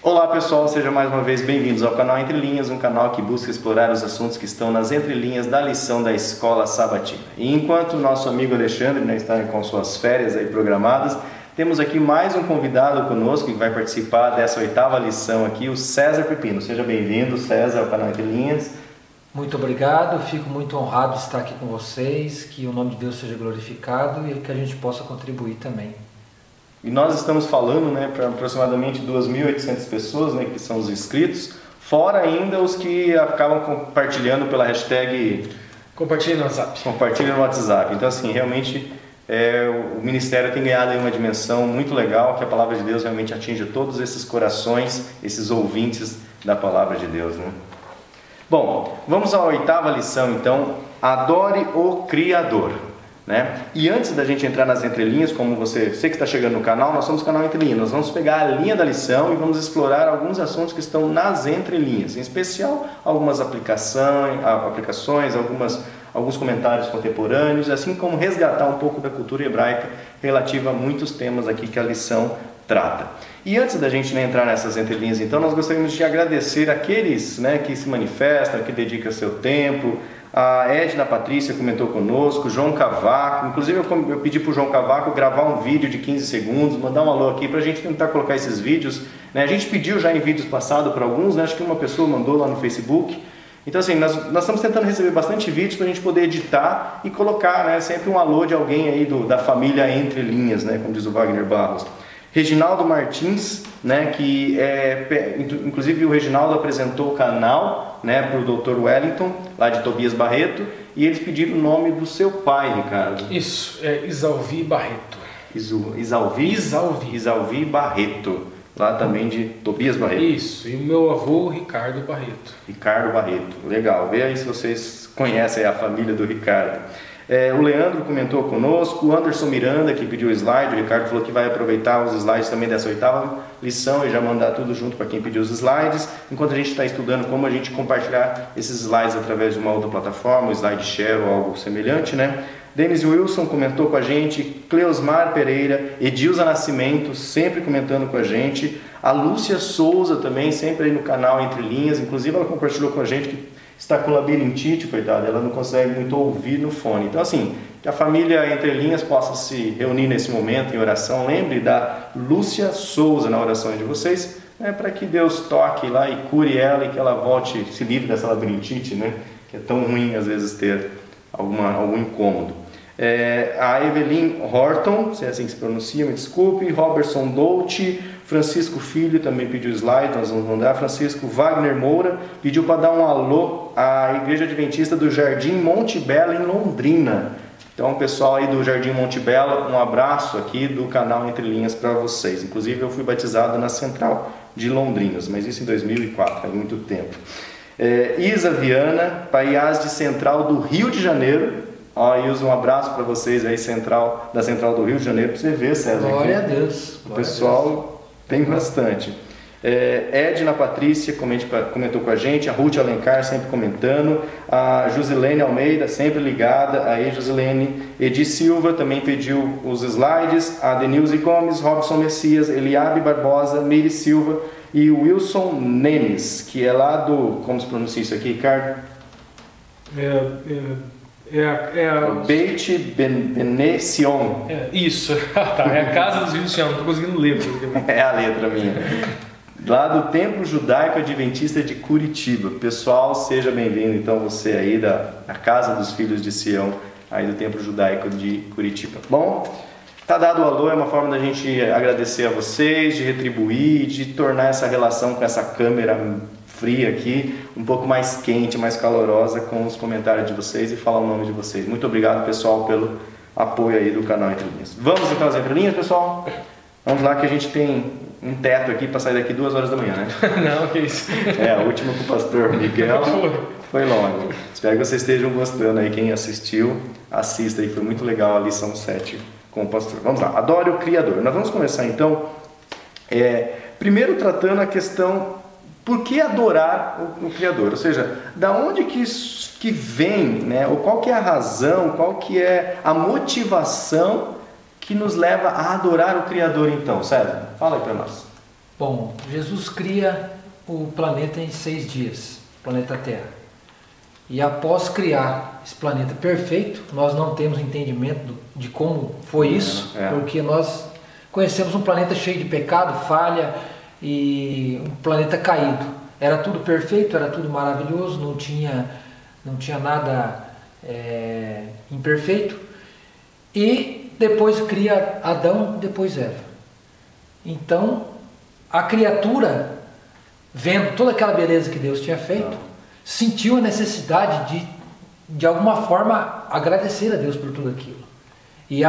Olá pessoal, sejam mais uma vez bem-vindos ao canal Entre Linhas, um canal que busca explorar os assuntos que estão nas entrelinhas da lição da Escola Sabatina. E enquanto o nosso amigo Alexandre está com suas férias aí programadas, temos aqui mais um convidado conosco que vai participar dessa oitava lição aqui, o César Pepino. Seja bem-vindo, César, ao canal Entre Linhas. Muito obrigado, fico muito honrado de estar aqui com vocês, que o nome de Deus seja glorificado e que a gente possa contribuir também. E nós estamos falando para aproximadamente 2.800 pessoas, que são os inscritos, fora ainda os que acabam compartilhando pela hashtag Compartilhe no WhatsApp. Compartilhe no WhatsApp. Então, assim, realmente o ministério tem ganhado aí uma dimensão muito legal, que a palavra de Deus realmente atinge todos esses corações, esses ouvintes da palavra de Deus, né? Bom, vamos à oitava lição, então, adore o Criador. E antes da gente entrar nas entrelinhas, como você que está chegando no canal, nós somos o canal Entre Linhas. Nós vamos pegar a linha da lição e vamos explorar alguns assuntos que estão nas entrelinhas, em especial algumas aplicações, alguns comentários contemporâneos, assim como resgatar um pouco da cultura hebraica relativa a muitos temas aqui que a lição trata. E antes da gente entrar nessas entrelinhas, então, nós gostaríamos de agradecer aqueles que se manifestam, que dedicam seu tempo. A Edna Patrícia comentou conosco, João Cavaco, inclusive eu pedi para o João Cavaco gravar um vídeo de 15 segundos, mandar um alô aqui para a gente tentar colocar esses vídeos. A gente pediu já em vídeos passados para alguns, acho que uma pessoa mandou lá no Facebook. Então, assim, nós estamos tentando receber bastante vídeos para a gente poder editar e colocar sempre um alô de alguém aí da família Entre Linhas, como diz o Wagner Barros. Reginaldo Martins, que inclusive o Reginaldo apresentou o canal para o Dr. Wellington, lá de Tobias Barreto, e eles pediram o nome do seu pai, Ricardo. Isso, é Isalvi Barreto. Isalvi Barreto, lá também de Tobias Barreto. Isso, e o meu avô, Ricardo Barreto. Ricardo Barreto, legal. Vê aí se vocês conhecem a família do Ricardo. O Leandro comentou conosco, o Anderson Miranda que pediu o slide, o Ricardo falou que vai aproveitar os slides também dessa oitava lição e já mandar tudo junto para quem pediu os slides, enquanto a gente está estudando como a gente compartilhar esses slides através de uma outra plataforma, o SlideShare ou algo semelhante, Denis Wilson comentou com a gente, Cleosmar Pereira, Edilza Nascimento sempre comentando com a gente, a Lúcia Souza também sempre aí no canal Entre Linhas, inclusive ela compartilhou com a gente que está com labirintite, coitada, ela não consegue muito ouvir no fone. Então, assim, que a família Entre Linhas possa se reunir nesse momento em oração. Lembre da Lúcia Souza na oração de vocês, para que Deus toque lá e cure ela e que ela volte, se livre dessa labirintite, que é tão ruim às vezes ter algum incômodo. A Evelyn Horton, se é assim que se pronuncia, me desculpe, Robertson Dolce, Francisco Filho também pediu slide, nós vamos mandar. Francisco Wagner Moura pediu para dar um alô à Igreja Adventista do Jardim Monte Belo em Londrina. Então, pessoal aí do Jardim Monte Belo, um abraço aqui do canal Entre Linhas para vocês. Inclusive, eu fui batizado na Central de Londrinas, mas isso em 2004, faz muito tempo. Isa Viana, Paiás de Central do Rio de Janeiro. Ilza, um abraço para vocês aí, da Central do Rio de Janeiro, para você ver, César. Glória a Deus. O pessoal tem bastante. Edna Patrícia comentou com a gente, a Ruth Alencar sempre comentando, a Josilene Almeida sempre ligada, aí Josilene, Edi Silva também pediu os slides, a Denilze Gomes, Robson Messias, Eliabe Barbosa, Meire Silva e o Wilson Nemes, que é lá do, como se pronuncia isso aqui, Ricardo? Beit Benesion. Isso, tá, é a casa dos filhos de Sião, não estou conseguindo ler. É a letra minha. Lá do Templo Judaico Adventista de Curitiba. Pessoal, seja bem-vindo então você aí da Casa dos Filhos de Sião, aí do Templo Judaico de Curitiba. Bom, tá dado o alô, é uma forma da gente agradecer a vocês, de retribuir, de tornar essa relação com essa câmera fria aqui, um pouco mais quente, mais calorosa com os comentários de vocês e falar o nome de vocês. Muito obrigado, pessoal, pelo apoio aí do canal Entre Linhas. Vamos então às entrelinhas, pessoal? Vamos lá que a gente tem um teto aqui para sair daqui 2 horas da manhã, Não, que isso. A última com o pastor Miguel foi longa. Espero que vocês estejam gostando aí, quem assistiu, assista aí, foi muito legal a lição 7 com o pastor. Vamos lá, adore o Criador. Nós vamos começar então, primeiro tratando a questão, por que adorar o Criador? Ou seja, da onde que vem, ou qual que é a razão, qual que é a motivação que nos leva a adorar o Criador então? César, fala aí para nós. Bom, Jesus cria o planeta em 6 dias, o planeta Terra. E após criar esse planeta perfeito, nós não temos entendimento de como foi isso, porque nós conhecemos um planeta cheio de pecado, falha e um planeta caído. Era tudo perfeito, era tudo maravilhoso, não tinha nada imperfeito. E depois cria Adão, depois Eva. Então, a criatura, vendo toda aquela beleza que Deus tinha feito, sentiu a necessidade de alguma forma agradecer a Deus por tudo aquilo. E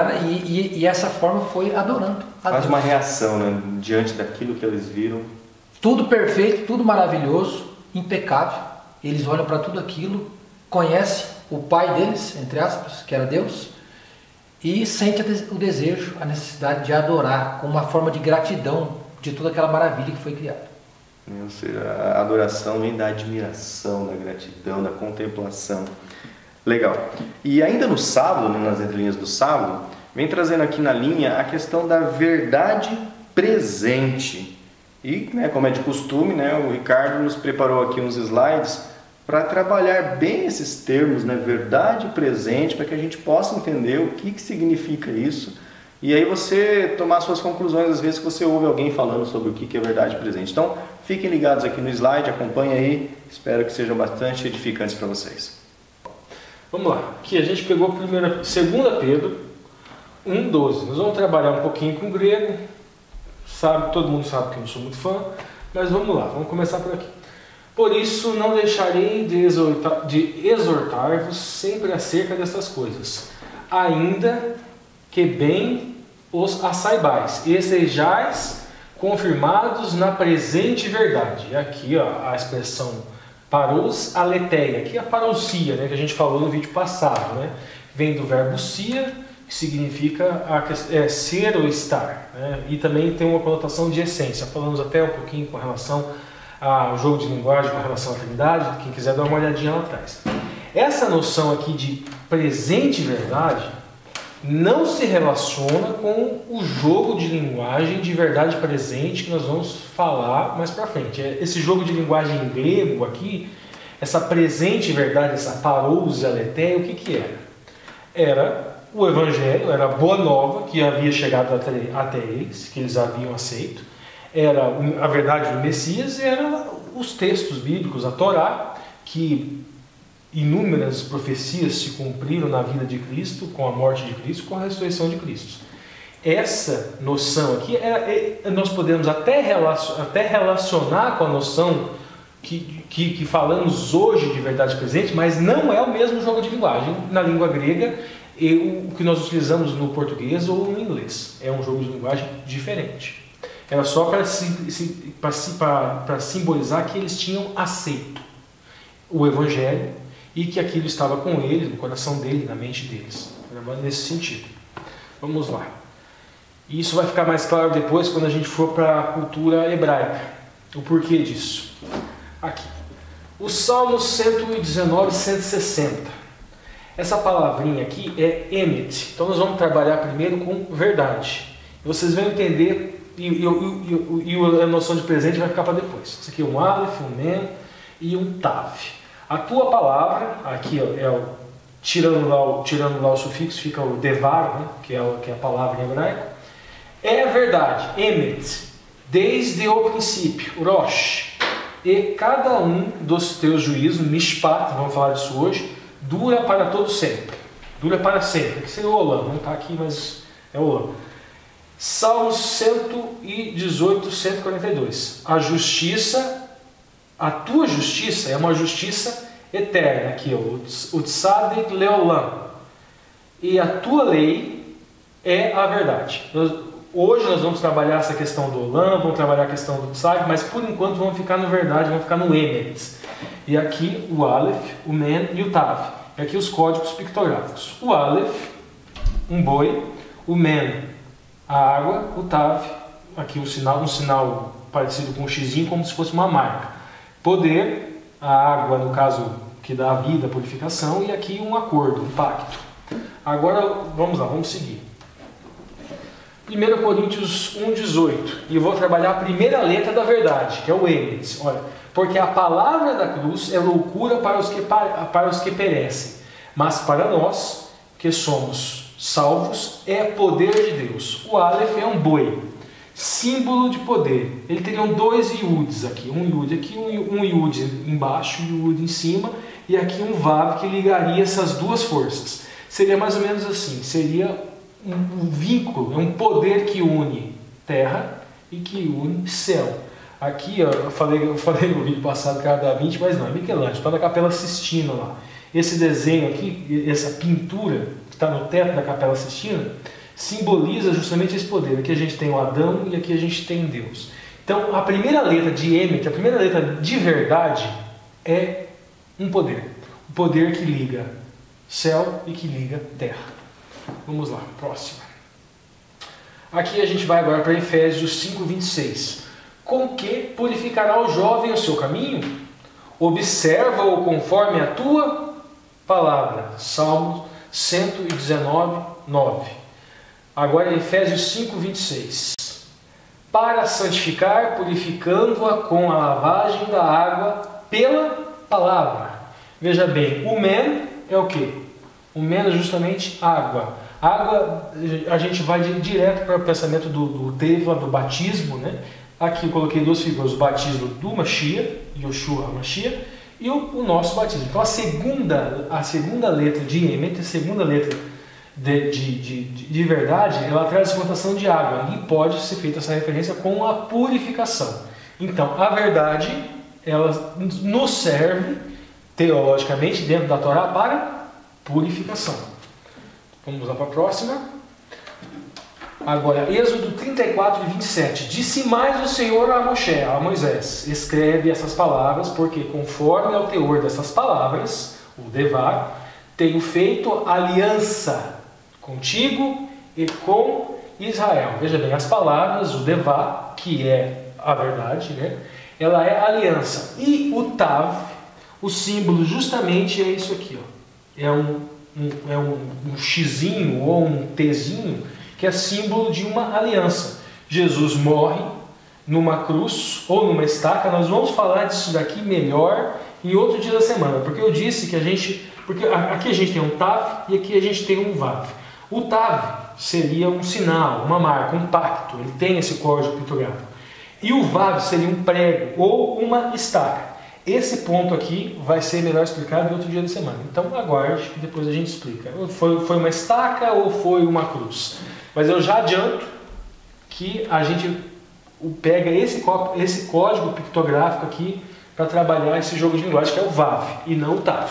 essa forma foi adorando a Deus. Faz uma reação, né, diante daquilo que eles viram. Tudo perfeito, tudo maravilhoso, impecável. Eles olham para tudo aquilo, conhecem o pai deles, entre aspas, que era Deus, e sentem o desejo, a necessidade de adorar, como uma forma de gratidão de toda aquela maravilha que foi criada. Ou seja, a adoração vem da admiração, da gratidão, da contemplação. Legal. E ainda no sábado, nas entrelinhas do sábado, vem trazendo aqui na linha a questão da verdade presente. E, né, como é de costume, né, o Ricardo nos preparou aqui uns slides para trabalhar bem esses termos, né, verdade presente, para que a gente possa entender o que significa isso. E aí você tomar suas conclusões, às vezes que você ouve alguém falando sobre o que é verdade presente. Então, fiquem ligados aqui no slide, acompanhem aí, espero que sejam bastante edificantes para vocês. Vamos lá, aqui a gente pegou 2 Pedro 1,12. Nós vamos trabalhar um pouquinho com o grego, todo mundo sabe que eu não sou muito fã, mas vamos lá, vamos começar por aqui. Por isso não deixarei de exortar-vos sempre acerca dessas coisas, ainda que bem os saibais, e sejais confirmados na presente verdade. E aqui a expressão parous aletheia, que é a parousia, né, que a gente falou no vídeo passado, né? Vem do verbo sia, que significa ser ou estar, né? E também tem uma conotação de essência. Falamos até um pouquinho com relação ao jogo de linguagem, com relação à Trindade, quem quiser dar uma olhadinha lá atrás. Essa noção aqui de presente verdade não se relaciona com o jogo de linguagem de verdade presente que nós vamos falar mais para frente. Esse jogo de linguagem em grego aqui, essa presente verdade, essa parousia aletheia, o que era? Era o Evangelho, era a boa nova que havia chegado até eles, que eles haviam aceito, era a verdade do Messias, e eram os textos bíblicos, a Torá, que inúmeras profecias se cumpriram na vida de Cristo, com a morte de Cristo, com a ressurreição de Cristo. Essa noção aqui, nós podemos até relacionar com a noção que falamos hoje de verdade presente, mas não é o mesmo jogo de linguagem na língua grega e o que nós utilizamos no português ou no inglês. É um jogo de linguagem diferente. Era só para simbolizar que eles tinham aceito o Evangelho e que aquilo estava com eles, no coração deles, na mente deles. Nesse sentido. Vamos lá. E isso vai ficar mais claro depois quando a gente for para a cultura hebraica. O porquê disso. Aqui. O Salmo 119, 160. Essa palavrinha aqui é emet. Então nós vamos trabalhar primeiro com verdade. Vocês vão entender, e a noção de presente vai ficar para depois. Isso aqui é um aleph, um mem e um tav. A tua palavra, aqui tirando lá o sufixo, fica o devar, né, que é a palavra em hebraico, é a verdade, emet, desde o princípio, rosh, e cada um dos teus juízos, mishpat, vamos falar disso hoje, dura para todo sempre, dura para sempre, que seria o olam, não está aqui, mas é o olam. Salmo 118, 142, a tua justiça é uma justiça eterna, aqui, o tzadik leolam, e a tua lei é a verdade. Hoje nós vamos trabalhar essa questão do olam, vamos trabalhar a questão do tzadik, mas por enquanto vamos ficar no verdade, vamos ficar no emet. E aqui o aleph, o men e o tav. E aqui os códigos pictográficos. O aleph, um boi, o men, a água, o tav, aqui um sinal parecido com um xizinho, como se fosse uma marca. Poder, a água, no caso, que dá a vida, a purificação, e aqui um acordo, um pacto. Agora, vamos lá, vamos seguir. 1 Coríntios 1,18. E eu vou trabalhar a primeira letra da verdade, que é o Emet. Olha, porque a palavra da cruz é loucura para os que perecem, mas para nós, que somos salvos, é poder de Deus. O Aleph é um boi, símbolo de poder. Ele teria dois iuds aqui, um iud aqui, um iud embaixo e um iud em cima, e aqui um vav que ligaria essas duas forças. Seria mais ou menos assim, seria um vínculo, um poder que une terra e que une céu. Aqui, ó, eu falei no vídeo passado que era Da Vinci, mas não, é Michelangelo, está na Capela Sistina lá. Esse desenho aqui, essa pintura que está no teto da Capela Sistina, simboliza justamente esse poder. Aqui a gente tem o Adão e aqui a gente tem Deus. Então, a primeira letra de Emet, a primeira letra de verdade, é um poder. O poder que liga céu e que liga terra. Vamos lá, próxima. Aqui a gente vai agora para Efésios 5:26. Com que purificará o jovem o seu caminho? Observa-o conforme a tua palavra. Salmo 119:9. Agora Efésios 5:26. Para santificar, purificando-a com a lavagem da água pela palavra. Veja bem, o men é o quê? O men é justamente água. Água, a gente vai direto para o pensamento do Teva, do batismo, né? Aqui eu coloquei duas figuras, o batismo do Mashiach, Yoshua Mashiach, e o nosso batismo. Então a segunda letra de Emet, a segunda letra de verdade, ela traz a conotação de água, e pode ser feita essa referência com a purificação. Então a verdade, ela nos serve, teologicamente, dentro da Torá, para purificação. Vamos lá para a próxima. Agora, Êxodo 34:27. Disse mais o Senhor a Moisés: escreve essas palavras, porque conforme ao teor dessas palavras, o Devar, tenho feito aliança contigo e com Israel. Veja bem, as palavras, o Devar, que é a verdade, né? Ela é aliança. E o Tav, o símbolo justamente é isso aqui, ó. É um xizinho ou um tzinho, que é símbolo de uma aliança. Jesus morre numa cruz ou numa estaca. Nós vamos falar disso daqui melhor em outro dia da semana, porque eu disse que porque aqui a gente tem um Tav e aqui a gente tem um Vav. O Tav seria um sinal, uma marca, um pacto, ele tem esse código pictográfico. E o Vav seria um prego ou uma estaca. Esse ponto aqui vai ser melhor explicado em outro dia da semana. Então aguarde que depois a gente explica. Foi uma estaca ou foi uma cruz? Mas eu já adianto que a gente pega esse código pictográfico aqui para trabalhar esse jogo de linguagem, que é o Vav e não o Tav.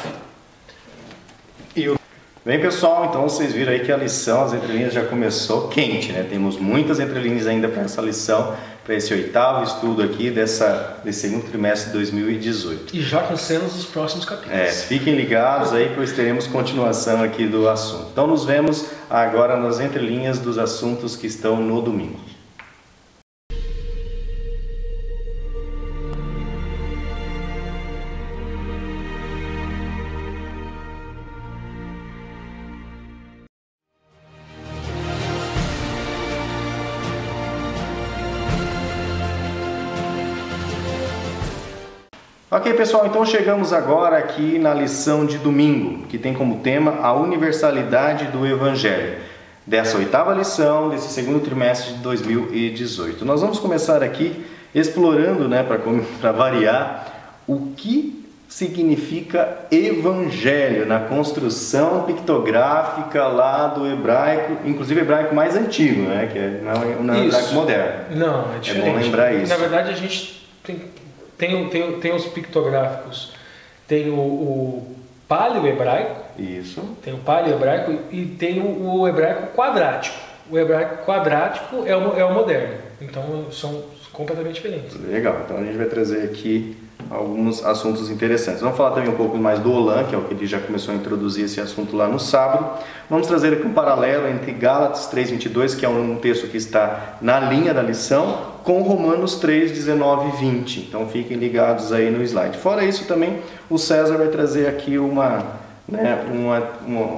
Bem, pessoal, então vocês viram aí que a lição, as entrelinhas já começou quente, né? Temos muitas entrelinhas ainda para essa lição, para esse 8º estudo aqui desse segundo trimestre de 2018. E já com cenas dos próximos capítulos. Fiquem ligados aí, pois teremos continuação aqui do assunto. Então nos vemos agora nas entrelinhas dos assuntos que estão no domingo. Ok, pessoal, então chegamos agora aqui na lição de domingo, que tem como tema a universalidade do Evangelho, dessa 8ª lição, desse segundo trimestre de 2018. Nós vamos começar aqui explorando, né, para variar, o que significa Evangelho na construção pictográfica lá do hebraico, inclusive hebraico mais antigo, né, que não é hebraico moderno. Não, é diferente. É bom lembrar isso. Na verdade, a gente tem os pictográficos, tem o paleo-hebraico, isso. Tem o paleo-hebraico e tem o hebraico quadrático. O hebraico quadrático é o moderno, então são completamente diferentes. Legal, então a gente vai trazer aqui alguns assuntos interessantes. Vamos falar também um pouco mais do Olam, que é o que ele já começou a introduzir esse assunto lá no sábado. Vamos trazer aqui um paralelo entre Gálatas 3:22, que é um texto que está na linha da lição, com Romanos 3:19 e 20. Então fiquem ligados aí no slide. Fora isso também, o César vai trazer aqui uma né,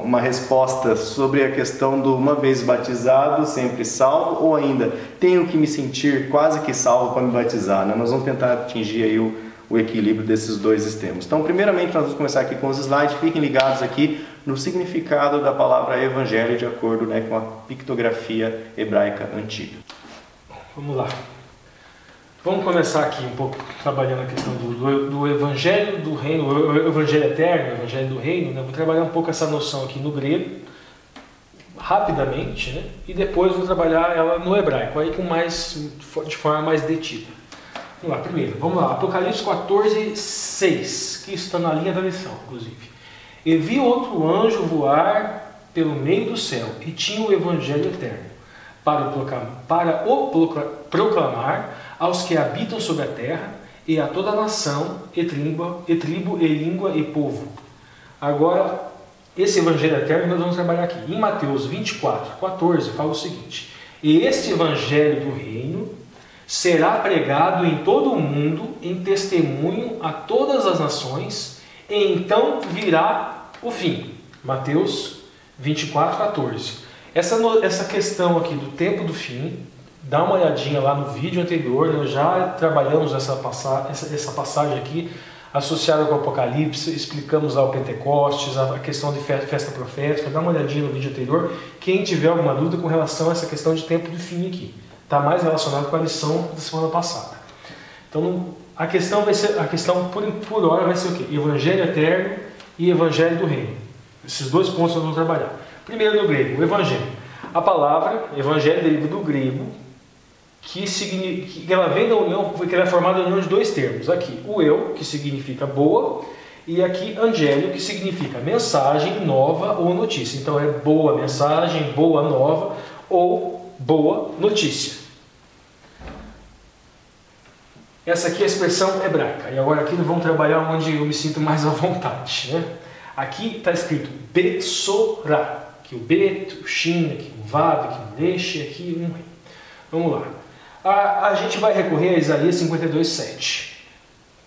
uma resposta sobre a questão do uma vez batizado, sempre salvo, ou ainda tenho que me sentir quase que salvo para me batizar, né? Nós vamos tentar atingir aí o equilíbrio desses dois extremos. Então, primeiramente, nós vamos começar aqui com os slides. Fiquem ligados aqui no significado da palavra evangelho de acordo, né, com a pictografia hebraica antiga. Vamos lá. Vamos começar aqui um pouco trabalhando a questão do Evangelho do Reino, o Evangelho Eterno, o Evangelho do Reino, né? Vou trabalhar um pouco essa noção aqui no grego, rapidamente, né? E depois vou trabalhar ela no hebraico, aí de forma mais detida. Vamos lá, primeiro, vamos lá, Apocalipse 14, 6, que está na linha da lição, inclusive. E vi outro anjo voar pelo meio do céu, e tinha o Evangelho Eterno, para o proclamar aos que habitam sobre a terra, e a toda a nação, e tribo, e língua, e povo. Agora, esse Evangelho Eterno nós vamos trabalhar aqui. Em Mateus 24, 14, fala o seguinte: e este Evangelho do Reino será pregado em todo o mundo, em testemunho a todas as nações, e então virá o fim. Mateus 24, 14. Essa questão aqui do tempo do fim, dá uma olhadinha lá no vídeo anterior, nós já trabalhamos essa passagem aqui, associada com o Apocalipse, explicamos lá o Pentecostes, a questão de festa profética, dá uma olhadinha no vídeo anterior, quem tiver alguma dúvida com relação a essa questão de tempo do fim aqui, está mais relacionado com a lição da semana passada. Então, a questão por hora vai ser o quê? Evangelho Eterno e Evangelho do Reino. Esses dois pontos nós vamos trabalhar. Primeiro no grego, o Evangelho. A palavra Evangelho deriva do grego, que ela vem da união, que ela é formada da união de dois termos. Aqui, o eu, que significa boa, e aqui, angélio, que significa mensagem, nova ou notícia. Então é boa mensagem, boa nova ou boa notícia. Essa aqui é a expressão hebraica. E agora aqui nós vamos trabalhar onde eu me sinto mais à vontade, né? Aqui está escrito Besorá. Aqui o Bet, o Shin, aqui o Vav, aqui o Leche, aqui um rei. Vamos lá. A gente vai recorrer a Isaías 52, 7.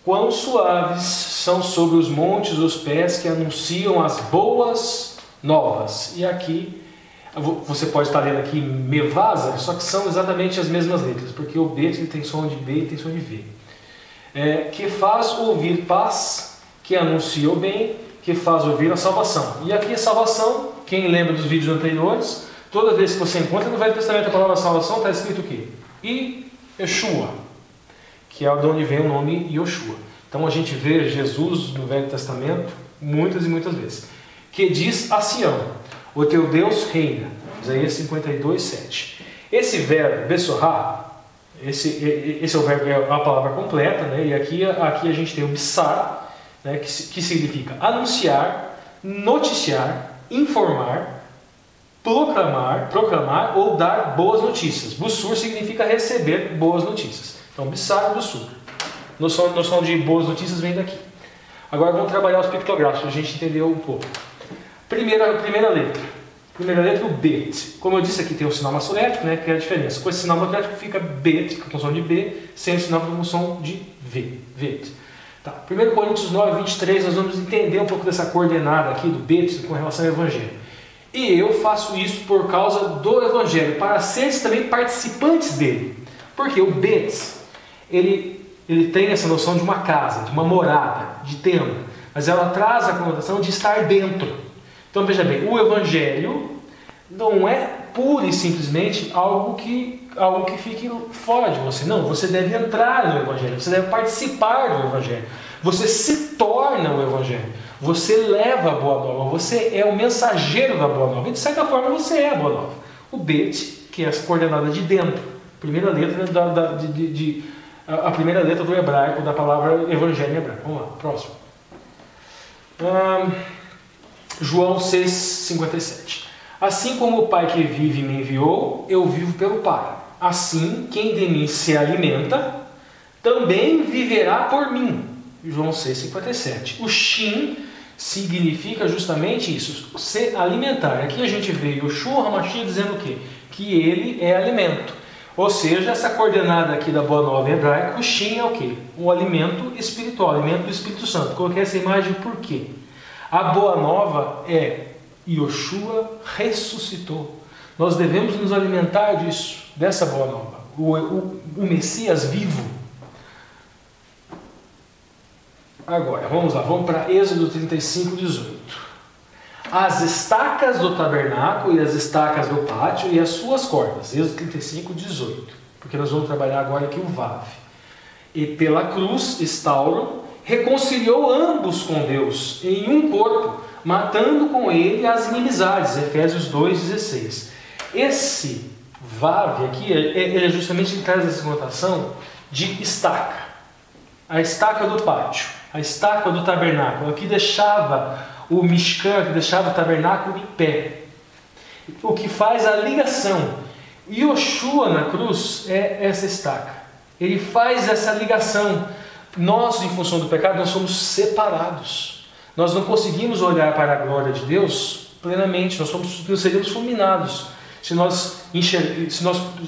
Quão suaves são sobre os montes os pés que anunciam as boas novas. E aqui, você pode estar lendo aqui Mevasa, só que são exatamente as mesmas letras, porque o Bet ele tem som de B e tem som de V. Que faz ouvir paz, que anuncia o bem, que faz ouvir a salvação. E aqui a salvação, quem lembra dos vídeos anteriores, toda vez que você encontra no Velho Testamento a palavra salvação, está escrito o quê? Yeshua, que é de onde vem o nome Yoshua. Então a gente vê Jesus no Velho Testamento muitas e muitas vezes. Que diz a Sião, o teu Deus reina. Isaías 52, 7. Esse verbo, Besorá, esse é o verbo, é a palavra completa, né? E aqui a gente tem o Bissar, né? que significa anunciar, noticiar, informar, proclamar ou dar boas notícias. Bussur significa receber boas notícias. Então, Bissar e Bussur. Noção de boas notícias vem daqui. Agora vamos trabalhar os pictográficos, para a gente entender um pouco. Primeira letra, o Bet. Como eu disse aqui, tem o sinal maçorético, né, que é a diferença. Com esse sinal maçorético fica Bet, com som de B, sem o sinal com som de V. Bet. Tá. 1 Coríntios 9, 23, nós vamos entender um pouco dessa coordenada aqui do Bet com relação ao Evangelho. E eu faço isso por causa do Evangelho, para seres também participantes dele. Porque o Bet, ele tem essa noção de uma casa, de uma morada, de tenda. Mas ela traz a conotação de estar dentro. Então veja bem, o Evangelho não é pura e simplesmente algo que fique fora de você. Não, você deve entrar no Evangelho, você deve participar do Evangelho. Você se torna o Evangelho. Você leva a Boa Nova, você é o mensageiro da Boa Nova. E de certa forma você é a Boa Nova. O Bet, que é essa coordenada de dentro, primeira letra a primeira letra do hebraico, da palavra Evangelho em hebraico. Vamos lá, próximo. João 6,57. Assim como o Pai que vive me enviou, eu vivo pelo Pai. Assim, quem de mim se alimenta, também viverá por mim. João 6,57. O Shin significa justamente isso, se alimentar. Aqui a gente vê Yoshua HaMashiach dizendo o quê? Que ele é alimento. Ou seja, essa coordenada aqui da Boa Nova em hebraico, o Shin é o quê? O alimento espiritual, o alimento do Espírito Santo. Coloquei essa imagem por quê? A boa nova é Yoshua ressuscitou. Nós devemos nos alimentar disso, dessa boa nova. O Messias vivo. Agora, vamos lá, vamos para Êxodo 35, 18. As estacas do tabernáculo e as estacas do pátio e as suas cordas. Êxodo 35, 18. Porque nós vamos trabalhar agora aqui o Vav. E pela cruz, Estauro, reconciliou ambos com Deus em um corpo, matando com ele as inimizades. Efésios 2,16. Esse Vav aqui, ele justamente traz essa conotação de estaca. A estaca do pátio, a estaca do tabernáculo, que deixava o Mishkan, que deixava o tabernáculo em pé. O que faz a ligação. Yoshua na cruz é essa estaca. Ele faz essa ligação. Nós, em função do pecado, nós somos separados. Nós não conseguimos olhar para a glória de Deus plenamente. Nós seríamos fulminados se nós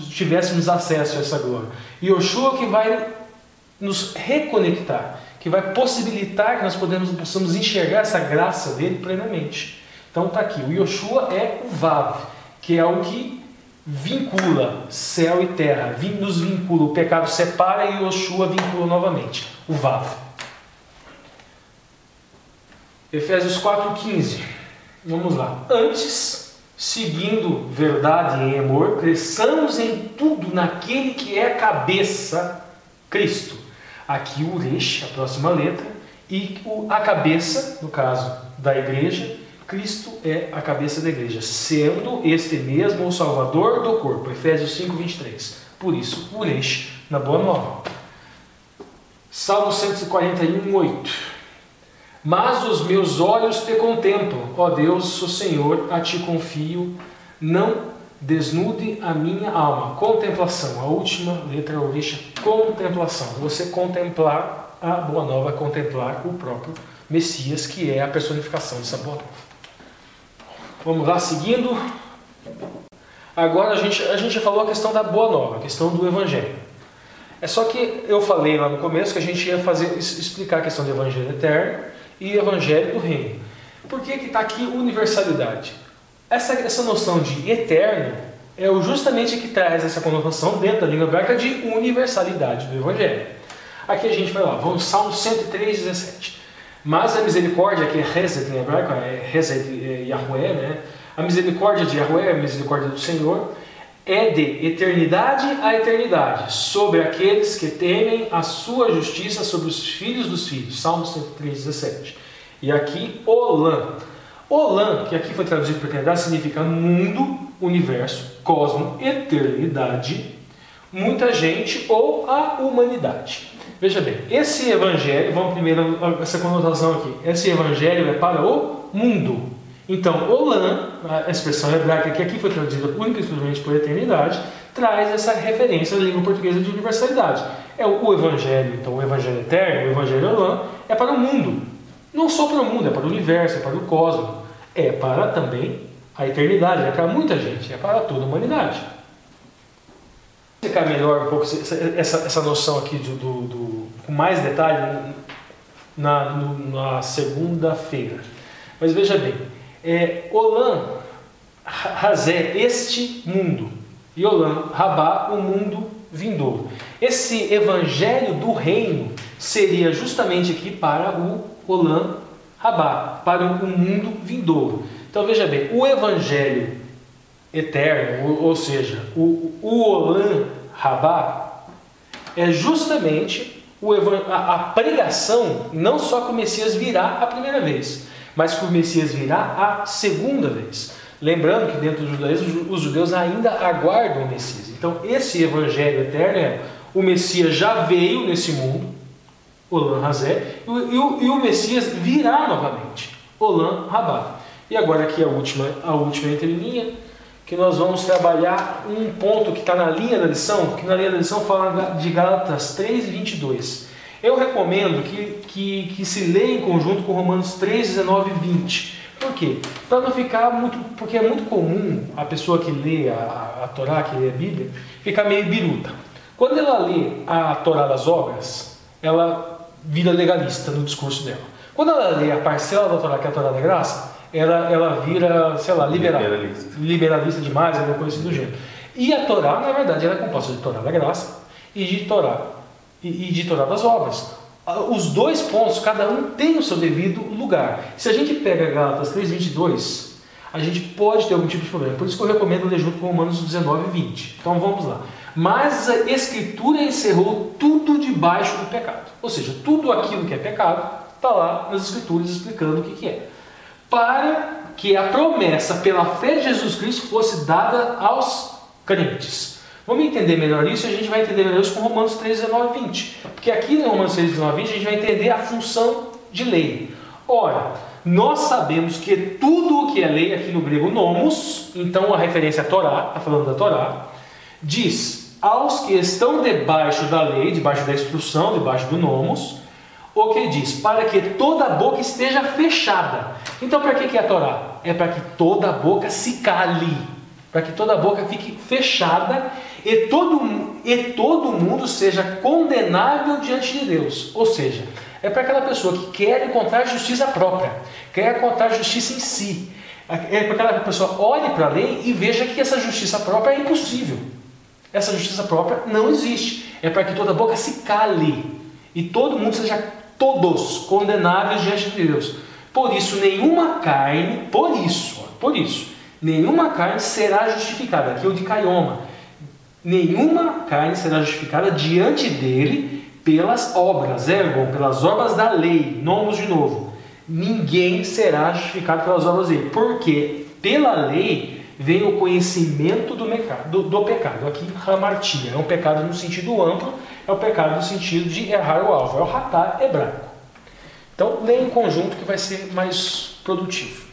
tivéssemos acesso a essa glória. E Yoshua que vai nos reconectar, que vai possibilitar que nós possamos enxergar essa graça dele plenamente. Então está aqui, o Yoshua é o Vav, que é o que vincula céu e terra, nos vincula, o pecado separa e Yoshua vincula novamente, o Vav. Efésios 4,15, vamos lá. Antes, seguindo verdade em amor, cresçamos em tudo naquele que é a cabeça, Cristo. Aqui o Uresh, a próxima letra, e a cabeça, no caso da igreja, Cristo é a cabeça da igreja, sendo este mesmo o Salvador do corpo. Efésios 5, 23. Por isso, Uresh na Boa Nova. Salmo 141, 8. Mas os meus olhos te contemplam, ó Deus, o Senhor, a ti confio, não desnude a minha alma. Contemplação, a última letra Uresh, contemplação. Você contemplar a Boa Nova, contemplar o próprio Messias, que é a personificação dessa Boa Nova. Vamos lá, seguindo. Agora a gente já falou a questão da Boa Nova, a questão do Evangelho. É só que eu falei lá no começo que a gente ia explicar a questão do Evangelho eterno e Evangelho do Reino. Por que está aqui universalidade? Essa noção de eterno é justamente que traz essa conotação dentro da língua hebraica de universalidade do Evangelho. Aqui a gente vai lá, vamos Salmo 103, 17. Mas a misericórdia, que é Hesed em hebraico, é Hesed Yahweh, né? A misericórdia de Yahweh, a misericórdia do Senhor, é de eternidade a eternidade, sobre aqueles que temem a sua justiça, sobre os filhos dos filhos. Salmo 103, 17. E aqui, Olam. Olam, que aqui foi traduzido por eternidade, significa mundo, universo, cosmo, eternidade, muita gente ou a humanidade. Veja bem, esse evangelho, vamos primeiro essa conotação aqui, esse evangelho é para o mundo. Então, Olam, a expressão hebraica que aqui foi traduzida única e exclusivamente por eternidade, traz essa referência à língua portuguesa de universalidade. É o evangelho, então o evangelho eterno, o evangelho Olam, é para o mundo. Não só para o mundo, é para o universo, é para o cosmos, é para também a eternidade, é para muita gente, é para toda a humanidade. Vou explicar melhor um pouco essa noção aqui com mais detalhe na segunda-feira. Mas veja bem, Olam Hazé, este mundo, e Olam Rabá, o mundo vindouro. Esse evangelho do reino seria justamente aqui para o Olam Rabá, para o mundo vindouro. Então veja bem, o evangelho eterno, ou seja, o Olam Rabá, é justamente a pregação, não só que o Messias virá a primeira vez, mas que o Messias virá a segunda vez. Lembrando que dentro do judaísmo, os judeus ainda aguardam o Messias. Então esse evangelho eterno é: o Messias já veio nesse mundo, Olam Hazé, e o Messias virá novamente, Olam Rabá. E agora aqui a última entrelinha, que nós vamos trabalhar um ponto que está na linha da lição, que na linha da lição fala de Gálatas 3 e 22. Eu recomendo que se leia em conjunto com Romanos 3, 19 e 20. Por quê? Para não ficar muito... Porque é muito comum a pessoa que lê a Torá, que lê a Bíblia, ficar meio biruta. Quando ela lê a Torá das obras, ela vira legalista no discurso dela. Quando ela lê a parcela da Torá, que é a Torá da Graça, ela vira, sei lá, liberalista demais, alguma coisa assim do gênero. E a Torá, na verdade, ela é composta de Torá da Graça e de Torá das obras. Os dois pontos, cada um tem o seu devido lugar. Se a gente pega Gálatas 3:22, a gente pode ter algum tipo de problema. Por isso que eu recomendo ler junto com Romanos 19 e 20. Então vamos lá. Mas a Escritura encerrou tudo debaixo do pecado. Ou seja, tudo aquilo que é pecado está lá nas Escrituras explicando o que é. Para que a promessa pela fé de Jesus Cristo fosse dada aos crentes. Vamos entender melhor isso e a gente vai entender melhor isso com Romanos 3:19 e 20. Porque aqui em Romanos 3:19 e 20 a gente vai entender a função de lei. Ora, nós sabemos que tudo o que é lei, aqui no grego nomos, então a referência à Torá, está falando da Torá, diz aos que estão debaixo da lei, debaixo da instrução, debaixo do nomos, o que diz? Para que toda a boca esteja fechada. Então para que é a Torá? É para que toda a boca se cale, para que toda a boca fique fechada e todo mundo seja condenável diante de Deus. Ou seja, é para aquela pessoa que quer encontrar justiça própria, quer encontrar justiça em si. É para aquela pessoa olhe para a lei e veja que essa justiça própria é impossível. Essa justiça própria não existe. É para que toda a boca se cale e todo mundo seja todos condenáveis diante de Deus. Por isso, nenhuma carne, nenhuma carne será justificada. Aqui é o de Caioma. Nenhuma carne será justificada diante dele pelas obras, pelas obras da lei. Nomos de novo. Ninguém será justificado pelas obras dele. Porque pela lei vem o conhecimento do pecado. Aqui, hamartia, é um pecado no sentido amplo, é o pecado no sentido de errar o alvo, é o hatá hebraico. Então, leia em conjunto que vai ser mais produtivo.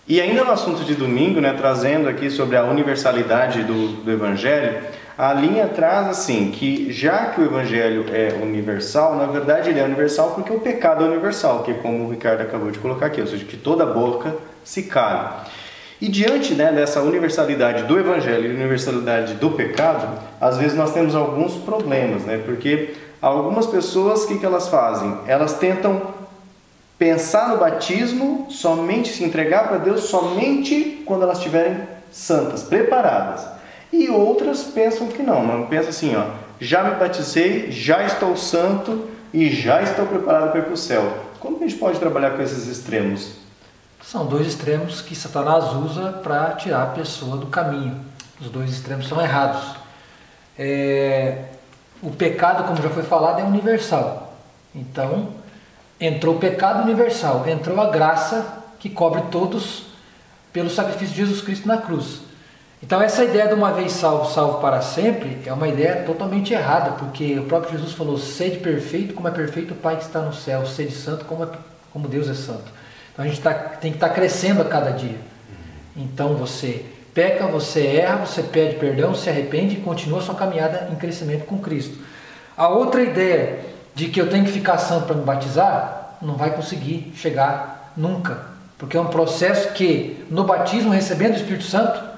E ainda no assunto de domingo, trazendo aqui sobre a universalidade do Evangelho, a linha traz assim, que já que o Evangelho é universal, na verdade ele é universal porque o pecado é universal, que é como o Ricardo acabou de colocar aqui, ou seja, que toda boca se cale. E diante dessa universalidade do Evangelho e universalidade do pecado, às vezes nós temos alguns problemas, porque algumas pessoas, o que elas fazem? Elas tentam pensar no batismo, somente se entregar para Deus, somente quando elas estiverem santas, preparadas. E outras pensam que não pensam assim, já me batizei, já estou santo e já estou preparado para ir para o céu. Como que a gente pode trabalhar com esses extremos? São dois extremos que Satanás usa para tirar a pessoa do caminho. Os dois extremos são errados. O pecado, como já foi falado, é universal. Então, entrou o pecado universal, entrou a graça que cobre todos pelo sacrifício de Jesus Cristo na cruz. Então essa ideia de uma vez salvo, salvo para sempre, é uma ideia totalmente errada, porque o próprio Jesus falou, sede perfeito como é perfeito o Pai que está no céu, sede santo como Deus é santo. Então a gente tem que estar crescendo a cada dia. Então você peca, você erra, você pede perdão, se arrepende e continua a sua caminhada em crescimento com Cristo. A outra ideia de que eu tenho que ficar santo para me batizar, não vai conseguir chegar nunca, porque é um processo que no batismo, recebendo o Espírito Santo,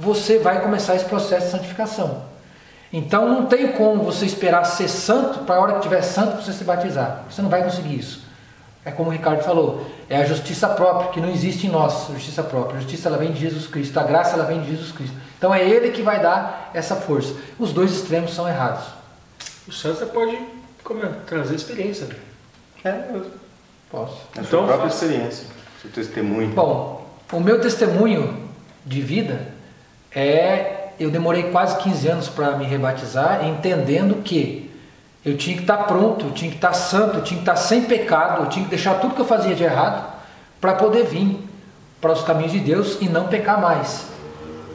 você vai começar esse processo de santificação. Então não tem como você esperar ser santo para a hora que estiver santo você se batizar. Você não vai conseguir isso. É como o Ricardo falou, é a justiça própria, que não existe em nós, justiça própria. A justiça ela vem de Jesus Cristo, a graça ela vem de Jesus Cristo. Então é Ele que vai dar essa força. Os dois extremos são errados. O César pode trazer experiência. Eu posso. A sua própria experiência, seu testemunho. Bom, o meu testemunho de vida eu demorei quase 15 anos para me rebatizar, entendendo que eu tinha que estar pronto, eu tinha que estar santo, eu tinha que estar sem pecado, eu tinha que deixar tudo que eu fazia de errado para poder vir para os caminhos de Deus e não pecar mais.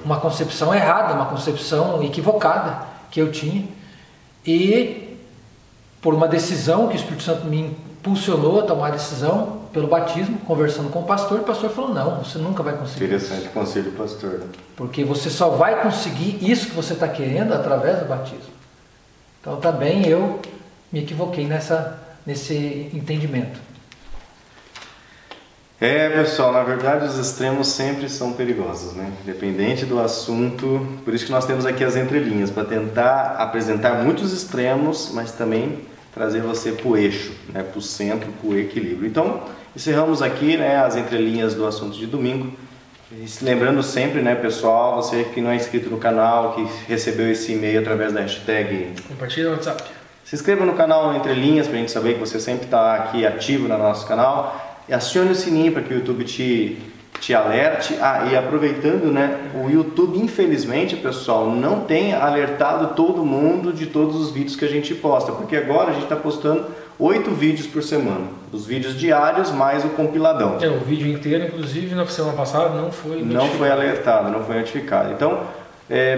Uma concepção errada, uma concepção equivocada que eu tinha, e por uma decisão que o Espírito Santo me impulsionou a tomar a decisão, pelo batismo, conversando com o pastor falou, não, você nunca vai conseguir. Interessante o conselho do pastor. Porque você só vai conseguir isso que você está querendo através do batismo. Então também eu me equivoquei nesse entendimento. Pessoal, na verdade os extremos sempre são perigosos, Independente do assunto, por isso que nós temos aqui as entrelinhas, para tentar apresentar muitos extremos, mas também trazer você para o eixo, né, para o centro, para o equilíbrio. Então, encerramos aqui, né, as entrelinhas do assunto de domingo. Lembrando sempre, né, pessoal, você que não é inscrito no canal, que recebeu esse e-mail através da hashtag Compartilha no WhatsApp. Se inscreva no canal Entre Linhas, para a gente saber que você sempre está aqui ativo no nosso canal. E acione o sininho para que o YouTube te alerte. E aproveitando, né, o YouTube, infelizmente, pessoal, não tem alertado todo mundo de todos os vídeos que a gente posta, porque agora a gente está postando 8 vídeos por semana, os vídeos diários mais o compiladão. O vídeo inteiro, inclusive, na semana passada não foi notificado. Não foi alertado, não foi notificado. Então,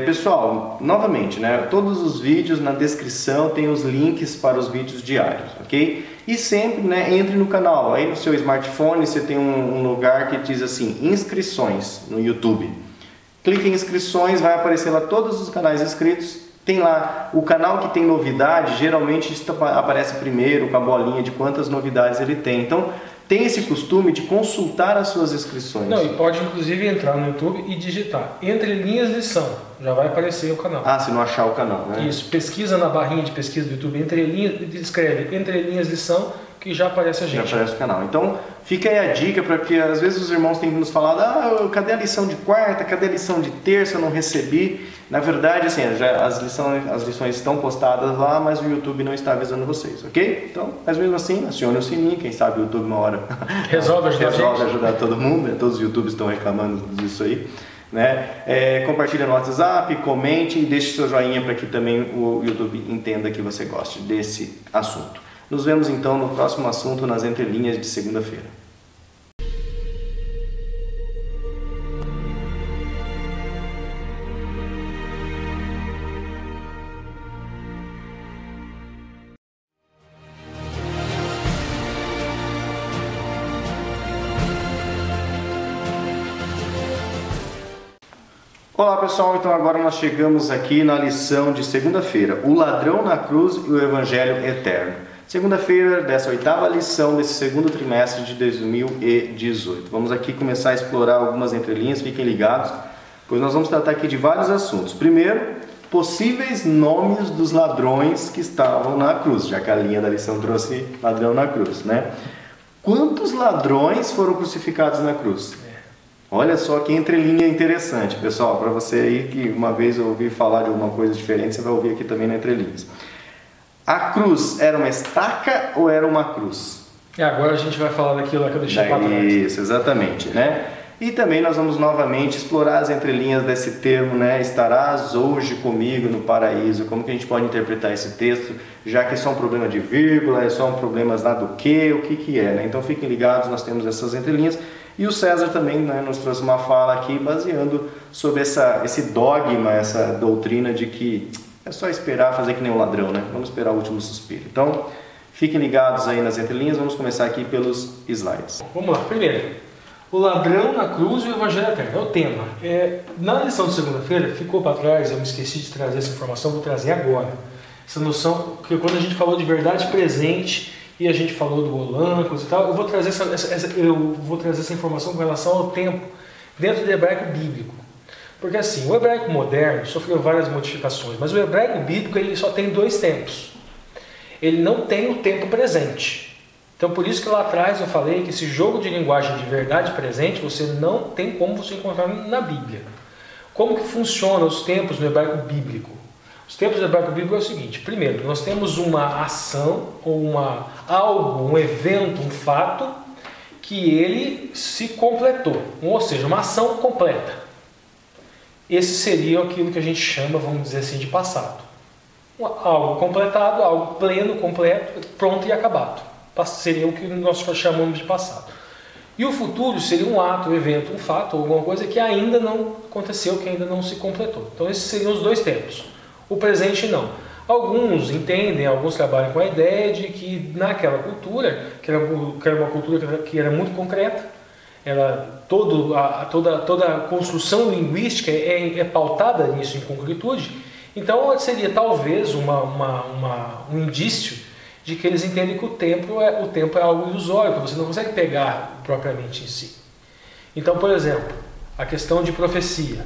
pessoal, novamente, né, todos os vídeos na descrição tem os links para os vídeos diários, ok? E sempre, né, entre no canal. Aí no seu smartphone você tem um lugar que diz assim, inscrições no YouTube. Clique em inscrições, vai aparecer lá todos os canais inscritos. Tem lá o canal que tem novidade, geralmente aparece primeiro com a bolinha de quantas novidades ele tem. Então, tem esse costume de consultar as suas inscrições. Não, e pode inclusive entrar no YouTube e digitar Entre Linhas Lição, já vai aparecer o canal. Se não achar o canal, né? Isso, pesquisa na barrinha de pesquisa do YouTube, Entre Linhas, escreve Entre Linhas Lição, que já aparece a gente. Já aparece o canal. Então, fica aí a dica, porque às vezes os irmãos têm nos falado, cadê a lição de quarta, cadê a lição de terça, eu não recebi. Na verdade, assim, as lições estão postadas lá, mas o YouTube não está avisando vocês, ok? Então, mas mesmo assim, acione o sininho, quem sabe o YouTube uma hora resolve ajudar todo mundo, né? Todos os YouTubers estão reclamando disso aí. Né? Compartilha no WhatsApp, comente e deixe seu joinha para que também o YouTube entenda que você goste desse assunto. Nos vemos então no próximo assunto nas entrelinhas de segunda-feira. Olá pessoal, então agora nós chegamos aqui na lição de segunda-feira, o ladrão na cruz e o evangelho eterno. Segunda-feira dessa 8ª lição desse segundo trimestre de 2018. Vamos aqui começar a explorar algumas entrelinhas, fiquem ligados, pois nós vamos tratar aqui de vários assuntos. Primeiro, possíveis nomes dos ladrões que estavam na cruz, já que a linha da lição trouxe ladrão na cruz, né? Quantos ladrões foram crucificados na cruz? Olha só que entrelinha interessante, pessoal, para você aí que uma vez ouviu falar de alguma coisa diferente, você vai ouvir aqui também na entrelinhas. A cruz era uma estaca ou era uma cruz? Agora a gente vai falar daquilo que eu deixei para trás. Isso, exatamente, né? E também nós vamos novamente explorar as entrelinhas desse termo, né? Estarás hoje comigo no paraíso. Como que a gente pode interpretar esse texto, já que é só um problema de vírgula, é só um problema lá do que, o que é, né? Então fiquem ligados, nós temos essas entrelinhas. E o César também, né, nos trouxe uma fala aqui baseando sobre esse dogma, essa doutrina de que é só esperar fazer que nem um ladrão, né? Vamos esperar o último suspiro. Então, fiquem ligados aí nas entrelinhas, vamos começar aqui pelos slides. Vamos lá, primeiro, o ladrão na cruz e o evangelho eterno, é o tema. Na lição de segunda-feira, ficou para trás, eu me esqueci de trazer essa informação, vou trazer agora. Essa noção, que quando a gente falou de verdade presente, e a gente falou do Olancos e tal, eu vou trazer essa informação com relação ao tempo dentro do hebraico bíblico. Porque assim, o hebraico moderno sofreu várias modificações, mas o hebraico bíblico ele só tem 2 tempos. Ele não tem o tempo presente. Então por isso que lá atrás eu falei que esse jogo de linguagem de verdade presente você não tem como você encontrar na Bíblia. Como que funcionam os tempos no hebraico bíblico? Os tempos do hebraico bíblico é o seguinte: primeiro, nós temos uma ação, ou algo, um evento, um fato, que ele se completou, ou seja, uma ação completa. Esse seria aquilo que a gente chama, vamos dizer assim, de passado. Algo completado, algo pleno, completo, pronto e acabado. Seria o que nós chamamos de passado. E o futuro seria um ato, um evento, um fato, alguma coisa que ainda não aconteceu, que ainda não se completou. Então esses seriam os 2 tempos. O presente não. Alguns entendem, alguns trabalham com a ideia de que naquela cultura, que era uma cultura que era muito concreta, toda a construção linguística é pautada nisso, em concretude, então seria talvez um indício de que eles entendem que o tempo é algo ilusório, que você não consegue pegar propriamente em si. Então, por exemplo, a questão de profecia.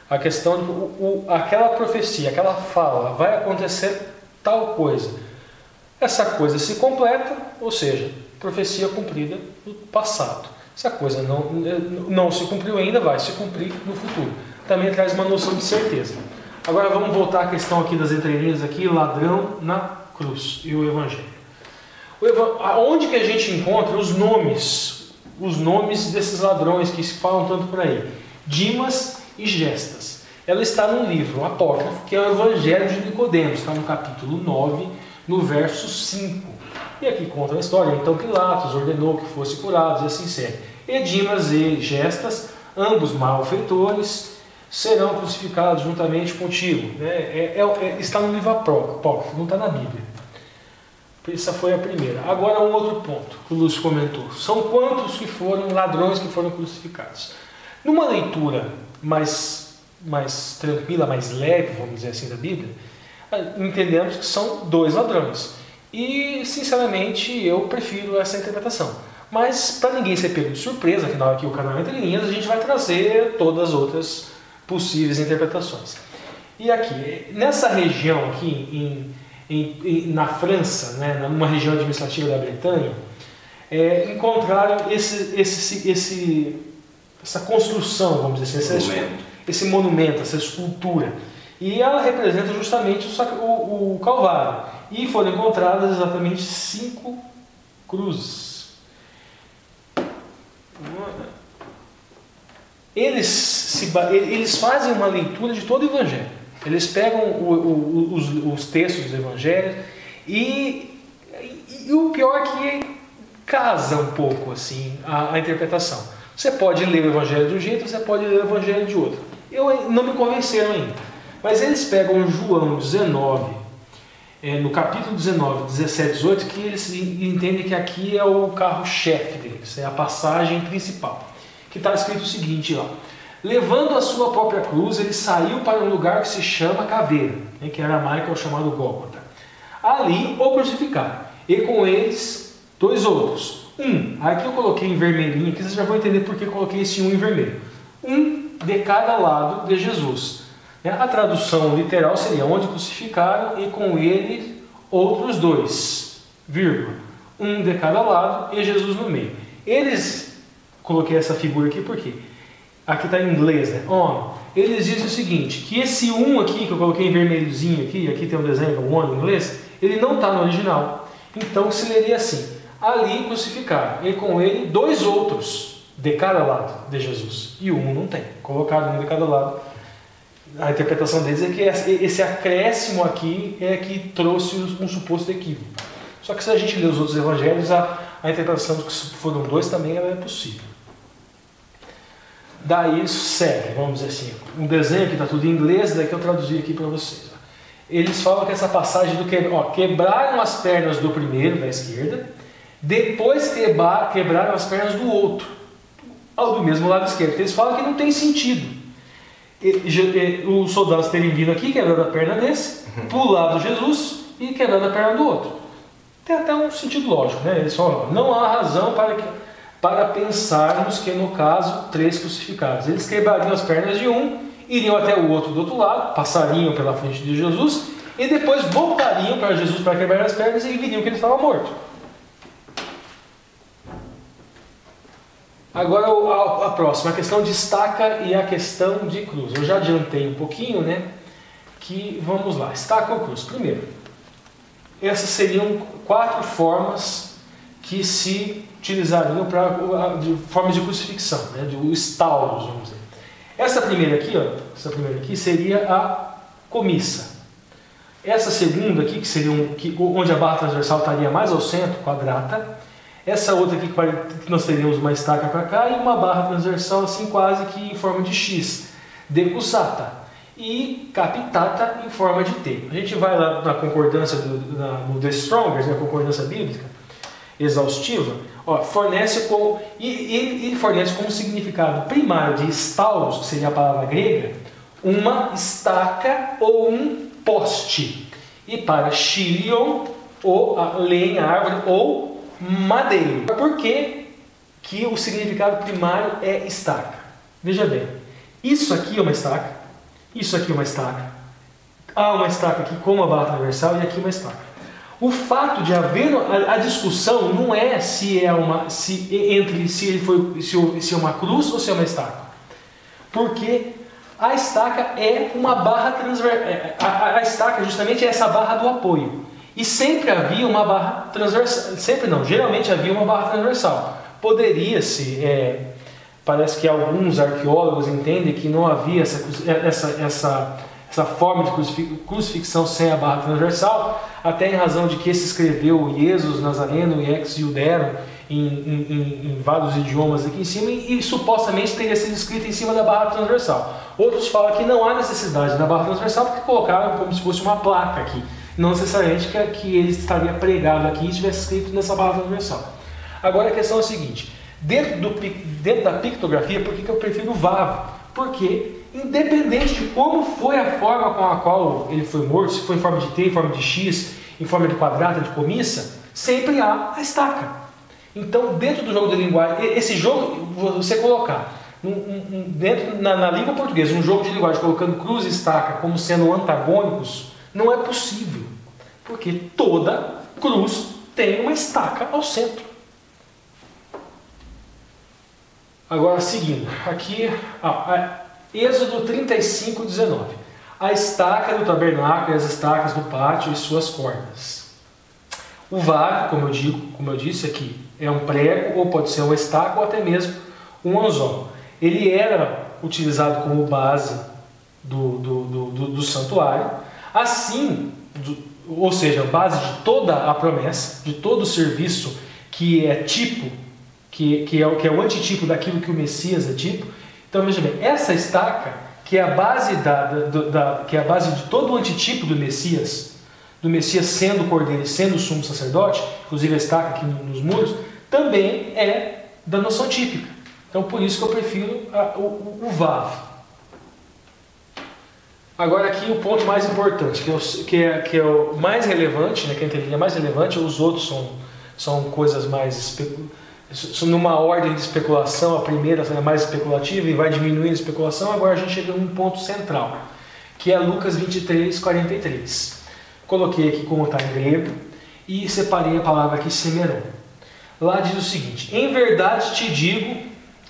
A questão de aquela profecia, aquela fala, vai acontecer tal coisa. essa coisa se completa, ou seja, profecia cumprida no passado. Se a coisa não se cumpriu ainda, vai se cumprir no futuro. Também traz uma noção de certeza. Agora vamos voltar à questão aqui das entrelinhas aqui, ladrão na cruz e o Evangelho. Onde que a gente encontra os nomes desses ladrões que se falam tanto por aí? Dimas e Gestas. Ela está num livro apócrifo, que é o Evangelho de Nicodemos, está no capítulo 9, no verso 5. E aqui conta a história. Então Pilatos ordenou que fossem curados, e assim segue. E Dimas e Gestas, ambos malfeitores, serão crucificados juntamente contigo. Está no livro apócrifo, não está na Bíblia. Essa foi a primeira. Agora um outro ponto que o Lúcio comentou. São quantos que foram ladrões que foram crucificados? Numa leitura mais tranquila, mais leve, vamos dizer assim, da Bíblia, entendemos que são 2 ladrões. E, sinceramente, eu prefiro essa interpretação. Mas, para ninguém ser pego de surpresa, afinal aqui o canal Entre Linhas, a gente vai trazer todas as outras possíveis interpretações. E aqui, nessa região aqui, na França, né, numa região administrativa da Bretanha, encontraram essa construção, vamos dizer assim, esse monumento, essa escultura. E ela representa justamente o Calvário. E foram encontradas exatamente 5 cruzes. Eles fazem uma leitura de todo o Evangelho. Eles pegam os textos dos Evangelhos e o pior é que casa um pouco assim a interpretação. Você pode ler o Evangelho de um jeito, você pode ler o Evangelho de outro. Não me convenceram ainda. Mas eles pegam João 19, no capítulo 19, 17, 18, que eles entendem que aqui é o carro-chefe deles, é a passagem principal. Que está escrito o seguinte, ó. Levando a sua própria cruz, ele saiu para um lugar que se chama Caveira, que em aramaico é o chamado Gólgota. Ali o crucificaram, e com eles 2 outros. Aqui eu coloquei em vermelhinho, aqui vocês já vão entender por que eu coloquei esse em vermelho. De cada lado de Jesus. A tradução literal seria onde crucificaram e com ele outros 2, vírgula. De cada lado e Jesus no meio. Coloquei essa figura aqui porque aqui está em inglês, né? Eles dizem o seguinte, que esse aqui, que eu coloquei em vermelhozinho aqui tem um desenho, em inglês, ele não está no original. Então se leria assim, ali crucificaram, e com ele 2 outros, de cada lado de Jesus. E não tem, colocado de cada lado. A interpretação deles é que esse acréscimo aqui é que trouxe um suposto equívoco. Só que se a gente ler os outros evangelhos, a interpretação de que foram 2 também é possível. Daí segue, vamos dizer assim, um desenho que está tudo em inglês, daí que eu traduzi aqui para vocês. Eles falam que essa passagem quebraram as pernas do primeiro, da esquerda, depois quebraram as pernas do outro, do mesmo lado esquerdo. Eles falam que não tem sentido os soldados terem vindo aqui, quebrando a perna desse, pulado Jesus e quebrando a perna do outro. Tem até um sentido lógico, né? Eles falam, não há razão para pensarmos que no caso 3 crucificados. Eles quebrariam as pernas de iriam até o outro do outro lado, passariam pela frente de Jesus e depois voltariam para Jesus para quebrar as pernas e viriam que ele estava morto. Agora a próxima, a questão de estaca e a questão de cruz. Eu já adiantei um pouquinho, né? Que vamos lá, estaca ou cruz. Primeiro, essas seriam 4 formas que se utilizariam de formas de crucifixão, né? De estauros, vamos dizer. Essa primeira aqui seria a comissa. Essa segunda aqui, que seria onde a barra transversal estaria mais ao centro, quadrata. Essa outra aqui que nós teríamos uma estaca para cá e uma barra transversal assim quase que em forma de X, decussata, e capitata em forma de T. A gente vai lá na concordância no The Strongest, na concordância bíblica exaustiva, fornece como significado primário de stauros, que seria a palavra grega, uma estaca ou um poste, e para chilion, ou a lenha, árvore, ou madeiro. Por que o significado primário é estaca? Veja bem, isso aqui é uma estaca, isso aqui é uma estaca, há uma estaca aqui com uma barra transversal e aqui uma estaca. O fato de haver a discussão não é se é uma uma cruz ou se é uma estaca, porque a estaca é uma barra transversal. A estaca justamente é essa barra do apoio, e sempre havia uma barra transversal. Sempre não, geralmente havia uma barra transversal. Poderia-se, parece que alguns arqueólogos entendem que não havia essa forma de crucifixão sem a barra transversal, até em razão de que se escreveu Jesus Nazareno e Ex Iudero em vários idiomas aqui em cima, e supostamente teria sido escrito em cima da barra transversal. Outros falam que não há necessidade da barra transversal porque colocaram como se fosse uma placa aqui, não necessariamente que ele estaria pregado aqui e estivesse escrito nessa barra transversal. Agora a questão é a seguinte: dentro da pictografia, por que eu prefiro o Vavo? Porque independente de como foi a forma com a qual ele foi morto, se foi em forma de T, em forma de X, em forma de quadrada, de comissa, sempre há a estaca. Então, dentro do jogo de linguagem, esse jogo, você colocar na língua portuguesa um jogo de linguagem colocando cruz e estaca como sendo antagônicos, não é possível, porque toda cruz tem uma estaca ao centro. Agora, seguindo, aqui, Êxodo 35, 19. A estaca do tabernáculo e as estacas do pátio e suas cordas. O vav, como eu disse aqui, é um prego, ou pode ser uma estaca, ou até mesmo um anzol. Ele era utilizado como base do santuário, assim, ou seja, base de toda a promessa, de todo o serviço que é tipo, que é o antitipo daquilo que o Messias é tipo. Então veja bem, essa estaca, que é a base que é a base de todo o antitipo do Messias sendo o cordeiro e sendo o sumo sacerdote, inclusive a estaca aqui nos muros, também é da noção típica. Então por isso que eu prefiro o Vav. Agora aqui o ponto mais importante, que é o mais relevante, né, que a inteligência mais relevante, os outros são coisas mais numa ordem de especulação. A primeira é mais especulativa e vai diminuindo a especulação. Agora a gente chega num ponto central, que é Lucas 23, 43. Coloquei aqui como está em grego e separei a palavra aqui, semeron. Lá diz o seguinte: em verdade te digo,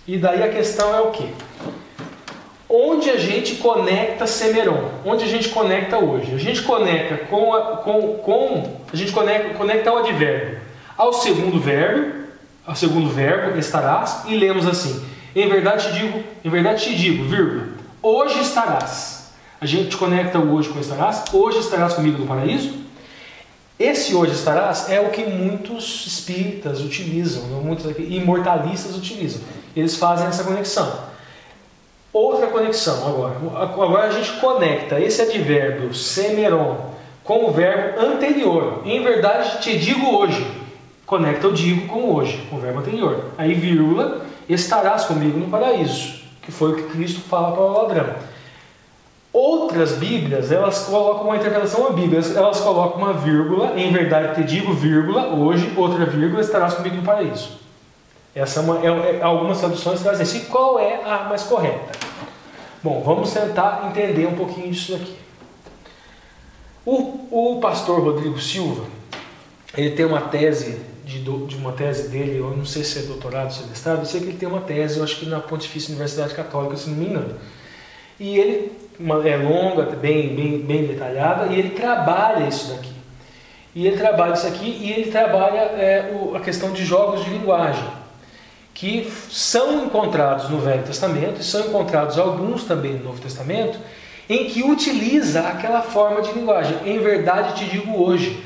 e daí a questão é o quê? Onde a gente conecta semeron? Onde a gente conecta hoje? A gente conecta a gente conecta o advérbio ao segundo verbo, estarás, e lemos assim: em verdade te digo, vírgula, hoje estarás. A gente conecta o hoje com estarás. Hoje estarás comigo no paraíso. Esse hoje estarás é o que muitos espíritas utilizam, muitos imortalistas utilizam. Eles fazem essa conexão. Outra conexão agora a gente conecta esse advérbio semeron com o verbo anterior. Em verdade te digo hoje. Conecta o digo com hoje, com o verbo anterior. Aí vírgula, estarás comigo no paraíso, que foi o que Cristo fala para o ladrão. Outras Bíblias, elas colocam uma interpretação à Bíblia, elas colocam uma vírgula, em verdade te digo, vírgula, hoje, outra vírgula, estarás comigo no paraíso. Essa algumas traduções trazem assim. Qual é a mais correta? Bom, vamos tentar entender um pouquinho disso aqui. O pastor Rodrigo Silva, ele tem uma tese, de uma tese dele, eu não sei se é doutorado, se é mestrado, eu sei que ele tem uma tese, eu acho que na Pontifícia Universidade Católica, se não me engano. E ele é longa, bem detalhada, e ele trabalha isso daqui. E ele trabalha a questão de jogos de linguagem, que são encontrados no Velho Testamento, e são encontrados alguns também no Novo Testamento, em que utiliza aquela forma de linguagem. Em verdade te digo hoje,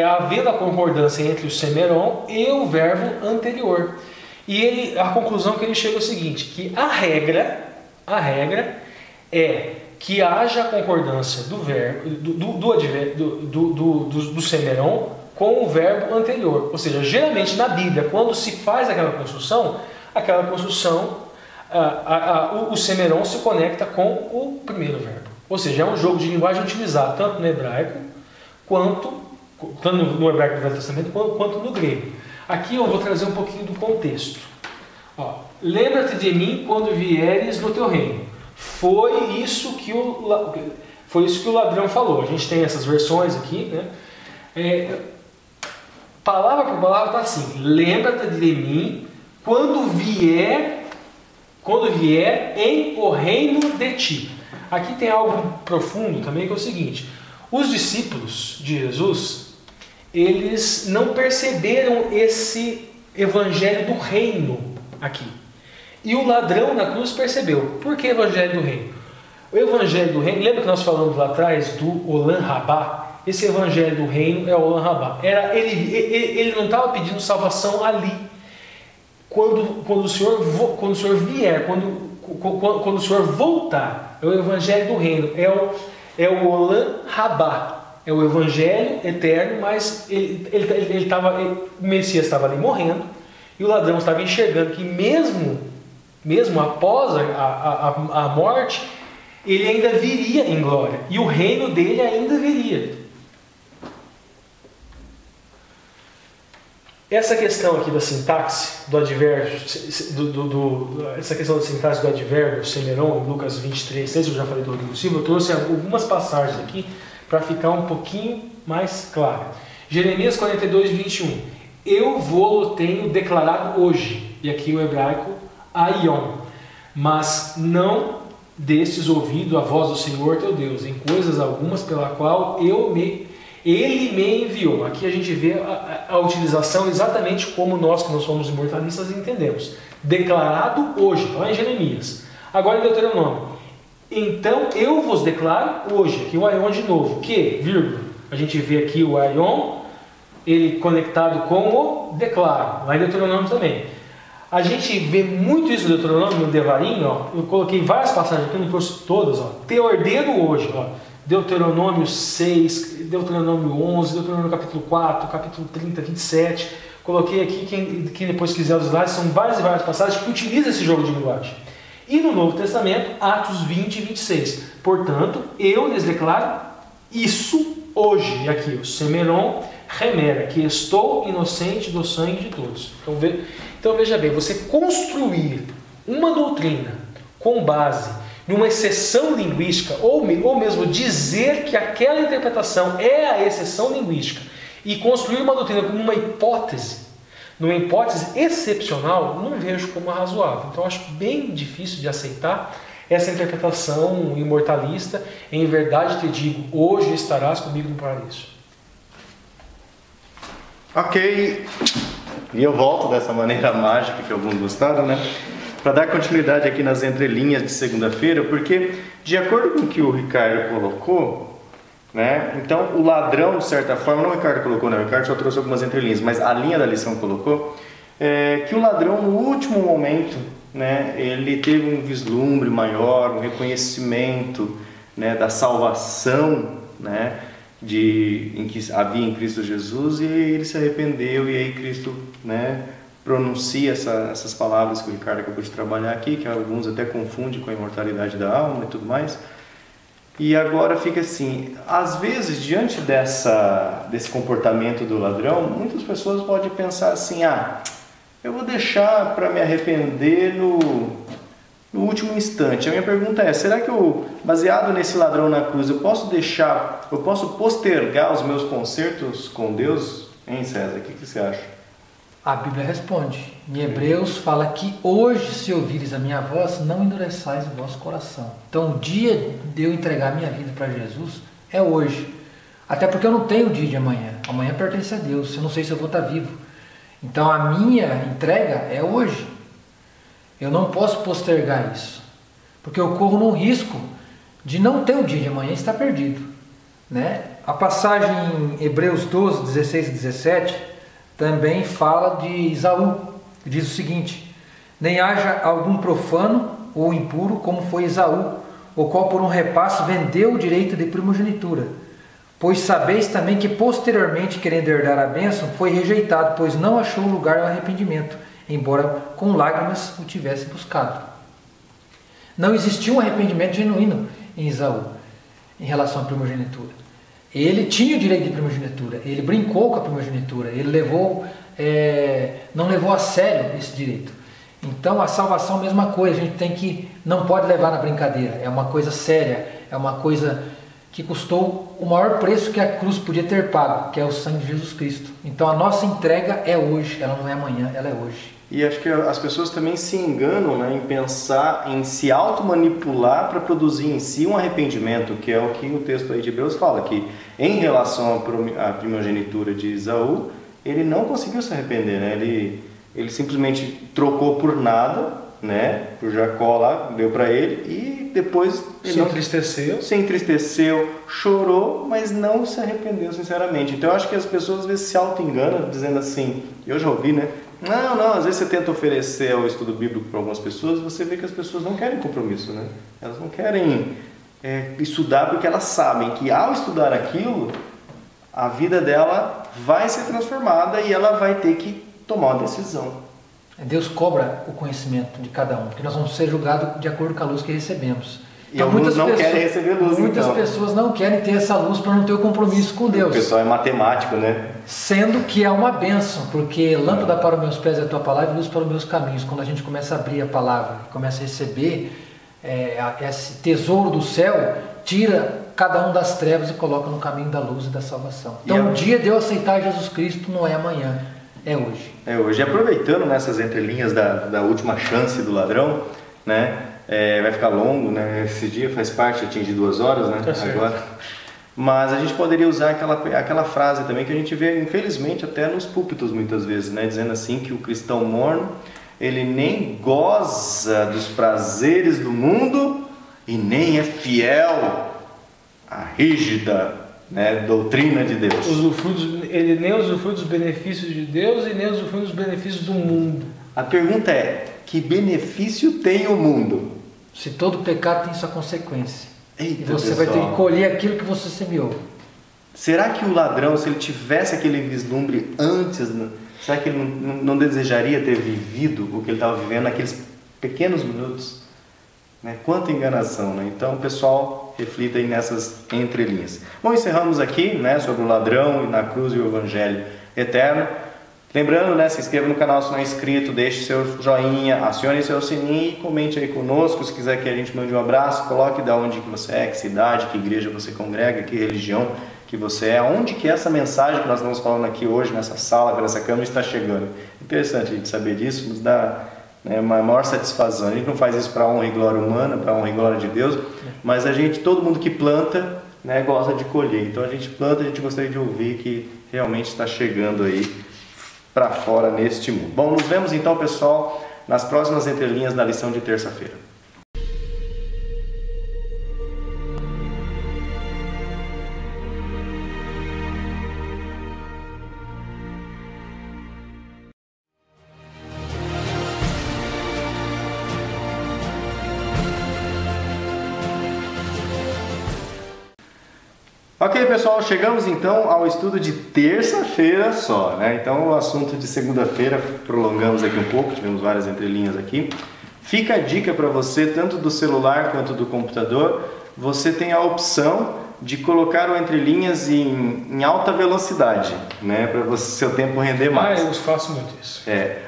havendo a concordância entre o semeron e o verbo anterior. E a conclusão que ele chega é o seguinte, que a regra é que haja a concordância do verbo do semeron com o verbo anterior. Ou seja, geralmente na Bíblia, quando se faz aquela construção, o semeron se conecta com o primeiro verbo. Ou seja, é um jogo de linguagem utilizado tanto no hebraico, tanto no hebraico do Velho Testamento, quanto no grego. Aqui eu vou trazer um pouquinho do contexto. Lembra-te de mim quando vieres no teu reino. Foi isso que o ladrão falou. A gente tem essas versões aqui, né? Palavra por palavra está assim: lembra-te de mim quando vier em o reino de ti. Aqui tem algo profundo também, que é o seguinte: os discípulos de Jesus, eles não perceberam esse evangelho do reino aqui. E o ladrão na cruz percebeu. Por que evangelho do reino? O evangelho do reino, lembra que nós falamos lá atrás do Olam Rabá? Esse evangelho do reino é o Olam Rabá. Ele não estava pedindo salvação ali. Quando o Senhor vier, quando o Senhor voltar, é o evangelho do reino, é o Olam Rabá, é o evangelho eterno, mas o Messias estava ali morrendo, e o ladrão estava enxergando que mesmo após a morte, ele ainda viria em glória, e o reino dele ainda viria. Essa questão aqui da sintaxe do advérbio, essa questão da sintaxe do advérbio semeron, em Lucas 23, sei se eu já falei do Rodrigo Silva, eu trouxe algumas passagens aqui para ficar um pouquinho mais claro. Jeremias 42, 21. Eu vou tenho declarado hoje, e aqui o hebraico, aion, mas não destes ouvido a voz do Senhor teu Deus, em coisas algumas pela qual Ele me enviou. Aqui a gente vê a utilização exatamente como nós, que não somos imortalistas, entendemos. Declarado hoje, lá em Jeremias. Agora em Deuteronômio. Então eu vos declaro hoje. Aqui o aion de novo. Que, vírgula. A gente vê aqui o aion, ele conectado com o declaro. Lá em Deuteronômio também. A gente vê muito isso no Deuteronômio, no Devarim. Ó. Eu coloquei várias passagens aqui, não trouxe todas. Ó. Te ordeno hoje. Ó. Deuteronômio 6, Deuteronômio 11, Deuteronômio capítulo 4, capítulo 30, 27. Coloquei aqui, quem depois quiser os slides, são várias e várias passagens que utilizam esse jogo de linguagem. E no Novo Testamento, Atos 20 e 26. Portanto, eu lhes declaro isso hoje. E aqui, o semeron remera, que estou inocente do sangue de todos. Então veja bem, você construir uma doutrina com base numa exceção linguística, ou mesmo dizer que aquela interpretação é a exceção linguística, e construir uma doutrina como uma hipótese excepcional, não vejo como razoável. Então acho bem difícil de aceitar essa interpretação imortalista. Em verdade te digo, hoje estarás comigo no paraíso. Ok, e eu volto dessa maneira mágica que alguns gostaram, né? Para dar continuidade aqui nas entrelinhas de segunda-feira, porque de acordo com o que o Ricardo colocou, né? Então o ladrão, de certa forma, não o Ricardo colocou, não, o Ricardo só trouxe algumas entrelinhas, mas a linha da lição colocou que o ladrão no último momento, né, ele teve um vislumbre maior, um reconhecimento, né, da salvação, né, em que havia em Cristo Jesus, e ele se arrependeu, e aí Cristo, né, pronuncia essas palavras que o Ricardo acabou de trabalhar aqui, que alguns até confundem com a imortalidade da alma e tudo mais. E agora fica assim, às vezes, diante desse comportamento do ladrão, muitas pessoas podem pensar assim, eu vou deixar para me arrepender no último instante. A minha pergunta é, será que eu, baseado nesse ladrão na cruz, eu posso postergar os meus concertos com Deus? Hein, César? O que você acha? A Bíblia responde. Em Hebreus fala que hoje, se ouvires a minha voz, não endureçais o vosso coração. Então o dia de eu entregar a minha vida para Jesus é hoje. Até porque eu não tenho o dia de amanhã. Amanhã pertence a Deus. Eu não sei se eu vou estar vivo. Então a minha entrega é hoje. Eu não posso postergar isso. Porque eu corro no risco de não ter o dia de amanhã e estar perdido. Né? A passagem em Hebreus 12, 16 e 17... também fala de Esaú, que diz o seguinte: nem haja algum profano ou impuro como foi Esaú, o qual por um repasso vendeu o direito de primogenitura. Pois sabeis também que posteriormente, querendo herdar a bênção, foi rejeitado, pois não achou lugar ao arrependimento, embora com lágrimas o tivesse buscado. Não existiu um arrependimento genuíno em Esaú, em relação à primogenitura. Ele tinha o direito de primogenitura, ele brincou com a primogenitura, ele não levou a sério esse direito. Então a salvação é a mesma coisa, a gente não pode levar na brincadeira, é uma coisa séria, é uma coisa que custou o maior preço que a cruz podia ter pago, que é o sangue de Jesus Cristo. Então a nossa entrega é hoje, ela não é amanhã, ela é hoje. E acho que as pessoas também se enganam, né, em pensar em se automanipular para produzir em si um arrependimento, que é o que o texto aí de Hebreus fala, que em relação à primogenitura de Esaú, ele não conseguiu se arrepender, né? Ele simplesmente trocou por nada, né, por Jacó lá, deu para ele, e depois ele se entristeceu, chorou, mas não se arrependeu sinceramente. Então eu acho que as pessoas às vezes se auto-enganam dizendo assim, eu já ouvi, né, não, às vezes você tenta oferecer o estudo bíblico para algumas pessoas, você vê que as pessoas não querem compromisso, né, elas não querem estudar porque elas sabem que ao estudar aquilo, a vida dela vai ser transformada e ela vai ter que tomar uma decisão. Deus cobra o conhecimento de cada um, porque nós vamos ser julgados de acordo com a luz que recebemos. E então, muitos não querem receber luz, muitas pessoas não querem ter essa luz para não ter o compromisso com Deus. O pessoal é matemático, né? Sendo que é uma bênção, porque lâmpada para os meus pés é a tua palavra e luz para os meus caminhos. Quando a gente começa a abrir a palavra, começa a receber esse tesouro do céu, tira cada um das trevas e coloca no caminho da luz e da salvação. Então o dia de eu aceitar Jesus Cristo não é amanhã, é hoje. É hoje. E aproveitando nessas entrelinhas da última chance do ladrão, né? Vai ficar longo, né? Esse dia faz parte de atingir 2 horas, né? Agora. Mas a gente poderia usar aquela frase também que a gente vê, infelizmente, até nos púlpitos muitas vezes, né? Dizendo assim que o cristão morno, ele nem goza dos prazeres do mundo e nem é fiel à rígida, né, doutrina de Deus. Ele nem usufrui dos benefícios de Deus e nem usufrui dos benefícios do mundo. A pergunta é, que benefício tem o mundo? Se todo pecado tem sua consequência. Eita, e você pessoal, vai ter que colher aquilo que você semeou. Será que o ladrão, se ele tivesse aquele vislumbre antes, será que ele não desejaria ter vivido o que ele estava vivendo naqueles pequenos minutos? Né? Quanta enganação, né? Então, pessoal, reflita aí nessas entrelinhas. Bom, encerramos aqui, né, sobre o ladrão e na cruz e o evangelho eterno. Lembrando, né, se inscreva no canal se não é inscrito, deixe seu joinha, acione seu sininho e comente aí conosco. Se quiser que a gente mande um abraço, coloque de onde que você é, que cidade, que igreja você congrega, que religião que você é, onde que essa mensagem que nós estamos falando aqui hoje, nessa sala, nessa câmera, está chegando. Interessante a gente saber disso, nos dá, né, uma maior satisfação. A gente não faz isso para honra e glória humana, para honra e glória de Deus, mas todo mundo que planta, né, gosta de colher. Então a gente planta, a gente gostaria de ouvir que realmente está chegando aí para fora neste mundo. Bom, nos vemos então, pessoal, nas próximas entrelinhas da lição de terça-feira. Ok, pessoal, chegamos então ao estudo de terça-feira só, né? Então o assunto de segunda-feira prolongamos aqui um pouco, tivemos várias entrelinhas aqui. Fica a dica para você, tanto do celular quanto do computador, você tem a opção de colocar o entrelinhas em alta velocidade, né? Para seu tempo render mais. Eu faço muito isso.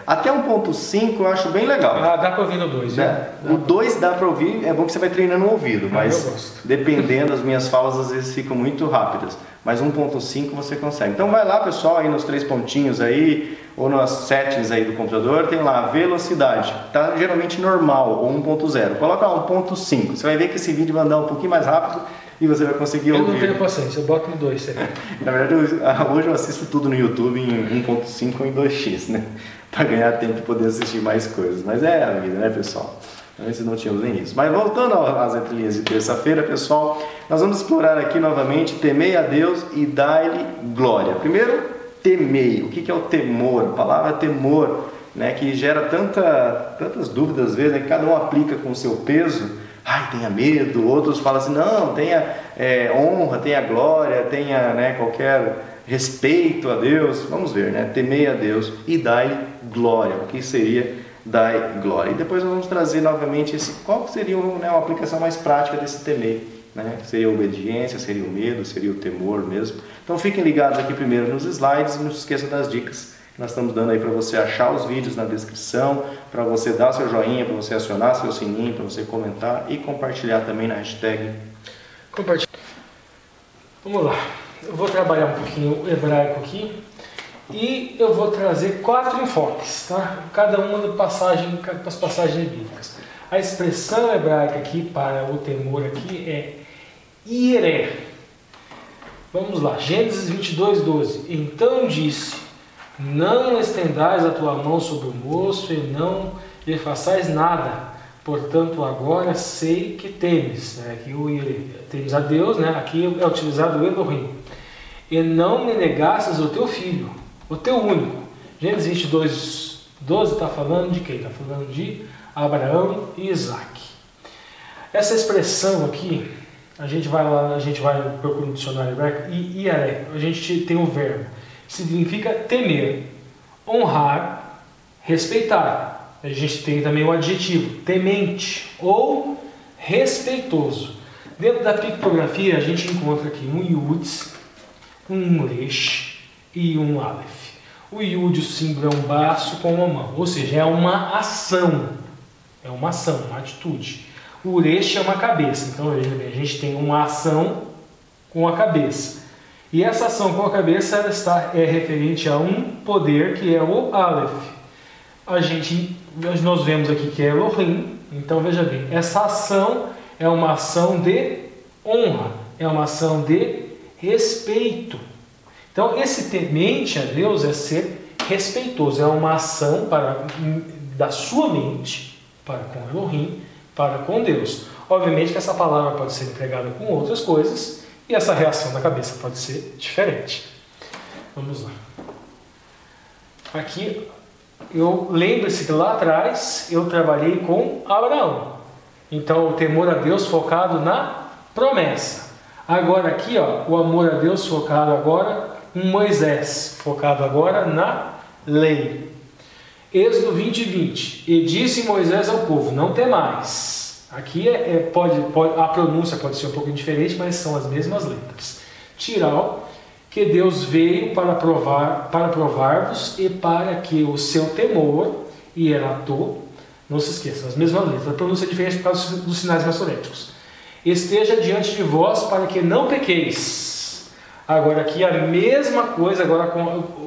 Até 1.5 eu acho bem legal. Dá para ouvir no 2, né? O 2 dá para ouvir, é bom que você vai treinando o ouvido, mas dependendo, as minhas falas às vezes ficam muito rápidas. Mas 1.5 você consegue. Então vai lá, pessoal, aí nos 3 pontinhos aí, ou nas settings aí do computador, tem lá velocidade. Tá geralmente normal, ou 1.0. Coloca lá 1.5. Você vai ver que esse vídeo vai andar um pouquinho mais rápido e você vai conseguir ouvir. Eu não tenho paciência, eu boto no 2. Na verdade, hoje eu assisto tudo no YouTube em 1.5 ou em 2x, né? Para ganhar tempo e poder assistir mais coisas. Mas é a vida, né, pessoal? Antes não tínhamos nem isso. Mas voltando às entrelinhas de terça-feira, pessoal, nós vamos explorar aqui novamente temei a Deus e dai-lhe glória. Primeiro, temei. O que é o temor? A palavra temor, né, que gera tantas dúvidas às vezes, né, que cada um aplica com o seu peso. Ai, tenha medo. Outros falam assim, não, tenha honra, tenha glória, tenha, né, qualquer respeito a Deus. Vamos ver, né? Temei a Deus e dai glória. O que seria dai glória? E depois nós vamos trazer novamente qual seria, né, uma aplicação mais prática desse temer, né? Seria a obediência, seria o medo, seria o temor mesmo. Então fiquem ligados aqui primeiro nos slides e não se esqueçam das dicas que nós estamos dando aí para você achar os vídeos na descrição, para você dar seu joinha, para você acionar seu sininho, para você comentar e compartilhar também na hashtag. Vamos lá. Eu vou trabalhar um pouquinho o hebraico aqui e eu vou trazer 4 enfoques, tá? Cada uma das passagens bíblicas. A expressão hebraica aqui para o temor aqui é iré. Vamos lá, Gênesis 22, 12. Então disse: não estendais a tua mão sobre o moço e não lhe façais nada. Portanto, agora sei que temes. Aqui temes a Deus, né? Aqui é utilizado o Elohim. E não me negastes o teu filho, o teu único. Gênesis 22, 12 está falando de quem? Está falando de Abraão e Isaac. Essa expressão aqui, a gente vai procurar no dicionário hebraico, iaré, a gente tem um verbo, significa temer, honrar, respeitar. A gente tem também o adjetivo, temente ou respeitoso. Dentro da pictografia a gente encontra aqui um Yud, um Resh e um Aleph. O Yud, o símbolo, é um braço com uma mão, ou seja, é uma ação. É uma ação, uma atitude. O Resh é uma cabeça. Então veja bem, a gente tem uma ação com a cabeça. E essa ação com a cabeça ela é referente a um poder que é o Aleph. Nós vemos aqui que é Elohim. Então veja bem, essa ação é uma ação de honra, é uma ação de respeito. Então esse temente a Deus é ser respeitoso, é uma ação da sua mente para com Elohim, para com Deus. Obviamente que essa palavra pode ser empregada com outras coisas e essa reação da cabeça pode ser diferente. Vamos lá. Aqui, lembre-se que lá atrás eu trabalhei com Abraão. Então o temor a Deus focado na promessa. Agora aqui, o amor a Deus focado agora em Moisés, focado agora na lei. Êxodo 20, 20. E disse Moisés ao povo: não temais. Aqui a pronúncia pode ser um pouco diferente, mas são as mesmas letras. Tiral, que Deus veio para provar-vos e para que o seu temor, e eratô, não se esqueçam, as mesmas letras. A pronúncia é diferente por causa dos sinais maçoréticos. Esteja diante de vós para que não pequeis. Agora aqui a mesma coisa agora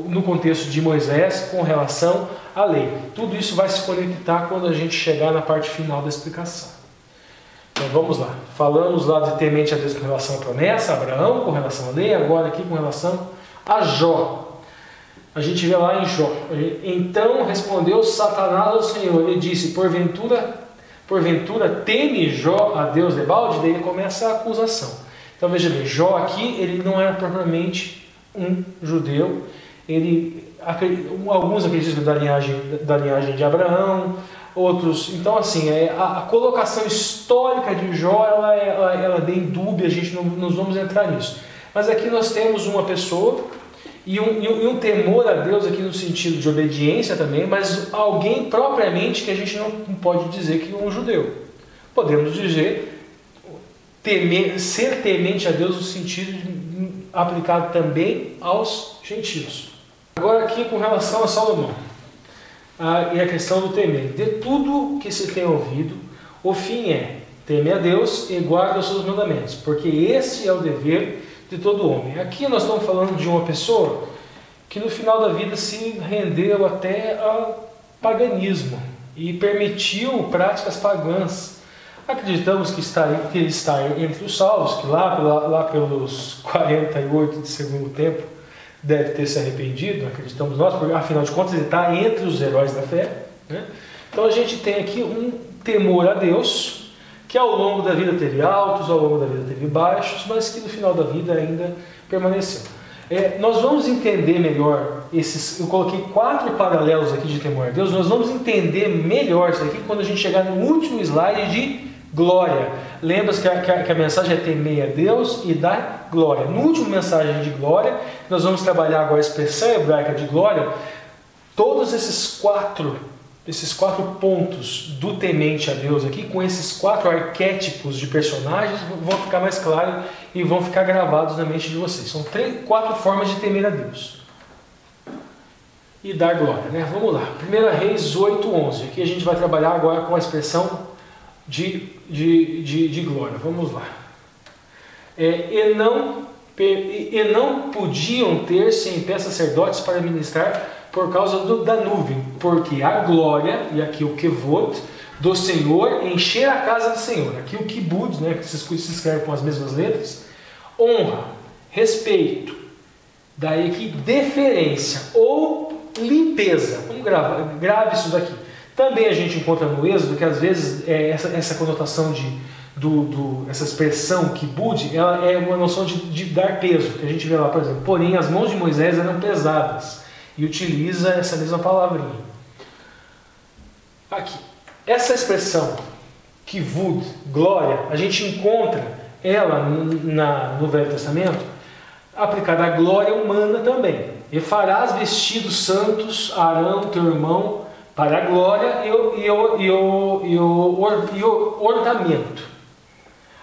no contexto de Moisés com relação à lei. Tudo isso vai se conectar quando a gente chegar na parte final da explicação. Então vamos lá. Falamos lá de temente a Deus com relação à promessa, Abraão com relação à lei, agora aqui com relação a Jó. A gente vê lá em Jó. Então respondeu Satanás ao Senhor e disse: porventura teme Jó a Deus debalde? Daí começa a acusação. Então veja bem, Jó aqui ele não era propriamente um judeu. Alguns acreditam da linhagem de Abraão, outros. Então assim, a colocação histórica de Jó ela é bem dúbia, a gente não vamos entrar nisso. Mas aqui nós temos uma pessoa e um temor a Deus aqui no sentido de obediência também, mas alguém propriamente que a gente não pode dizer que é um judeu. Podemos dizer ser temente a Deus no sentido aplicado também aos gentios. Agora aqui com relação a Salomão e a questão do temer. De tudo que se tem ouvido, o fim é temer a Deus e guarda os seus mandamentos, porque esse é o dever de todo homem. Aqui nós estamos falando de uma pessoa que no final da vida se rendeu até ao paganismo e permitiu práticas pagãs. Acreditamos que ele está entre os salvos, que lá pelos 48 de segundo tempo deve ter se arrependido, acreditamos nós, porque afinal de contas ele está entre os heróis da fé, né? Então a gente tem aqui um temor a Deus, que ao longo da vida teve altos, ao longo da vida teve baixos, mas que no final da vida ainda permaneceu. Nós vamos entender melhor eu coloquei 4 paralelos aqui de temor a Deus, nós vamos entender melhor isso aqui quando a gente chegar no último slide de glória. Lembra-se que a mensagem é temer a Deus e dar glória. No último mensagem de glória, nós vamos trabalhar agora a expressão hebraica de glória. Todos esses quatro pontos do temente a Deus aqui, com esses 4 arquétipos de personagens, vão ficar mais claros e vão ficar gravados na mente de vocês. São 4 formas de temer a Deus e dar glória, né? Vamos lá. 1 Reis 8:11. Aqui a gente vai trabalhar agora com a expressão de glória. Vamos lá. E não e não podiam ter-se em pé sacerdotes para ministrar por causa da nuvem, porque a glória, e aqui o kevod, do Senhor encher a casa do Senhor. Aqui o kibud, né, que se escreve com as mesmas letras, honra, respeito, daí aqui deferência ou limpeza. Vamos grave isso daqui. Também a gente encontra no Êxodo que às vezes essa conotação essa expressão kibud, ela é uma noção de dar peso, que a gente vê lá, por exemplo, porém as mãos de Moisés eram pesadas, e utiliza essa mesma palavrinha. Aqui, essa expressão kivud, glória, a gente encontra ela no Velho Testamento aplicada à glória humana também. E farás vestidos santos, Arão, teu irmão, para a glória e o ornamento.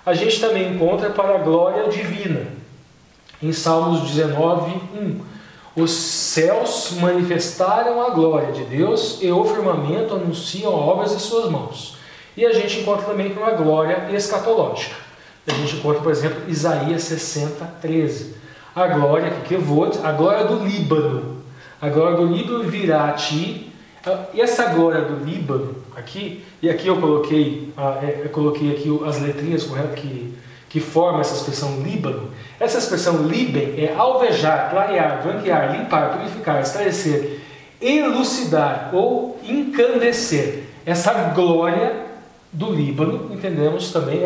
A gente também encontra para a glória divina. Em Salmos 19:1. Os céus manifestaram a glória de Deus e o firmamento anunciam obras de suas mãos. E a gente encontra também uma glória escatológica. A gente encontra, por exemplo, Isaías 60:13. A glória, a glória do Líbano. A glória do Líbano virá a ti. E essa glória do Líbano aqui, e aqui eu coloquei aqui as letrinhas corretas que formam essa expressão Líbano. Essa expressão Liben é alvejar, clarear, branquear, limpar, purificar, esclarecer, elucidar ou encandecer. Essa glória do Líbano, entendemos também,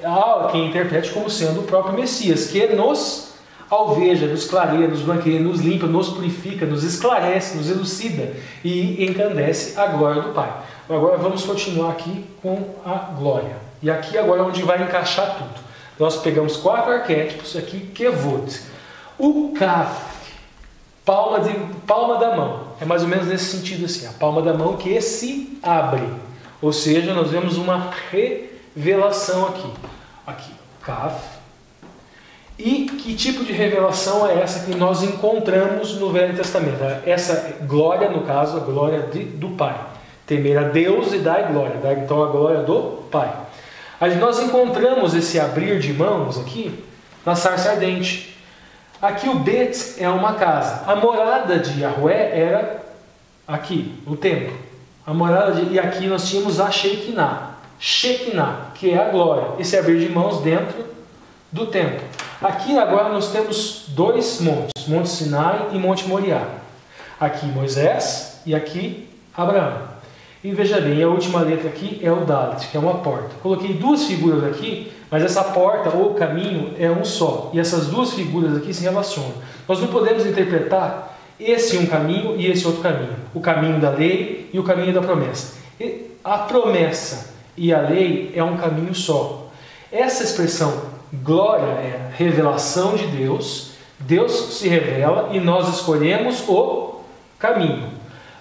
há quem interprete como sendo o próprio Messias, que nos alveja, nos clareia, nos branqueia, nos limpa, nos purifica, nos esclarece, nos elucida e encandece a glória do Pai. Agora vamos continuar aqui com a glória. E aqui agora é onde vai encaixar tudo. Nós pegamos 4 arquétipos aqui, kevod. O kaf, palma da mão, é mais ou menos nesse sentido assim, a palma da mão que se abre. Ou seja, nós vemos uma revelação aqui. Aqui, kaf. E que tipo de revelação é essa que nós encontramos no Velho Testamento? Essa glória, no caso, a glória do Pai. Temer a Deus e dar glória. Então a glória do Pai. Nós encontramos esse abrir de mãos aqui na sarça ardente. Aqui o Bet é uma casa. A morada de Yahweh era aqui, o templo. E aqui nós tínhamos a Shekinah. Shekinah, que é a glória. Esse abrir de mãos dentro do templo. Aqui agora nós temos 2 montes, Monte Sinai e Monte Moriá. Aqui Moisés e aqui Abraão. E veja bem, a última letra aqui é o Dalet, que é uma porta. Coloquei 2 figuras aqui, mas essa porta ou caminho é um só. E essas 2 figuras aqui se relacionam. Nós não podemos interpretar esse um caminho e esse outro caminho. O caminho da lei e o caminho da promessa. E a promessa e a lei é um caminho só. Essa expressão glória é revelação de Deus. Deus se revela e nós escolhemos o caminho.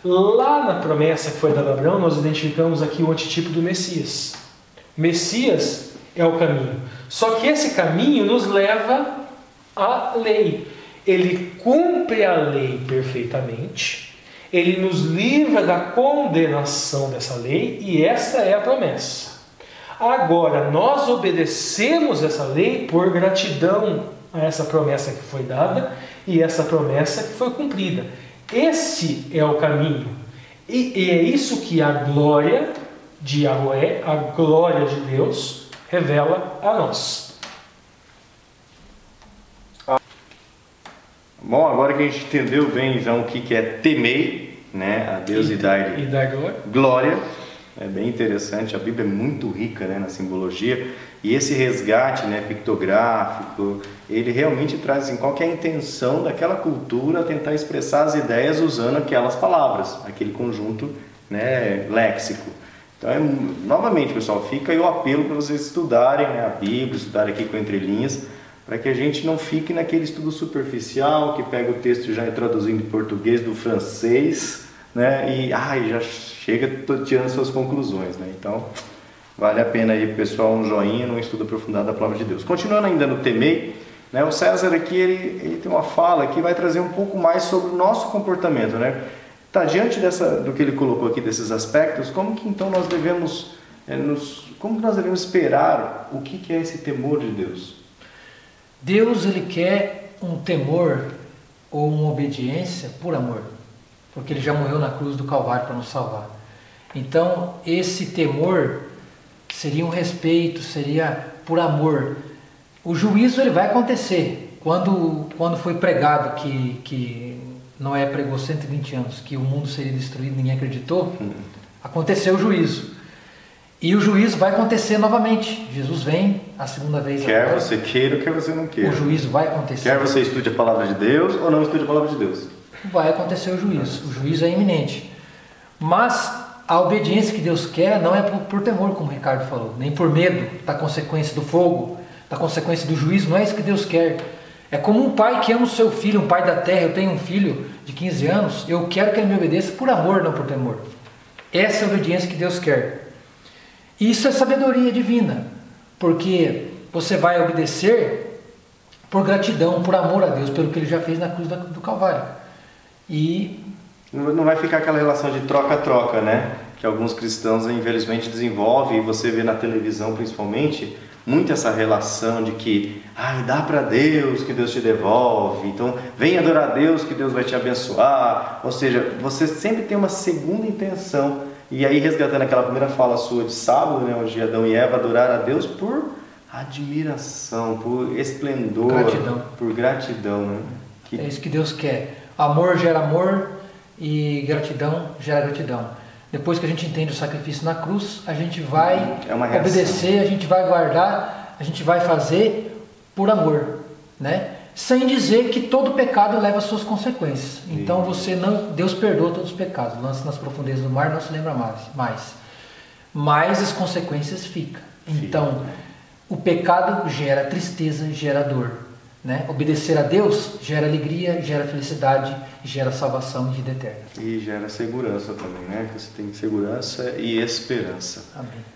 Lá na promessa que foi dada a Abraão, nós identificamos aqui o antitipo do Messias. Messias é o caminho. Só que esse caminho nos leva à lei. Ele cumpre a lei perfeitamente. Ele nos livra da condenação dessa lei e essa é a promessa. Agora, nós obedecemos essa lei por gratidão a essa promessa que foi dada e essa promessa que foi cumprida. Esse é o caminho. E é isso que a glória de Yahweh, a glória de Deus, revela a nós. Bom, agora que a gente entendeu bem então o que é temer, né, a Deus e dar glória, é bem interessante. A Bíblia é muito rica, né, na simbologia, e esse resgate, né, pictográfico, ele realmente traz assim, qual que é a intenção daquela cultura tentar expressar as ideias usando aquelas palavras, aquele conjunto, né, léxico. Então, novamente, pessoal, fica aí o apelo para vocês estudarem, né, a Bíblia, estudarem aqui com entrelinhas, para que a gente não fique naquele estudo superficial, que pega o texto já traduzindo em português do francês, né, e já chega tirando suas conclusões, né? Então, vale a pena aí, pessoal, um joinha num estudo aprofundado da Palavra de Deus. Continuando ainda no temei, né, o César aqui, ele tem uma fala que vai trazer um pouco mais sobre o nosso comportamento, né? Tá, diante do que ele colocou aqui, desses aspectos, como que então nós devemos esperar o que é esse temor de Deus? Deus, ele quer um temor ou uma obediência por amor, porque ele já morreu na cruz do Calvário para nos salvar. Então, esse temor seria um respeito, seria por amor. O juízo, ele vai acontecer. Quando foi pregado que Noé pregou 120 anos, que o mundo seria destruído, ninguém acreditou, aconteceu o juízo. E o juízo vai acontecer novamente. Jesus vem a segunda vez. Quer agora. você queira ou quer você não queira. O juízo vai acontecer. Quer você estude a palavra de Deus ou não estude a palavra de Deus. Vai acontecer o juízo. O juízo é iminente. Mas a obediência que Deus quer não é por temor, como o Ricardo falou, nem por medo da consequência do fogo, da consequência do juízo. Não é isso que Deus quer. É como um pai que ama o seu filho, um pai da terra. Eu tenho um filho de 15 anos, eu quero que ele me obedeça por amor, não por temor. Essa é a obediência que Deus quer. Isso é sabedoria divina, porque você vai obedecer por gratidão, por amor a Deus, pelo que Ele já fez na cruz do Calvário. E não vai ficar aquela relação de troca-troca, né? Que alguns cristãos, infelizmente, desenvolvem, e você vê na televisão principalmente, muito essa relação de que dá para Deus que Deus te devolve, então vem adorar a Deus que Deus vai te abençoar. Ou seja, você sempre tem uma segunda intenção. E aí, resgatando aquela primeira fala sua de sábado, né, onde Adão e Eva adoraram a Deus por admiração, por esplendor, por gratidão. Né? É isso que Deus quer. Amor gera amor e gratidão gera gratidão. Depois que a gente entende o sacrifício na cruz, a gente vai obedecer, a gente vai guardar, a gente vai fazer por amor, né? Sem dizer que todo pecado leva as suas consequências. Então Deus perdoa todos os pecados. Lance nas profundezas do mar, não se lembra mais. Mas as consequências ficam. Então, o pecado gera tristeza, gera dor, né? Obedecer a Deus gera alegria, gera felicidade, gera salvação e vida eterna. E gera segurança também, né? Que você tem segurança e esperança. Amém.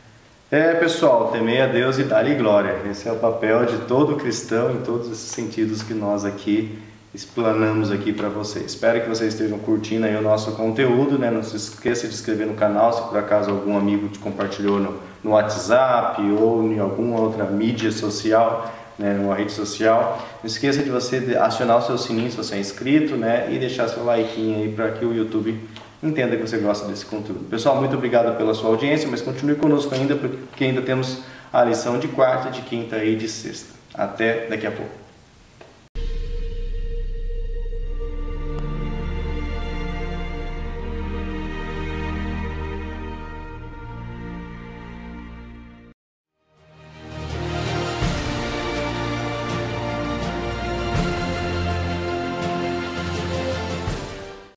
Pessoal, temei a Deus e dá-lhe glória. Esse é o papel de todo cristão em todos esses sentidos que nós aqui explanamos aqui para vocês. Espero que vocês estejam curtindo aí o nosso conteúdo, né? Não se esqueça de se inscrever no canal, se por acaso algum amigo te compartilhou no WhatsApp ou em alguma outra mídia social, né? Numa rede social. Não esqueça de você acionar o seu sininho se você é inscrito, né? E deixar seu like aí para que o YouTube entenda que você gosta desse conteúdo. Pessoal, muito obrigado pela sua audiência, mas continue conosco ainda, porque ainda temos a lição de quarta, de quinta e de sexta. Até daqui a pouco.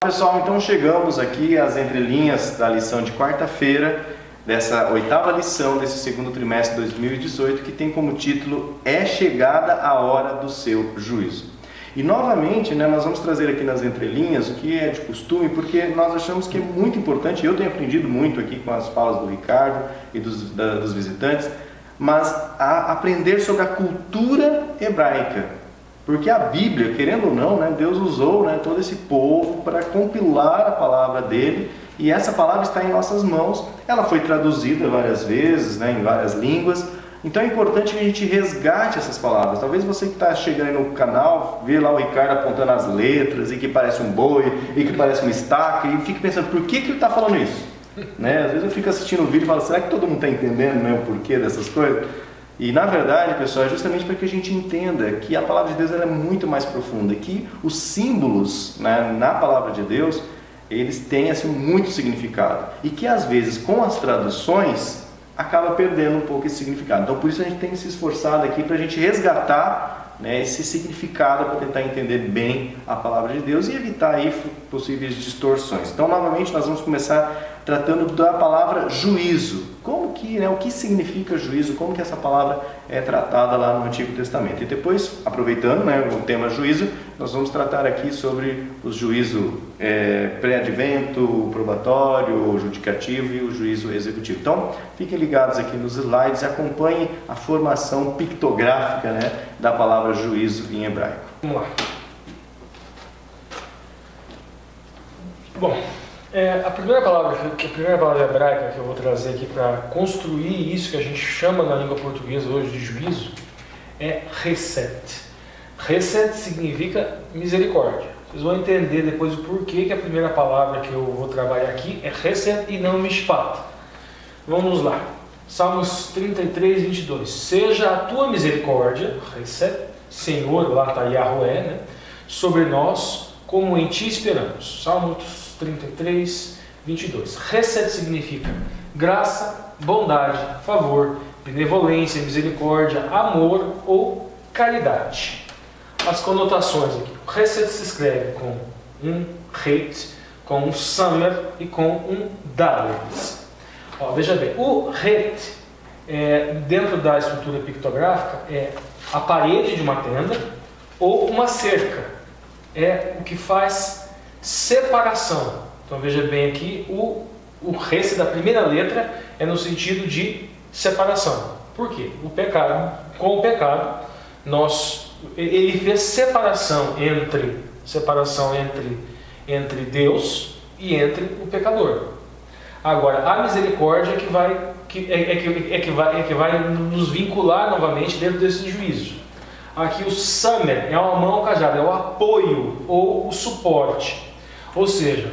Pessoal, então chegamos aqui às entrelinhas da lição de quarta-feira, dessa oitava lição desse segundo trimestre de 2018, que tem como título É Chegada a Hora do Seu Juízo. E novamente, né, nós vamos trazer aqui nas entrelinhas o que é de costume, porque nós achamos que é muito importante, eu tenho aprendido muito aqui com as falas do Ricardo e dos visitantes, mas a aprender sobre a cultura hebraica. Porque a Bíblia, querendo ou não, né, Deus usou, né, todo esse povo para compilar a palavra dele, e essa palavra está em nossas mãos. Ela foi traduzida várias vezes, né, em várias línguas, então é importante que a gente resgate essas palavras. Talvez você que está chegando aí no canal, vê lá o Ricardo apontando as letras, e que parece um boi, e que parece uma estaca, e fique pensando, por que ele está falando isso? Né? Às vezes eu fico assistindo o vídeo e falo, será que todo mundo está entendendo, né, o porquê dessas coisas? E na verdade, pessoal, é justamente para que a gente entenda que a palavra de Deus ela é muito mais profunda, que os símbolos, né, na palavra de Deus, eles têm assim, muito significado. E que às vezes com as traduções acaba perdendo um pouco esse significado. Então por isso a gente tem se esforçado aqui para a gente resgatar, né, esse significado para tentar entender bem a palavra de Deus e evitar aí possíveis distorções. Então novamente nós vamos começar tratando da palavra juízo. Como que, né, o que significa juízo? Como que essa palavra é tratada lá no Antigo Testamento? E depois, aproveitando, né, o tema juízo, nós vamos tratar aqui sobre o juízo pré-advento, o probatório, o judicativo e o juízo executivo. Então, fiquem ligados aqui nos slides e acompanhem a formação pictográfica, né, da palavra juízo em hebraico. Vamos lá. Bom, a primeira palavra hebraica que eu vou trazer aqui para construir isso que a gente chama na língua portuguesa hoje de juízo é reset. Chesed significa misericórdia. Vocês vão entender depois o porquê que a primeira palavra que eu vou trabalhar aqui é Chesed e não Mishpat. Vamos lá. Salmos 33, 22. Seja a tua misericórdia, Chesed, Senhor, lá está Yahweh, né, sobre nós, como em ti esperamos. Salmos 33, 22. Chesed significa graça, bondade, favor, benevolência, misericórdia, amor ou caridade. As conotações aqui. O Chesed se escreve com um Het, com um Samer e com um Dalet. Veja bem, o Het, dentro da estrutura pictográfica, é a parede de uma tenda ou uma cerca. É o que faz separação. Então veja bem aqui, o Het da primeira letra é no sentido de separação. Por quê? Com o pecado, ele fez separação entre Deus e entre o pecador. Agora, a misericórdia é que vai nos vincular novamente dentro desse juízo. Aqui o Samer é uma mão cajada, é o apoio ou o suporte. Ou seja,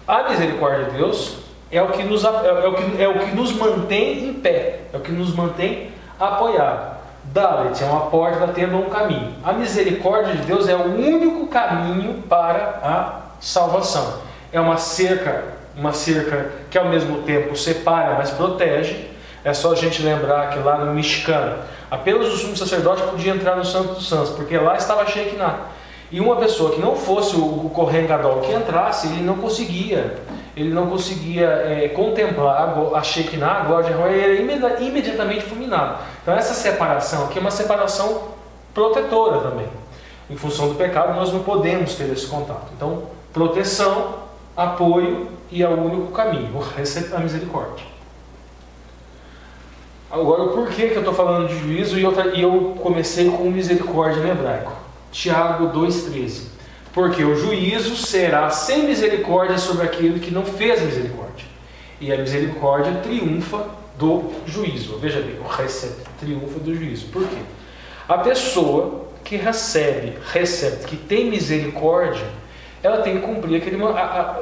a misericórdia de Deus é o que nos mantém em pé, é o que nos mantém apoiado. Dalet é uma porta da tenda ou um caminho. A misericórdia de Deus é o único caminho para a salvação. É uma cerca que ao mesmo tempo separa, mas protege. É só a gente lembrar que lá no Mishkan, apenas o sumo sacerdote podia entrar no Santo dos Santos, porque lá estava a Shekinah. E uma pessoa que não fosse o Kohen Gadol que entrasse, ele não conseguia contemplar a Shekinah, a glória de Yahweh, ele era imediatamente fulminado. Então essa separação aqui é uma separação protetora também. Em função do pecado, nós não podemos ter esse contato. Então, proteção, apoio e é o único caminho, o resto é a misericórdia. Agora, o porquê que eu estou falando de juízo e eu comecei com misericórdia no hebraico? Tiago 2,13. Porque o juízo será sem misericórdia sobre aquele que não fez misericórdia. E a misericórdia triunfa do juízo. Veja bem, o Chesed triunfa do juízo. Por quê? A pessoa que recebe, que tem misericórdia, ela tem que cumprir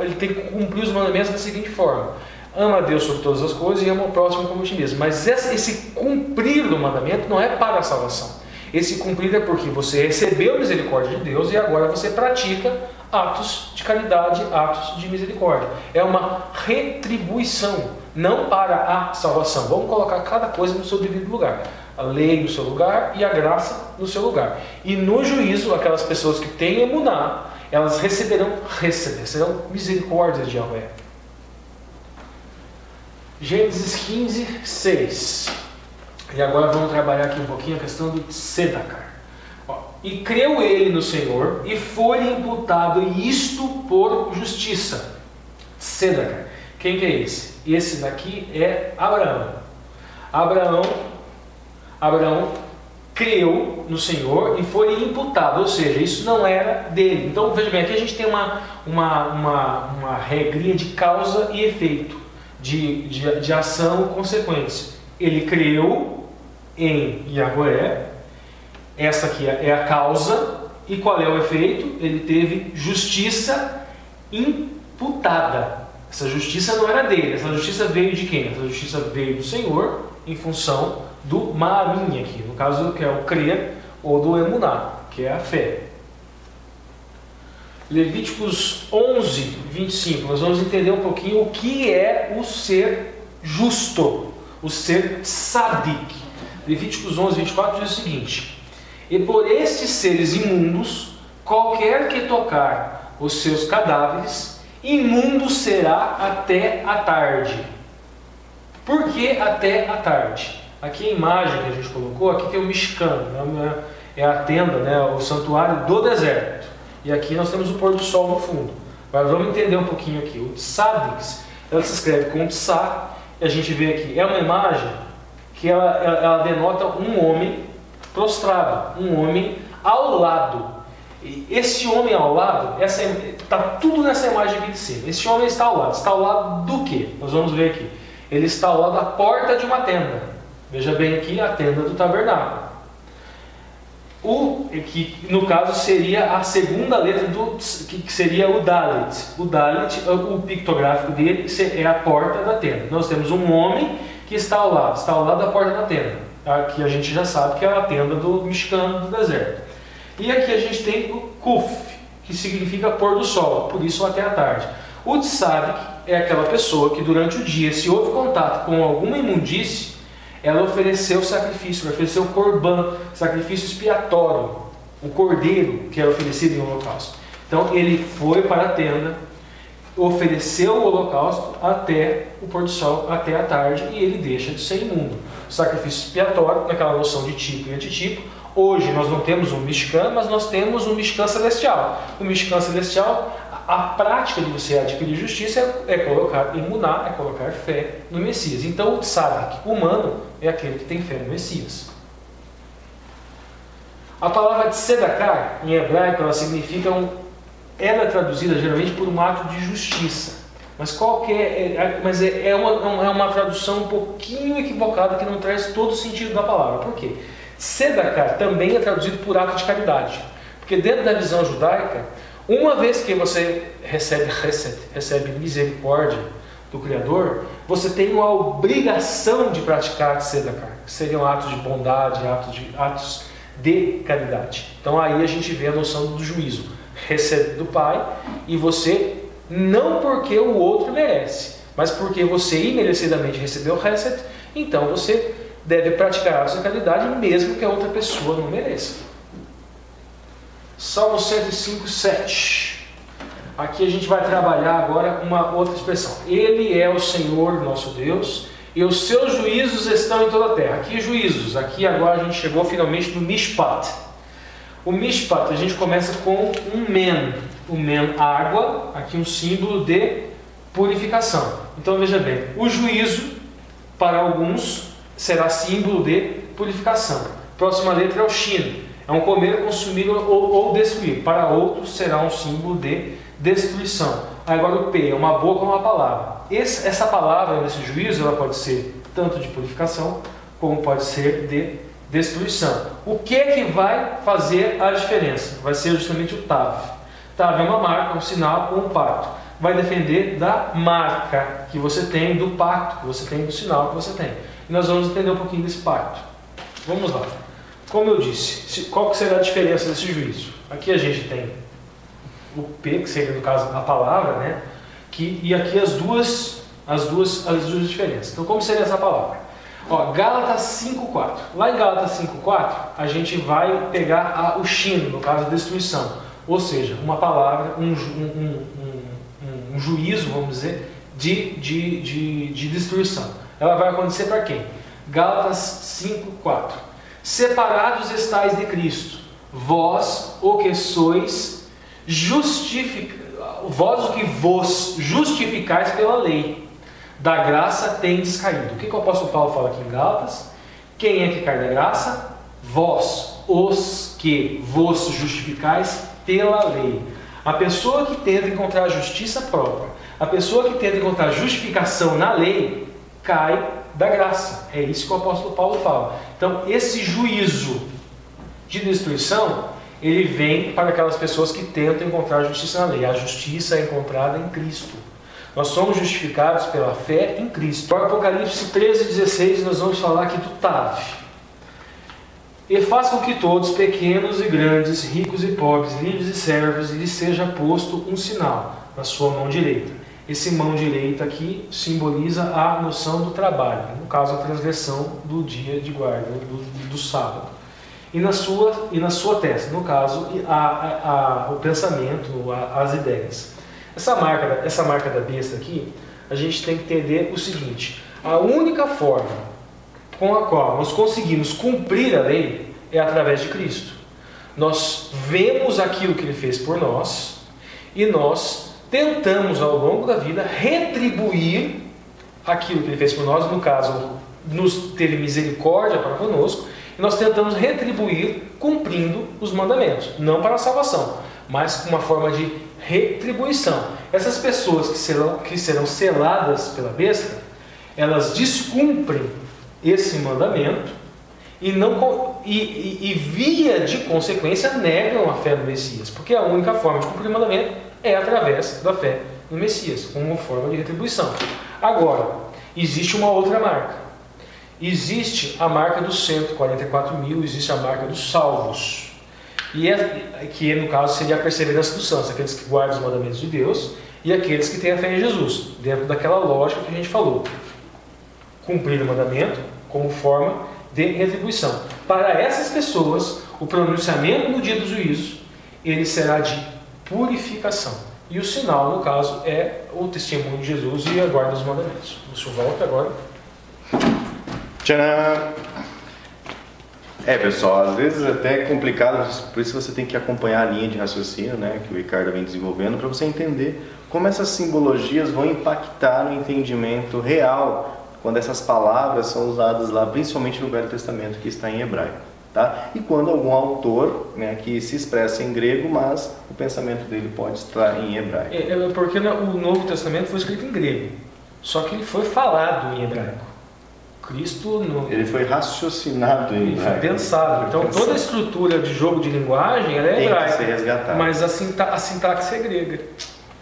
ele tem que cumprir os mandamentos da seguinte forma: ama a Deus sobre todas as coisas e ama o próximo como a ti mesmo. Mas esse cumprir do mandamento não é para a salvação. Esse cumprir é porque você recebeu a misericórdia de Deus e agora você pratica atos de caridade, atos de misericórdia. É uma retribuição, não para a salvação. Vamos colocar cada coisa no seu devido lugar. A lei no seu lugar e a graça no seu lugar. E no juízo, aquelas pessoas que têm emuná, elas receberão misericórdia de Yahweh. Gênesis 15, 6. E agora vamos trabalhar aqui um pouquinho a questão do tzedakah. E creu ele no Senhor e foi imputado isto por justiça. Tzedakah. Quem que é esse? Esse daqui é Abraão. Abraão creu no Senhor e foi imputado, ou seja, isso não era dele. Então veja bem, aqui a gente tem uma regrinha de causa e efeito, de ação e consequência. Ele creu em Yahweh, essa aqui é a causa, e qual é o efeito? Ele teve justiça imputada. Essa justiça não era dele, essa justiça veio de quem? Essa justiça veio do Senhor em função do Ma'amin aqui, no caso que é o crer, ou do emuná, que é a fé. Levíticos 11, 25, nós vamos entender um pouquinho o que é o ser justo, o ser tzadik. Levíticos 11, 24 diz o seguinte: e por estes seres imundos, qualquer que tocar os seus cadáveres, imundo será até a tarde. Por que até a tarde? Aqui a imagem que a gente colocou, aqui tem o Mishkan, é a tenda, né, o santuário do deserto. E aqui nós temos o pôr do sol no fundo. Mas vamos entender um pouquinho aqui. O tzaddik, ela se escreve com tzá, e a gente vê aqui, é uma imagem que ela denota um homem prostrado, um homem ao lado. E esse homem ao lado, está tudo nessa imagem aqui de cima. Esse homem está ao lado do quê? Nós vamos ver aqui. Ele está ao lado da porta de uma tenda. Veja bem aqui a tenda do tabernáculo. que no caso seria a segunda letra que seria o Dalet. O Dalet, o pictográfico dele é a porta da tenda. Nós temos um homem que está ao lado da porta da tenda. Aqui a gente já sabe que é a tenda do mexicano do deserto. E aqui a gente tem o Kuf, que significa pôr do sol, por isso até a tarde. O Tzadik é aquela pessoa que durante o dia, se houve contato com alguma imundície, ela ofereceu sacrifício, ofereceu corban, sacrifício expiatório, o cordeiro que era oferecido em holocausto. Então ele foi para a tenda, ofereceu o holocausto até o pôr do sol, até a tarde, e ele deixa de ser imundo. O sacrifício expiatório, naquela noção de tipo e antitipo. Hoje nós não temos um Mishkan, mas nós temos um Mishkan celestial. O Mishkan celestial, a prática de você adquirir justiça é colocar emuná, é colocar fé no Messias. Então o tzadik humano é aquele que tem fé no Messias. A palavra tzedakah, em hebraico, ela significa ela é traduzida geralmente por um ato de justiça. Mas é uma tradução um pouquinho equivocada que não traz todo o sentido da palavra. Por quê? Tzedakah também é traduzido por ato de caridade. Porque dentro da visão judaica, uma vez que você recebe chesed, recebe misericórdia do Criador, você tem uma obrigação de praticar tzedakah, que seriam atos de bondade, atos de caridade. Então aí a gente vê a noção do juízo. Recebe do Pai, e você, não porque o outro merece, mas porque você imerecidamente recebeu o chesed, então você deve praticar atos de caridade mesmo que a outra pessoa não mereça. Salmo 105, 7. Aqui a gente vai trabalhar agora uma outra expressão. Ele é o Senhor nosso Deus, e os seus juízos estão em toda a terra. Aqui juízos, aqui agora a gente chegou finalmente no Mishpat. O Mishpat, a gente começa com um men. O men, água, aqui um símbolo de purificação. Então veja bem, o juízo, para alguns, será símbolo de purificação. Próxima letra é o Shin. É um comer, consumir ou destruir. Para outros será um símbolo de destruição. Agora o P é uma boca ou uma palavra. Essa palavra, nesse juízo, ela pode ser tanto de purificação, como pode ser de destruição. O que é que vai fazer a diferença? Vai ser justamente o Tav. Tav é uma marca, um sinal ou um pacto. Vai depender da marca que você tem, do pacto que você tem, do sinal que você tem. E nós vamos entender um pouquinho desse pacto. Vamos lá. Como eu disse, qual que será a diferença desse juízo? Aqui a gente tem o P, que seria no caso a palavra, né? E aqui as duas diferenças. Então como seria essa palavra? Ó, Gálatas 5.4. Lá em Gálatas 5.4 a gente vai pegar o Shin, no caso a destruição. Ou seja, uma palavra, um juízo, vamos dizer, de destruição. Ela vai acontecer para quem? Gálatas 5.4. Separados estais de Cristo, vós o que sois vós o que vos justificais pela lei, da graça tendes caído. O que o apóstolo Paulo fala aqui em Gálatas? Quem é que cai da graça? Vós, os que vos justificais pela lei. A pessoa que tenta encontrar a justiça própria, a pessoa que tenta encontrar justificação na lei, cai da graça. É isso que o apóstolo Paulo fala. Então, esse juízo de destruição, ele vem para aquelas pessoas que tentam encontrar a justiça na lei. A justiça é encontrada em Cristo. Nós somos justificados pela fé em Cristo. No Apocalipse 13:16, nós vamos falar aqui do Tav. E faz com que todos, pequenos e grandes, ricos e pobres, livres e servos, lhes seja posto um sinal na sua mão direita. Esse mão direita aqui simboliza a noção do trabalho, no caso a transgressão do dia de guarda, do sábado. E na sua testa, no caso, o pensamento, as ideias. Essa marca da besta aqui, a gente tem que entender o seguinte: a única forma com a qual nós conseguimos cumprir a lei é através de Cristo. Nós vemos aquilo que Ele fez por nós e nós tentamos ao longo da vida retribuir aquilo que Ele fez por nós. No caso, nos teve misericórdia para conosco, e nós tentamos retribuir cumprindo os mandamentos, não para a salvação, mas com uma forma de retribuição. Essas pessoas que serão seladas pela besta, elas descumprem esse mandamento e, via de consequência, negam a fé no Messias, porque a única forma de cumprir o mandamento é através da fé no Messias, como uma forma de retribuição. Agora, existe uma outra marca. Existe a marca dos 144 mil, existe a marca dos salvos, que no caso seria a perseverança dos santos, aqueles que guardam os mandamentos de Deus e aqueles que têm a fé em Jesus, dentro daquela lógica que a gente falou. Cumprir o mandamento como forma de retribuição. Para essas pessoas, o pronunciamento no dia do juízo, ele será de purificação. E o sinal, no caso, é o testemunho de Jesus e a guarda dos mandamentos. O senhor volta agora. Tcharam! Pessoal, às vezes até é complicado, por isso você tem que acompanhar a linha de raciocínio, né, que o Ricardo vem desenvolvendo, para você entender como essas simbologias vão impactar no entendimento real quando essas palavras são usadas lá, principalmente no Velho Testamento, que está em hebraico. Tá? E quando algum autor, né, que se expressa em grego, mas o pensamento dele pode estar em hebraico. Porque o Novo Testamento foi escrito em grego, só que ele foi falado em hebraico. Cristo... Ele foi raciocinado em hebraico. Ele foi pensado. Então toda a estrutura de jogo de linguagem ela é hebraica, tem que ser resgatada. Mas a sintaxe é grega.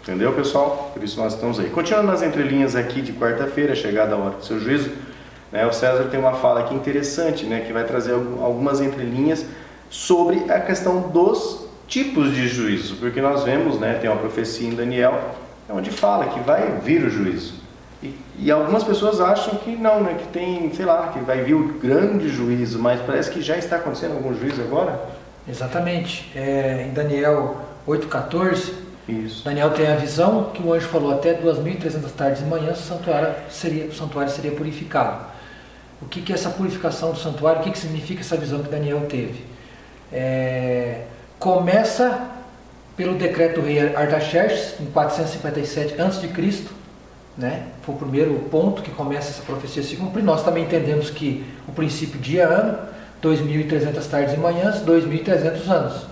Entendeu, pessoal? Por isso nós estamos aí. Continuando nas entrelinhas aqui de quarta-feira, chegada a hora do seu juízo, né, o César tem uma fala aqui interessante, né, que vai trazer algumas entrelinhas sobre a questão dos tipos de juízo, porque nós vemos, né, tem uma profecia em Daniel, onde fala que vai vir o juízo. E algumas pessoas acham que não, né, que tem, sei lá, que vai vir o grande juízo, mas parece que já está acontecendo algum juízo agora. Exatamente. Em Daniel 8,14, isso. Daniel tem a visão que o anjo falou: até 2.300 tardes e manhãs o santuário seria purificado. O que é essa purificação do santuário? O que significa essa visão que Daniel teve? Começa pelo decreto do rei Artaxerxes, em 457 a.C., né? Foi o primeiro ponto que começa essa profecia a se cumprir. Nós também entendemos que o princípio dia-ano, 2.300 tardes e manhãs, 2.300 anos.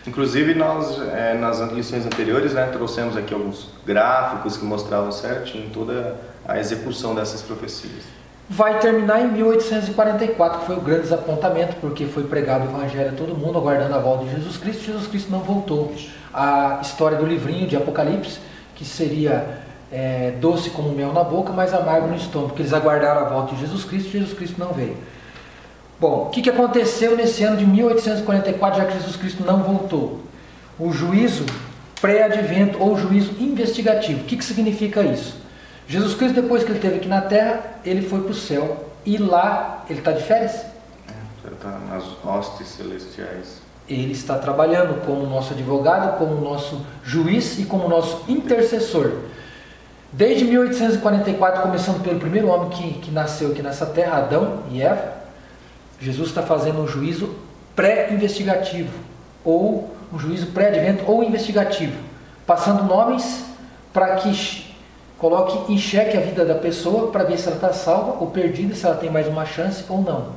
Inclusive nós, nas lições anteriores, né, trouxemos aqui alguns gráficos que mostravam certinho toda a execução dessas profecias. Vai terminar em 1844, que foi o grande desapontamento, porque foi pregado o evangelho a todo mundo, aguardando a volta de Jesus Cristo. Jesus Cristo não voltou. A história do livrinho de Apocalipse, que seria doce como mel na boca, mas amargo no estômago, porque eles aguardaram a volta de Jesus Cristo não veio. Bom, o que aconteceu nesse ano de 1844, já que Jesus Cristo não voltou? O juízo pré-advento ou juízo investigativo. O que significa isso? Jesus Cristo, depois que ele esteve aqui na terra, ele foi para o céu. E lá, ele está de férias? Ele está nas hostes celestiais. Ele está trabalhando como nosso advogado, como nosso juiz e como nosso intercessor. Desde 1844, começando pelo primeiro homem que nasceu aqui nessa terra, Adão e Eva, Jesus está fazendo um juízo pré-investigativo, ou um juízo pré-advento ou investigativo, passando nomes para que coloque em xeque a vida da pessoa, para ver se ela está salva ou perdida, se ela tem mais uma chance ou não.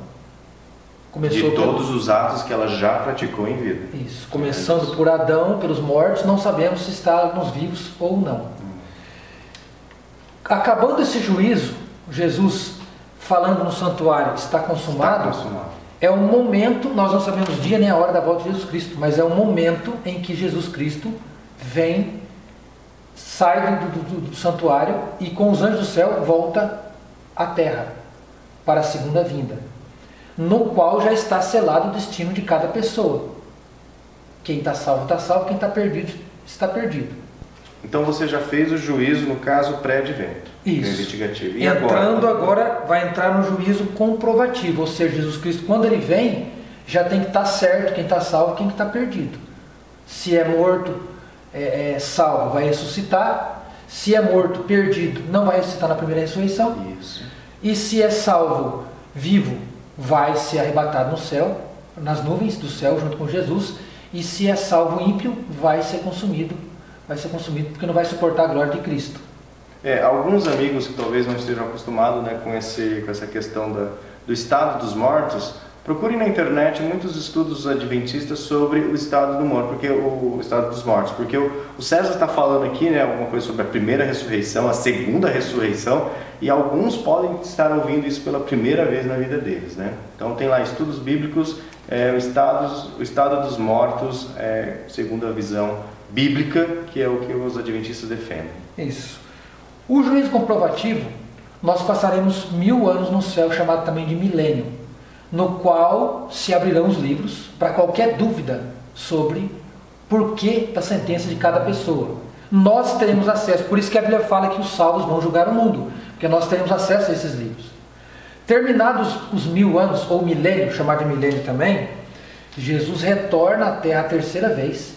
Começou de todos os atos que ela já praticou em vida. Isso, começando por Adão, pelos mortos, não sabemos se está nos vivos ou não. Acabando esse juízo, Jesus falando no santuário, está consumado. É um momento, nós não sabemos o dia nem a hora da volta de Jesus Cristo, mas é um momento em que Jesus Cristo vem, sai do santuário e com os anjos do céu volta à terra para a segunda vinda, no qual já está selado o destino de cada pessoa. Quem está salvo, quem está perdido, está perdido. Então você já fez o juízo no caso pré-advento, investigativo. E agora vai entrar no juízo comprovativo, ou seja, Jesus Cristo, quando ele vem, já tem que estar certo quem está salvo e quem está perdido. Se é morto, salvo, vai ressuscitar. Se é morto, perdido, não vai ressuscitar na primeira ressurreição. Isso. E se é salvo, vivo, vai ser arrebatado no céu, nas nuvens do céu, junto com Jesus. E se é salvo ímpio, vai ser consumido porque não vai suportar a glória de Cristo. Alguns amigos que talvez não estejam acostumados, né, com essa questão do estado dos mortos, procurem na internet muitos estudos adventistas sobre o estado do morto, o estado dos mortos, porque o César está falando aqui, né, alguma coisa sobre a primeira ressurreição, a segunda ressurreição, e alguns podem estar ouvindo isso pela primeira vez na vida deles, né? Então tem lá estudos bíblicos, o estado dos mortos, segundo a visão bíblica, que é o que os adventistas defendem. Isso. O juízo comprovativo, nós passaremos 1000 anos no céu, chamado também de milênio, no qual se abrirão os livros para qualquer dúvida sobre porquê da sentença de cada pessoa. Nós teremos acesso, por isso que a Bíblia fala que os salvos vão julgar o mundo, porque nós teremos acesso a esses livros. Terminados os 1000 anos, ou milênio, chamado de milênio também, Jesus retorna à Terra a terceira vez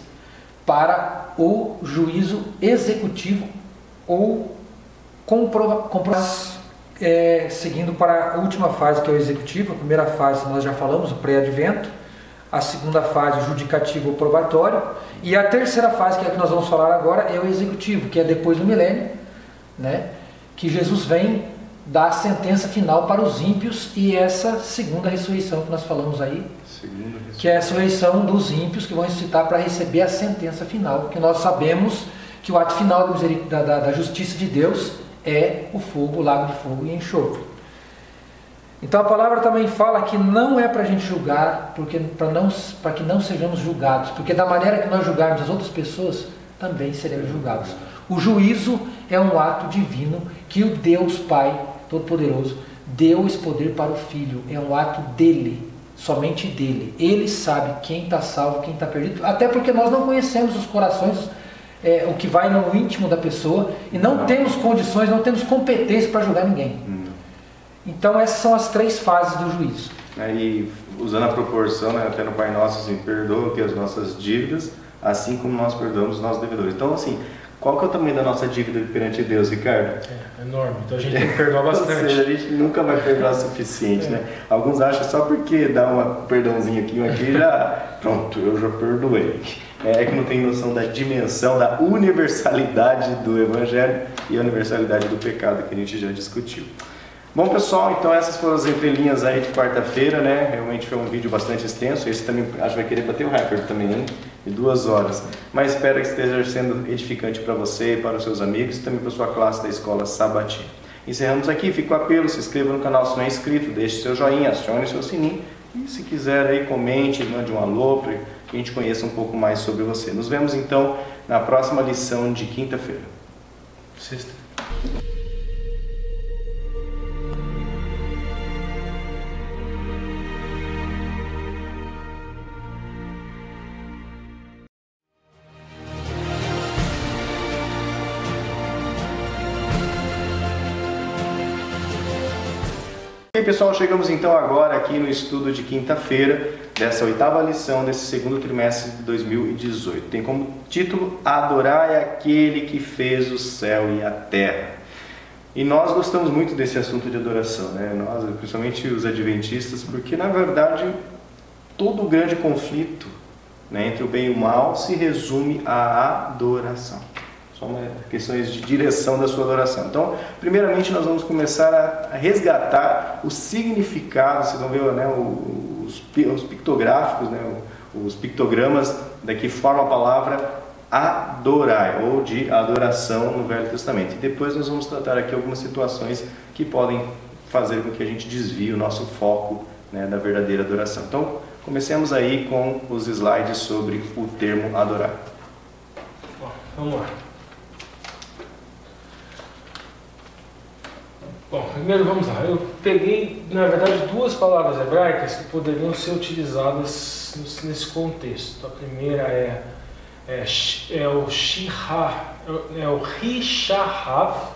para o juízo executivo ou seguindo para a última fase, que é o executivo. A primeira fase nós já falamos, o pré-advento. A segunda fase, o judicativo ou probatório. E a terceira fase, que é a que nós vamos falar agora, é o executivo, que é depois do milênio, né? Que Jesus vem dar a sentença final para os ímpios, e essa segunda ressurreição que nós falamos aí, que é a ressurreição dos ímpios que vão ressuscitar para receber a sentença final, porque nós sabemos que o ato final da justiça de Deus é o fogo, o lago de fogo e enxofre. Então a palavra também fala que não é para a gente julgar, para que não sejamos julgados, porque da maneira que nós julgarmos as outras pessoas, também seremos julgados. O juízo é um ato divino que o Deus Pai Todo-Poderoso deu esse poder para o Filho, é um ato dele, somente dele. Ele sabe quem está salvo, quem está perdido, até porque nós não conhecemos os corações, o que vai no íntimo da pessoa, e não temos condições, não temos competência para julgar ninguém. Então essas são as 3 fases do juízo. E usando a proporção, né, até no Pai Nosso, assim, perdoa que as nossas dívidas, assim como nós perdoamos os nossos devedores. Então, assim, qual que é o tamanho da nossa dívida perante Deus, Ricardo? É enorme, então a gente tem que perdoar bastante. Ou seja, a gente nunca vai perdoar o suficiente, né? Alguns acham só porque dá um perdãozinho aqui, já, pronto, eu já perdoei. É que não tem noção da dimensão, da universalidade do Evangelho e a universalidade do pecado que a gente já discutiu. Bom, pessoal, então essas foram as entrelinhas aí de quarta-feira, né? Realmente foi um vídeo bastante extenso. Esse também acho que vai querer bater o recorde também, hein? De 2 horas. Mas espero que esteja sendo edificante para você, para os seus amigos e também para a sua classe da Escola Sabatina. Encerramos aqui, fica o apelo, se inscreva no canal se não é inscrito, deixe seu joinha, acione seu sininho e se quiser aí comente, mande um alô para que a gente conheça um pouco mais sobre você. Nos vemos então na próxima lição de quinta-feira. Sexta. E pessoal, chegamos então agora aqui no estudo de quinta-feira dessa 8ª lição desse 2º trimestre de 2018. Tem como título: Adorai aquele que fez o céu e a terra. E nós gostamos muito desse assunto de adoração, né? Nós, principalmente os adventistas, porque na verdade todo o grande conflito, né, entre o bem e o mal se resume à adoração. São questões de direção da sua adoração. Então, primeiramente, nós vamos começar a resgatar o significado. Vocês vão ver, né, os pictográficos, né, os pictogramas que formam a palavra adorai, ou de adoração no Velho Testamento. E depois nós vamos tratar aqui algumas situações que podem fazer com que a gente desvie o nosso foco, né, da verdadeira adoração. Então, comecemos aí com os slides sobre o termo adorar. Bom, vamos lá. Bom, primeiro vamos lá. Eu peguei, na verdade, 2 palavras hebraicas que poderiam ser utilizadas nesse contexto. A primeira é o Rishahav,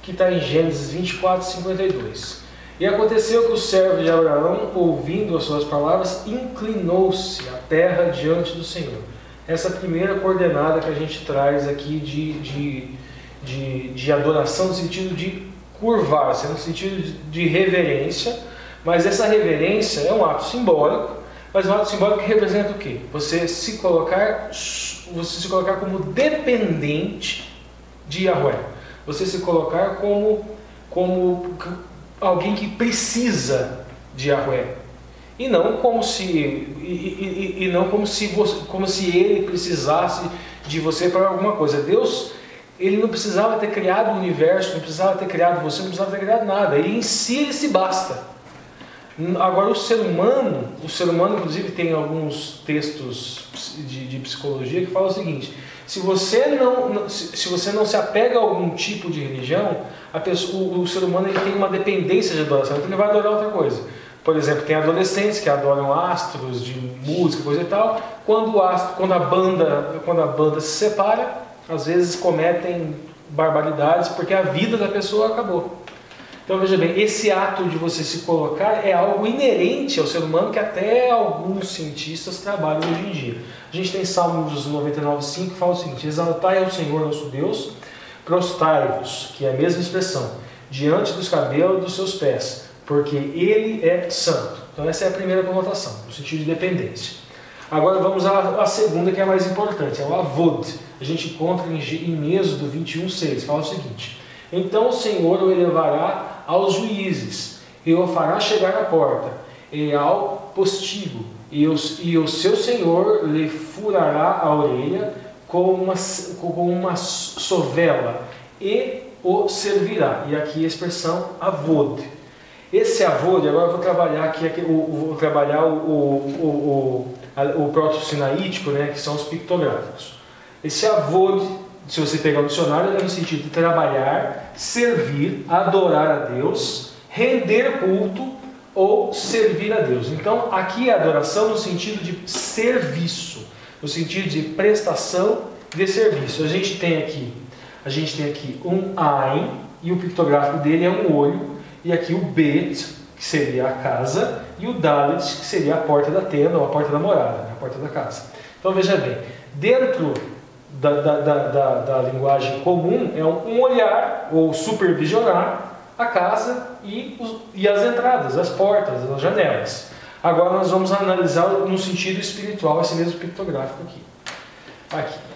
que está em Gênesis 24:52. E aconteceu que o servo de Abraão, ouvindo as suas palavras, inclinou-se à terra diante do Senhor. Essa primeira coordenada que a gente traz aqui de adoração, no sentido de curvar-se, no sentido de reverência, mas essa reverência é um ato simbólico, mas um ato simbólico que representa o quê? Você se colocar como dependente de Yahweh, você se colocar como alguém que precisa de Yahweh, e não como se ele precisasse de você para alguma coisa. Deus Ele não precisava ter criado o universo, não precisava ter criado você, não precisava ter criado nada. Ele em si, ele se basta. Agora o ser humano inclusive tem alguns textos de psicologia que falam o seguinte: se você não se apega a algum tipo de religião, o ser humano ele tem uma dependência de adoração, então ele vai adorar outra coisa. Por exemplo, tem adolescentes que adoram astros de música, coisa e tal. Quando a banda se separa, às vezes cometem barbaridades porque a vida da pessoa acabou. Então veja bem, esse ato de você se colocar é algo inerente ao ser humano que até alguns cientistas trabalham hoje em dia. A gente tem Salmos 99:5 que fala o seguinte: exaltai ao Senhor nosso Deus, prostai-vos, que é a mesma expressão, diante dos cabelos dos seus pés, porque Ele é santo. Então essa é a primeira conotação, no sentido de dependência. Agora vamos à segunda, que é a mais importante, é o avod. A gente encontra em Êxodo 21:6, fala o seguinte: então o Senhor o elevará aos juízes, e o fará chegar à porta, e ao postigo, e o seu Senhor lhe furará a orelha com uma sovela, e o servirá. E aqui a expressão avod. Esse avod, agora eu vou trabalhar aqui, vou trabalhar o proto-sinaítico, né, que são os pictográficos. Esse avod, se você pegar o dicionário, é no sentido de trabalhar, servir, adorar a Deus, render culto ou servir a Deus. Então, aqui é adoração no sentido de serviço, no sentido de prestação de serviço. A gente tem aqui um Ain, e o pictográfico dele é um olho, e aqui o Bet, que seria a casa, e o Dalet, que seria a porta da tenda, ou a porta da morada, a porta da casa. Então, veja bem, dentro da linguagem comum é um olhar ou supervisionar a casa e as entradas, as portas, as janelas. Agora nós vamos analisar no sentido espiritual esse mesmo pictográfico aqui.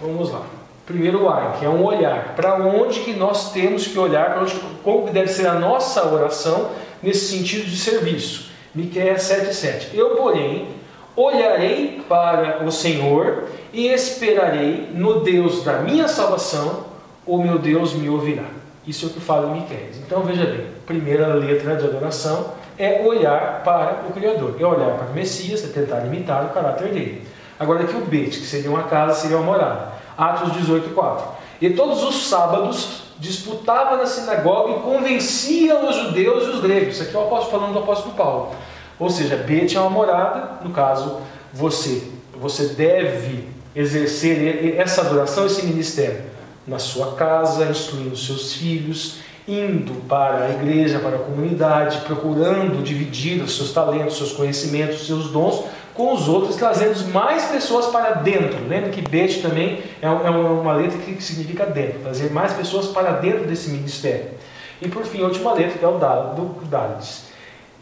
Vamos lá. Primeiro o Ain, que é um olhar. Para onde que nós temos que olhar, como deve ser a nossa oração nesse sentido de serviço. Miqueias 7:7. Eu, porém, olharei para o Senhor e esperarei no Deus da minha salvação, o meu Deus me ouvirá. Isso é o que fala em Miqueias. Então veja bem, a primeira letra de adoração é olhar para o Criador, é olhar para o Messias, é tentar imitar o caráter dele. Agora aqui o Bet, que seria uma casa, seria uma morada. Atos 18:4. E todos os sábados disputava na sinagoga e convencia os judeus e os gregos. Isso aqui é o apóstolo falando do apóstolo Paulo. Ou seja, Bet é uma morada, no caso, você deve exercer essa adoração, esse ministério, na sua casa, instruindo seus filhos, indo para a igreja, para a comunidade, procurando dividir os seus talentos, seus conhecimentos, seus dons com os outros, trazendo mais pessoas para dentro. Lembra que Bet também é uma letra que significa dentro, trazer mais pessoas para dentro desse ministério. E por fim, a última letra, que é o Dalet.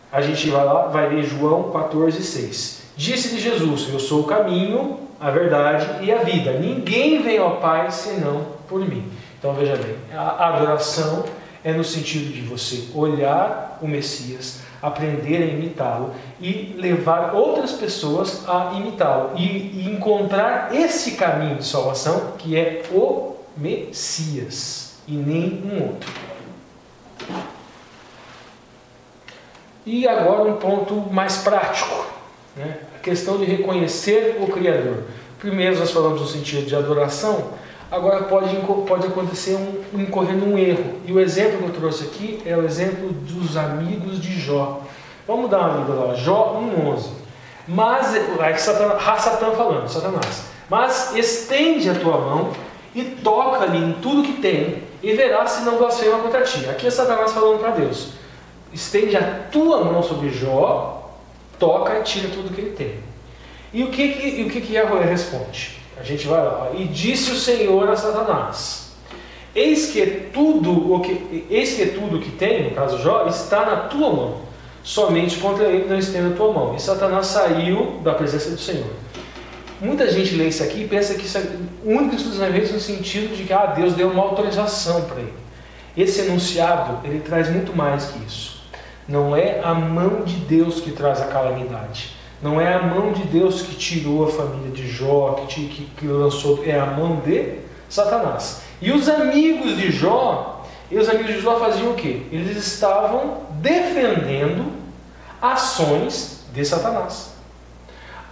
A gente vai ler João 14:6. Disse-lhe Jesus: eu sou o caminho, a verdade e a vida. Ninguém vem ao Pai senão por mim. Então veja bem, a adoração é no sentido de você olhar o Messias, aprender a imitá-lo e levar outras pessoas a imitá-lo e encontrar esse caminho de salvação que é o Messias e nem um outro. E agora um ponto mais prático, né? A questão de reconhecer o Criador. Primeiro nós falamos no sentido de adoração, agora pode acontecer incorrer num erro. E o exemplo que eu trouxe aqui é o exemplo dos amigos de Jó. Vamos dar uma lida lá, Jó 1:11. Mas, aí Satã falando, Satanás. Mas estende a tua mão e toca-lhe em tudo que tem, e verás se não blasfema contra ti. Aqui é Satanás falando para Deus. Estende a tua mão sobre Jó, toca e tira tudo que ele tem. E o que Yahweh responde? A gente vai lá. E disse o Senhor a Satanás: Eis que tudo o que tem, no caso Jó, está na tua mão. Somente contra ele não estenda a tua mão. E Satanás saiu da presença do Senhor. Muita gente lê isso aqui e pensa que isso é único e exclusivamente no sentido de que Deus deu uma autorização para ele. Esse enunciado, ele traz muito mais que isso. Não é a mão de Deus que traz a calamidade. Não é a mão de Deus que tirou a família de Jó, que lançou, é a mão de Satanás. E os amigos de Jó faziam o quê? Eles estavam defendendo ações de Satanás.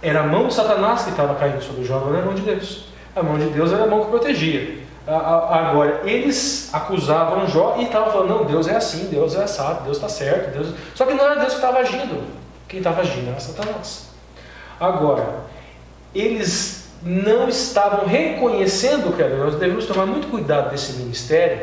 Era a mão de Satanás que estava caindo sobre Jó, não era a mão de Deus. A mão de Deus era a mão que protegia. Agora, eles acusavam Jó e estavam falando, não, Deus é assim, Deus é assado, Deus está certo. Deus... Só que não era Deus que estava agindo. Quem estava agindo era Satanás. Agora, eles não estavam reconhecendo o Criador. Nós devemos tomar muito cuidado desse ministério,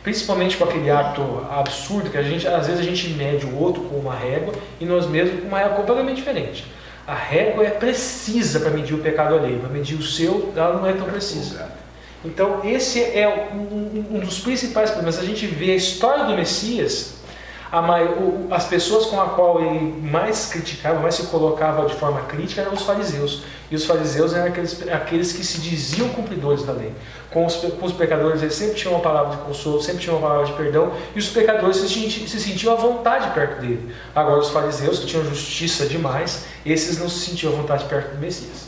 principalmente com aquele ato absurdo que às vezes a gente mede o outro com uma régua e nós mesmos com uma régua completamente diferente. A régua é precisa para medir o pecado alheio, para medir o seu, ela não é tão precisa. Então esse é um dos principais problemas. A gente vê a história do Messias, as pessoas com a qual ele mais criticava, mais se colocava de forma crítica eram os fariseus. E os fariseus eram aqueles que se diziam cumpridores da lei. Com os pecadores eles sempre tinham uma palavra de consolo, sempre tinham uma palavra de perdão, e os pecadores se sentiam à vontade perto dele. Agora os fariseus, que tinham justiça demais, esses não se sentiam à vontade perto do Messias.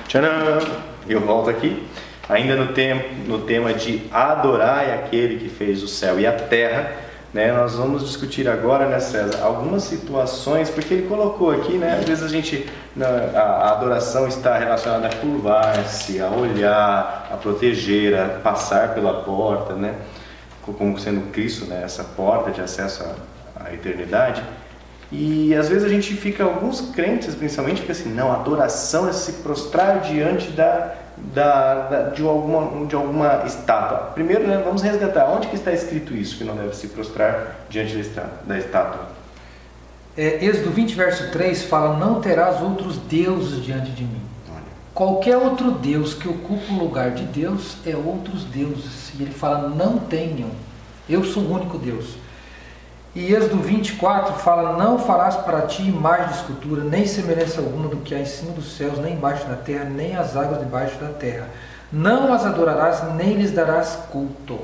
Tcharam! Eu volto aqui, ainda no tema de adorar aquele que fez o céu e a terra, né? Nós vamos discutir agora, né, César, algumas situações, porque ele colocou aqui, né, às vezes a adoração está relacionada a curvar-se, a olhar, a proteger, a passar pela porta, né, como sendo Cristo, né, essa porta de acesso à eternidade. E às vezes a gente fica, alguns crentes principalmente, fica assim, não, adoração é se prostrar diante de alguma estátua. Primeiro, né, vamos resgatar, onde que está escrito isso, que não deve se prostrar diante da estátua? Êxodo 20, verso 3 fala, não terás outros deuses diante de mim. Qualquer outro Deus que ocupa o lugar de Deus é outros deuses. E ele fala, não tenham, eu sou o único Deus. E Êxodo 24 fala, não farás para ti imagem de escultura, nem semelhança alguma do que há em cima dos céus, nem embaixo da terra, nem as águas debaixo da terra. Não as adorarás, nem lhes darás culto.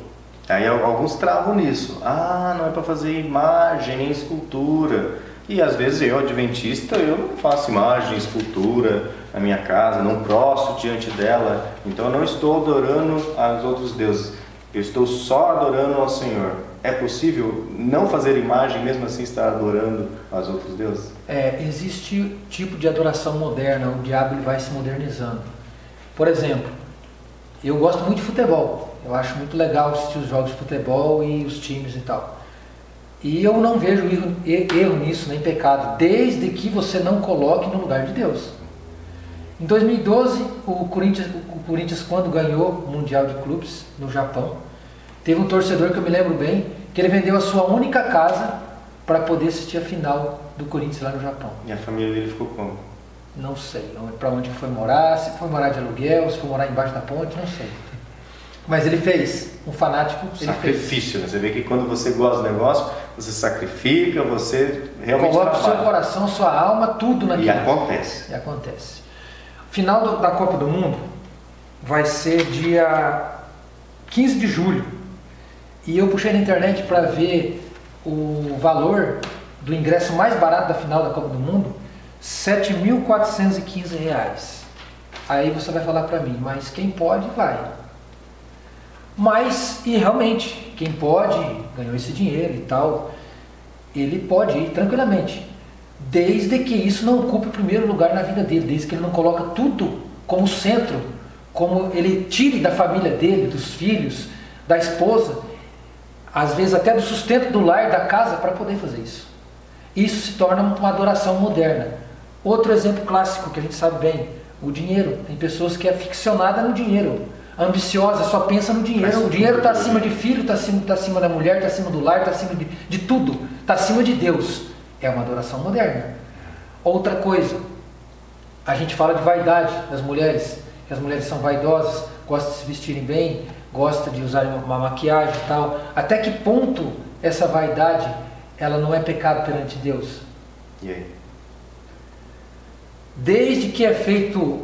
Aí alguns travam nisso. Não é para fazer imagem nem escultura. E às vezes eu, adventista, eu não faço imagem, escultura na minha casa, não prostro diante dela. Então eu não estou adorando aos outros deuses. Eu estou só adorando ao Senhor. É possível não fazer imagem, mesmo assim estar adorando aos outros deuses? Existe tipo de adoração moderna, o diabo ele vai se modernizando. Por exemplo, eu gosto muito de futebol. Eu acho muito legal assistir os jogos de futebol e os times e tal. E eu não vejo erro nisso, nem pecado, desde que você não coloque no lugar de Deus. Em 2012, o Corinthians, quando ganhou o Mundial de Clubes no Japão, teve um torcedor que eu me lembro bem, que ele vendeu a sua única casa para poder assistir a final do Corinthians lá no Japão. E a família dele ficou como? Não sei, para onde foi morar, se foi morar de aluguel, se foi morar embaixo da ponte, não sei. Mas ele fez, um fanático, ele sacrifício, né? Você vê que quando você gosta do negócio, você sacrifica, você realmente coloca o seu coração, sua alma, tudo naquilo. E acontece. E acontece. O final da Copa do Mundo vai ser dia 15 de julho. E eu puxei na internet para ver o valor do ingresso mais barato da final da Copa do Mundo, R$ 7.415. Aí você vai falar para mim, mas quem pode, vai. Mas, e realmente, quem pode, ganhou esse dinheiro e tal, ele pode ir tranquilamente. Desde que isso não ocupe o primeiro lugar na vida dele, desde que ele não coloca tudo como centro, como ele tire da família dele, dos filhos, da esposa, às vezes até do sustento do lar, da casa, para poder fazer isso. Isso se torna uma adoração moderna. Outro exemplo clássico que a gente sabe bem, o dinheiro. Tem pessoas que é ficcionada no dinheiro, ambiciosa, só pensa no dinheiro. O dinheiro está acima de filho, está acima da mulher, está acima do lar, está acima de tudo, está acima de Deus. É uma adoração moderna. Outra coisa, a gente fala de vaidade das mulheres, que as mulheres são vaidosas, gostam de se vestirem bem, gostam de usar uma maquiagem e tal. Até que ponto essa vaidade, ela não é pecado perante Deus? E aí? Desde que é feito,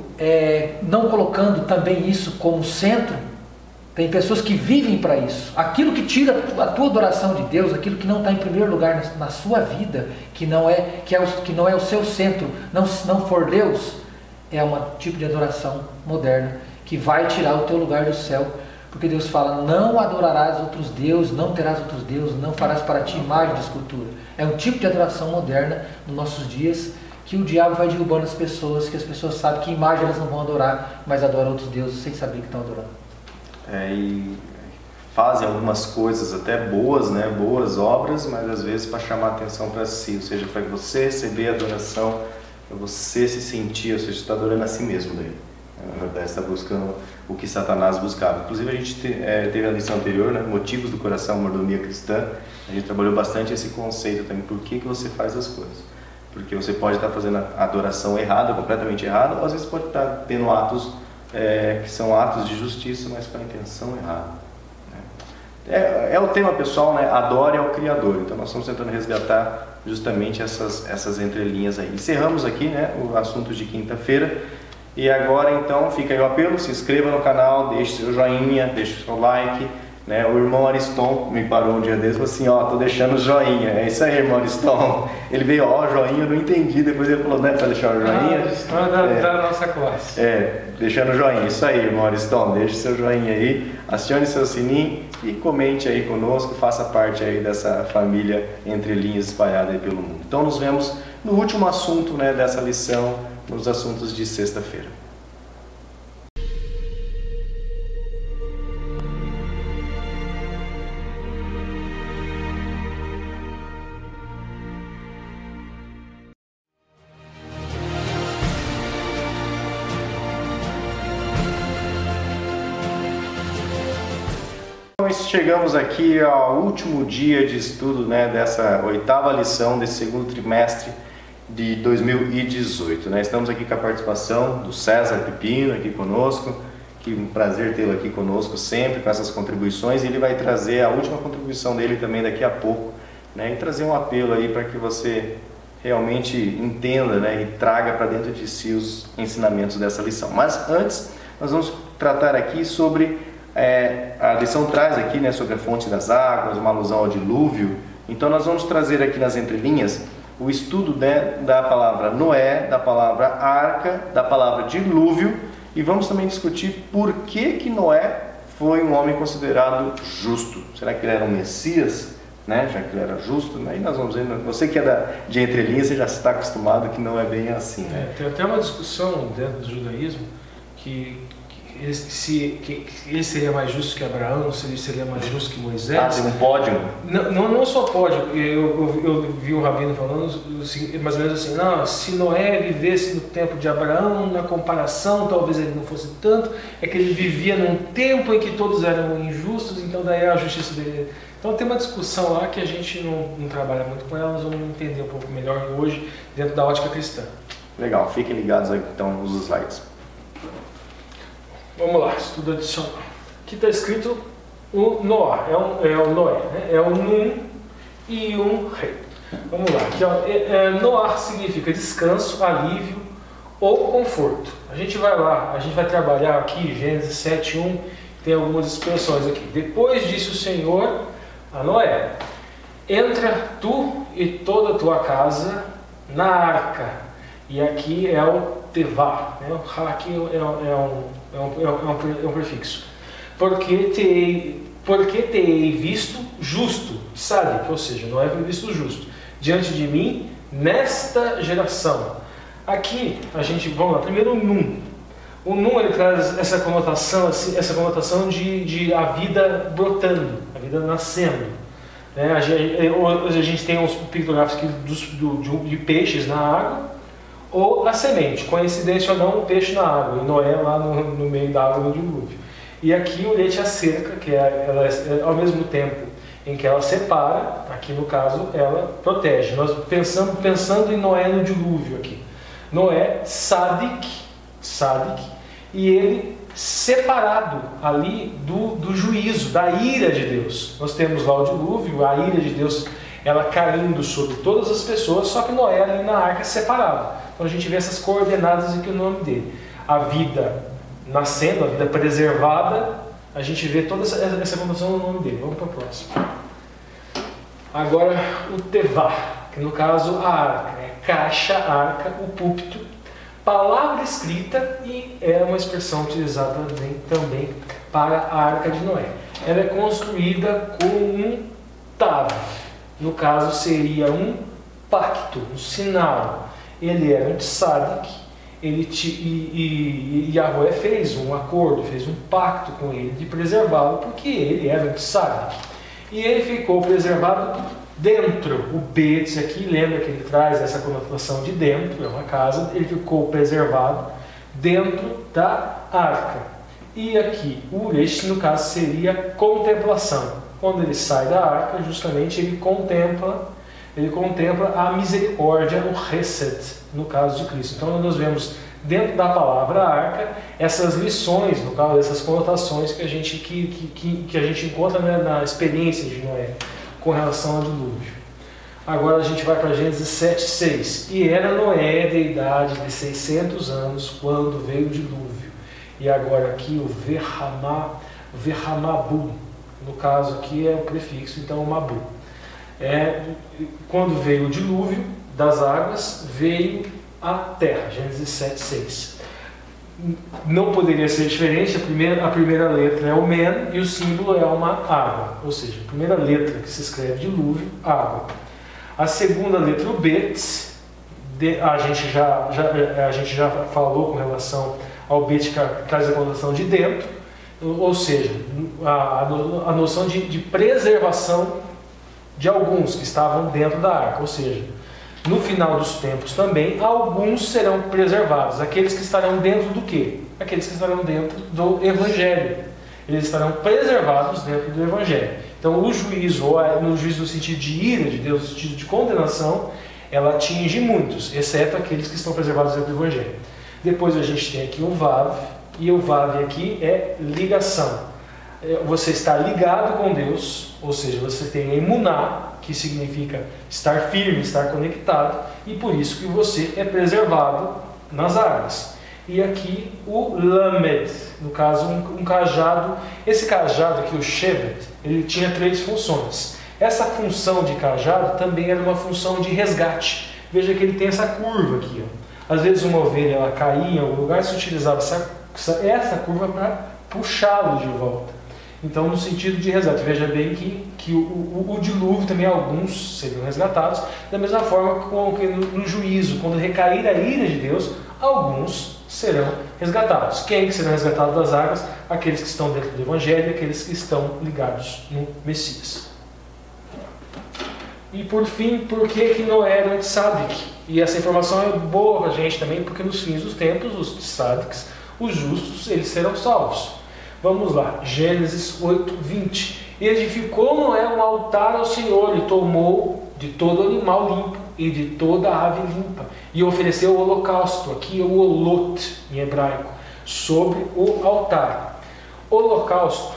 não colocando também isso como centro, tem pessoas que vivem para isso. Aquilo que tira a tua adoração de Deus, aquilo que não está em primeiro lugar na sua vida, que não é o seu centro, não for Deus, é um tipo de adoração moderna. que vai tirar o teu lugar do céu. Porque Deus fala, não adorarás outros deuses, não terás outros deuses, não farás para ti imagem de escultura. É um tipo de adoração moderna nos nossos dias, que o diabo vai derrubando as pessoas, que as pessoas sabem que imagem elas não vão adorar, mas adoram outros deuses sem saber que estão adorando. E fazem algumas coisas até boas, né? Boas obras, mas às vezes para chamar a atenção para si, ou seja, para você receber a adoração, para você se sentir, ou seja, está adorando a si mesmo daí. Na verdade, está buscando o que Satanás buscava. Inclusive, a gente teve a lição anterior, né? Motivos do coração, mordomia cristã. A gente trabalhou bastante esse conceito também. Por que você faz as coisas? Porque você pode estar fazendo a adoração errada, completamente errada, ou às vezes pode estar tendo atos que são atos de justiça, mas com a intenção errada. É o tema pessoal, né? Adore ao Criador. Então, nós estamos tentando resgatar justamente essas entrelinhas aí. Encerramos aqui, né, o assunto de quinta-feira. E agora então fica aí o apelo, se inscreva no canal, deixe seu joinha, deixe seu like, né? O irmão Ariston me parou um dia desses e falou assim, ó, tô deixando o joinha. É isso aí, irmão Ariston. Ele veio, ó, joinha, eu não entendi, depois ele falou, né, pra deixar o joinha. Da nossa classe. Deixando o joinha, isso aí, irmão Ariston, deixe seu joinha aí, acione seu sininho e comente aí conosco, faça parte aí dessa família entre linhas espalhada aí pelo mundo. Então nos vemos no último assunto, né, dessa lição, nos assuntos de sexta-feira. Então, chegamos aqui ao último dia de estudo, né, dessa 8ª lição, desse segundo trimestre de 2018, né? Estamos aqui com a participação do César Pepino aqui conosco, que um prazer tê-lo aqui conosco sempre com essas contribuições, e ele vai trazer a última contribuição dele também daqui a pouco, né? E trazer um apelo aí para que você realmente entenda, né, e traga para dentro de si os ensinamentos dessa lição. Mas antes, nós vamos tratar aqui sobre, a lição traz aqui, né, sobre a fonte das águas, uma alusão ao dilúvio. Então nós vamos trazer aqui nas entrelinhas o estudo, né, da palavra Noé, da palavra arca, da palavra dilúvio, e vamos também discutir por que Noé foi um homem considerado justo. Será que ele era um Messias, né, já que ele era justo? Aí nós vamos ver, você que é de entrelinhas, você já está acostumado que não é bem assim, né? Tem até uma discussão dentro do judaísmo que ele seria mais justo que Abraão, se ele seria mais justo que Moisés. Tem um pódio? Não só pódio. Eu vi o Rabino falando assim, mais ou menos assim, não, se Noé vivesse no tempo de Abraão, na comparação, talvez ele não fosse tanto, é que ele vivia num tempo em que todos eram injustos, então daí a justiça dele... Então tem uma discussão lá que a gente não trabalha muito com ela, nós vamos entender um pouco melhor hoje dentro da ótica cristã. Legal, fiquem ligados aí então nos slides. Vamos lá, estudo adicional. Aqui está escrito o Noá, é o Noé, né? É o Nun e um rei. Vamos lá, aqui, ó, Noá significa descanso, alívio ou conforto. A gente vai lá, a gente vai trabalhar aqui, Gênesis 7:1, tem algumas expressões aqui. Depois disse o Senhor a Noé, entra tu e toda a tua casa na arca. E aqui é o Tevá, né? Aqui é um prefixo. Porque te hei visto justo, sabe? Ou seja, Noé foi visto justo diante de mim nesta geração. Aqui a gente, vamos lá, primeiro o Nun. O Nun, ele traz essa conotação de a vida brotando, a vida nascendo. Né? A gente tem uns pictogramas aqui de peixes na água, ou a semente, coincidência ou não, o peixe na água, e Noé lá no meio da água no dilúvio. E aqui o leite a cerca, que ela ao mesmo tempo em que ela separa, aqui no caso ela protege. Nós pensando em Noé no dilúvio aqui. Noé, Sadik, e ele separado ali do juízo, da ira de Deus. Nós temos lá o dilúvio, a ira de Deus, ela caindo sobre todas as pessoas, só que Noé ali na arca separado. Então a gente vê essas coordenadas aqui no nome dele. A vida nascendo, a vida preservada, a gente vê toda essa condição no nome dele. Vamos para o próximo. Agora o Tevá, que no caso a arca, caixa, arca, o púlpito, palavra escrita e é uma expressão utilizada também para a Arca de Noé. Ela é construída com um tav, no caso seria um pacto, um sinal. Ele era um tzadik, e Yahweh fez um acordo, fez um pacto com ele de preservá-lo, porque ele era um tzadik. E ele ficou preservado dentro. O Bet aqui, lembra que ele traz essa conotação de dentro, é uma casa, ele ficou preservado dentro da arca. E aqui, o Uresh, no caso, seria contemplação. Quando ele sai da arca, justamente ele contempla a misericórdia, o Hesed, no caso de Cristo. Então nós vemos dentro da palavra arca essas lições, no caso, essas conotações que a gente encontra, né, na experiência de Noé com relação ao dilúvio. Agora a gente vai para Gênesis 7:6. E era Noé de idade de 600 anos quando veio o dilúvio. E agora aqui o Verhamabu, no caso aqui é o prefixo, então o Mabu. Quando veio o dilúvio das águas, veio a terra. Gênesis 7:6. Não poderia ser diferente, a primeira letra é o Men e o símbolo é uma água. Ou seja, a primeira letra que se escreve dilúvio, água. A segunda letra, o Bet, a gente já falou com relação ao Bet, que traz a conotação de dentro, ou seja, a noção de preservação de alguns que estavam dentro da arca, ou seja, no final dos tempos também, alguns serão preservados. Aqueles que estarão dentro do quê? Aqueles que estarão dentro do Evangelho. Eles estarão preservados dentro do Evangelho. Então, o juízo, ou no juízo no sentido de ira de Deus, no sentido de condenação, ela atinge muitos, exceto aqueles que estão preservados dentro do Evangelho. Depois a gente tem aqui o Vav, e o Vav aqui é ligação. Você está ligado com Deus, ou seja, você tem a emuná, que significa estar firme, estar conectado, e por isso que você é preservado nas águas. E aqui o Lamed, no caso um cajado. Esse cajado aqui, o Shevet, ele tinha 3 funções. Essa função de cajado também era uma função de resgate. Veja que ele tem essa curva aqui. Ó. Às vezes uma ovelha ela caía em algum lugar, se utilizava essa curva para puxá-lo de volta. Então, no sentido de resgate, veja bem que o dilúvio também, alguns seriam resgatados, da mesma forma que no juízo, quando recair a ira de Deus, alguns serão resgatados. Quem que serão resgatados das águas? Aqueles que estão dentro do Evangelho, aqueles que estão ligados no Messias. E por fim, por que Noé era um tzadik? E essa informação é boa para a gente também, porque nos fins dos tempos, os tzadiks, os justos, eles serão salvos. Vamos lá, Gênesis 8:20. E edificou Noé um altar ao Senhor e tomou de todo animal limpo e de toda ave limpa e ofereceu o holocausto, aqui é o holot em hebraico, sobre o altar. Holocausto,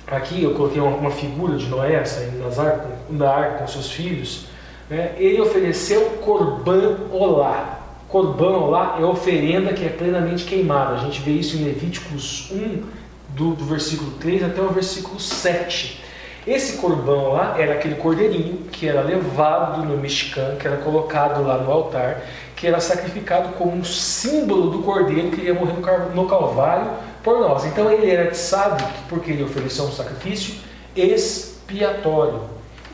aqui eu coloquei uma figura de Noé saindo da arca com seus filhos, né? Ele ofereceu korban olá. Korban olá é oferenda que é plenamente queimada. A gente vê isso em Levíticos 1, do versículo 3 até o versículo 7. Esse korban lá era aquele cordeirinho que era levado no Mishkan, que era colocado lá no altar, que era sacrificado como um símbolo do cordeiro que ia morrer no Calvário por nós. Então ele era tzadik porque ele ofereceu um sacrifício expiatório,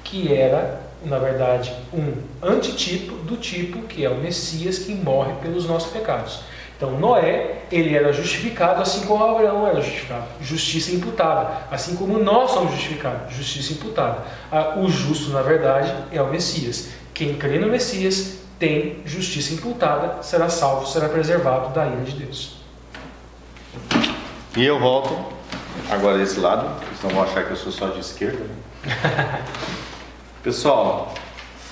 que era, na verdade, um antitipo do tipo que é o Messias que morre pelos nossos pecados. Então Noé, ele era justificado assim como Abraão era justificado, justiça imputada, assim como nós somos justificados, justiça imputada. O justo, na verdade, é o Messias. Quem crê no Messias tem justiça imputada, será salvo, será preservado da ira de Deus. E eu volto agora desse lado, vocês não vão achar que eu sou só de esquerda, né? Pessoal,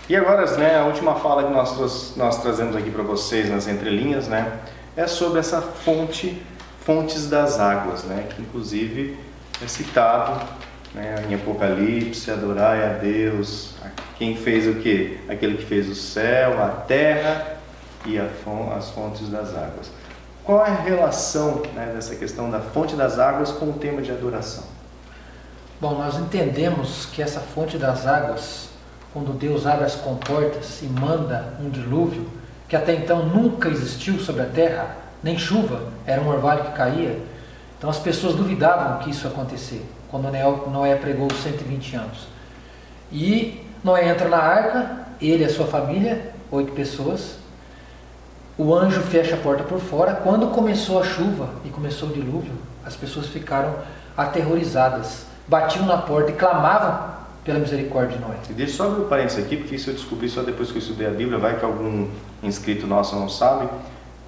e agora, né, a última fala que nós trazemos aqui para vocês nas entrelinhas, né, é sobre essa fontes das águas, né, que inclusive é citado, né, em Apocalipse: adorai a Deus, quem fez o quê? Aquele que fez o céu, a terra e as fontes das águas. Qual é a relação, né, dessa questão da fonte das águas com o tema de adoração? Bom, nós entendemos que essa fonte das águas, quando Deus abre as comportas e manda um dilúvio, que até então nunca existiu sobre a terra, nem chuva, era um orvalho que caía. Então as pessoas duvidavam que isso ia acontecer, quando Noé pregou os 120 anos. E Noé entra na arca, ele e a sua família, 8 pessoas. O anjo fecha a porta por fora. Quando começou a chuva e começou o dilúvio, as pessoas ficaram aterrorizadas, batiam na porta e clamavam pela misericórdia de Noé. E deixa eu só abrir um parênteses aqui, porque isso eu descobri só depois que eu estudei a Bíblia, vai que algum inscrito nosso não sabe,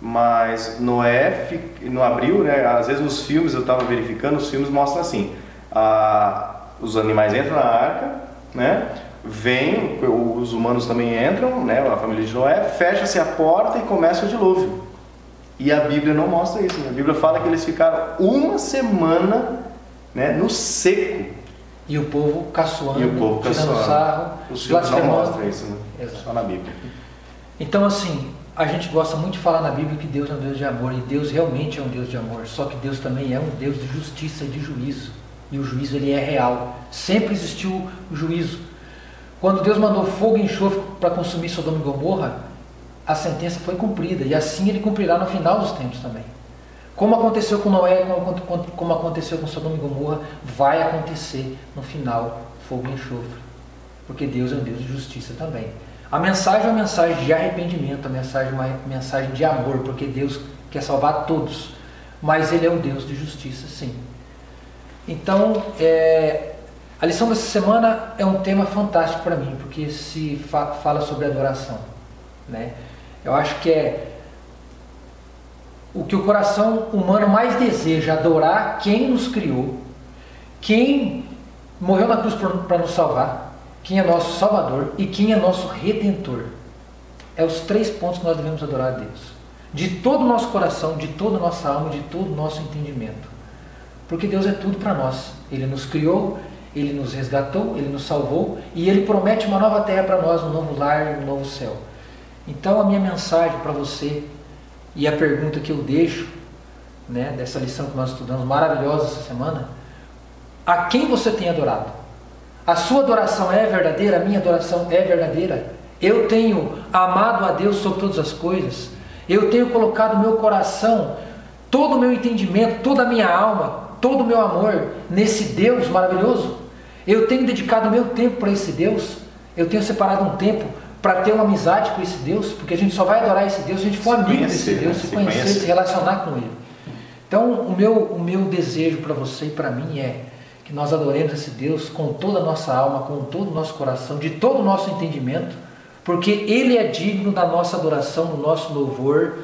mas Noé não abriu, né? Às vezes nos filmes, eu estava verificando, os filmes mostram assim, os animais entram na arca, né? Vem, os humanos também entram, né? A família de Noé, fecha-se a porta e começa o dilúvio. E a Bíblia não mostra isso, né? A Bíblia fala que eles ficaram uma semana, né, no seco. E o povo caçoando, tirando sarro, os filmes não mostram isso, né? Exato. Só na Bíblia. Então assim, a gente gosta muito de falar na Bíblia que Deus é um Deus de amor, e Deus realmente é um Deus de amor, só que Deus também é um Deus de justiça e de juízo, e o juízo ele é real, sempre existiu o juízo. Quando Deus mandou fogo e enxofre para consumir Sodoma e Gomorra, a sentença foi cumprida, e assim ele cumprirá no final dos tempos também. Como aconteceu com Noé, como aconteceu com Sodoma e Gomorra, vai acontecer no final, fogo e enxofre, porque Deus é um Deus de justiça também. A mensagem é uma mensagem de arrependimento, a mensagem é uma mensagem de amor, porque Deus quer salvar todos, mas Ele é um Deus de justiça, sim. Então, a lição dessa semana é um tema fantástico para mim, porque se fala sobre adoração, né? Eu acho que é o que o coração humano mais deseja, adorar quem nos criou, quem morreu na cruz para nos salvar, quem é nosso Salvador e quem é nosso Redentor. É os 3 pontos que nós devemos adorar a Deus, de todo o nosso coração, de toda a nossa alma, de todo o nosso entendimento, porque Deus é tudo para nós. Ele nos criou, Ele nos resgatou, Ele nos salvou, e Ele promete uma nova terra para nós, um novo lar, um novo céu. Então a minha mensagem para você, e a pergunta que eu deixo, né, dessa lição que nós estudamos, maravilhosa essa semana: a quem você tem adorado? A sua adoração é verdadeira? A minha adoração é verdadeira? Eu tenho amado a Deus sobre todas as coisas? Eu tenho colocado o meu coração, todo o meu entendimento, toda a minha alma, todo o meu amor nesse Deus maravilhoso? Eu tenho dedicado o meu tempo para esse Deus? Eu tenho separado um tempo para ter uma amizade com esse Deus? Porque a gente só vai adorar esse Deus se a gente for amigo desse Deus, se conhecer, se relacionar com Ele. Então o meu desejo para você e para mim é que nós adoremos esse Deus com toda a nossa alma, com todo o nosso coração, de todo o nosso entendimento, porque Ele é digno da nossa adoração, do nosso louvor.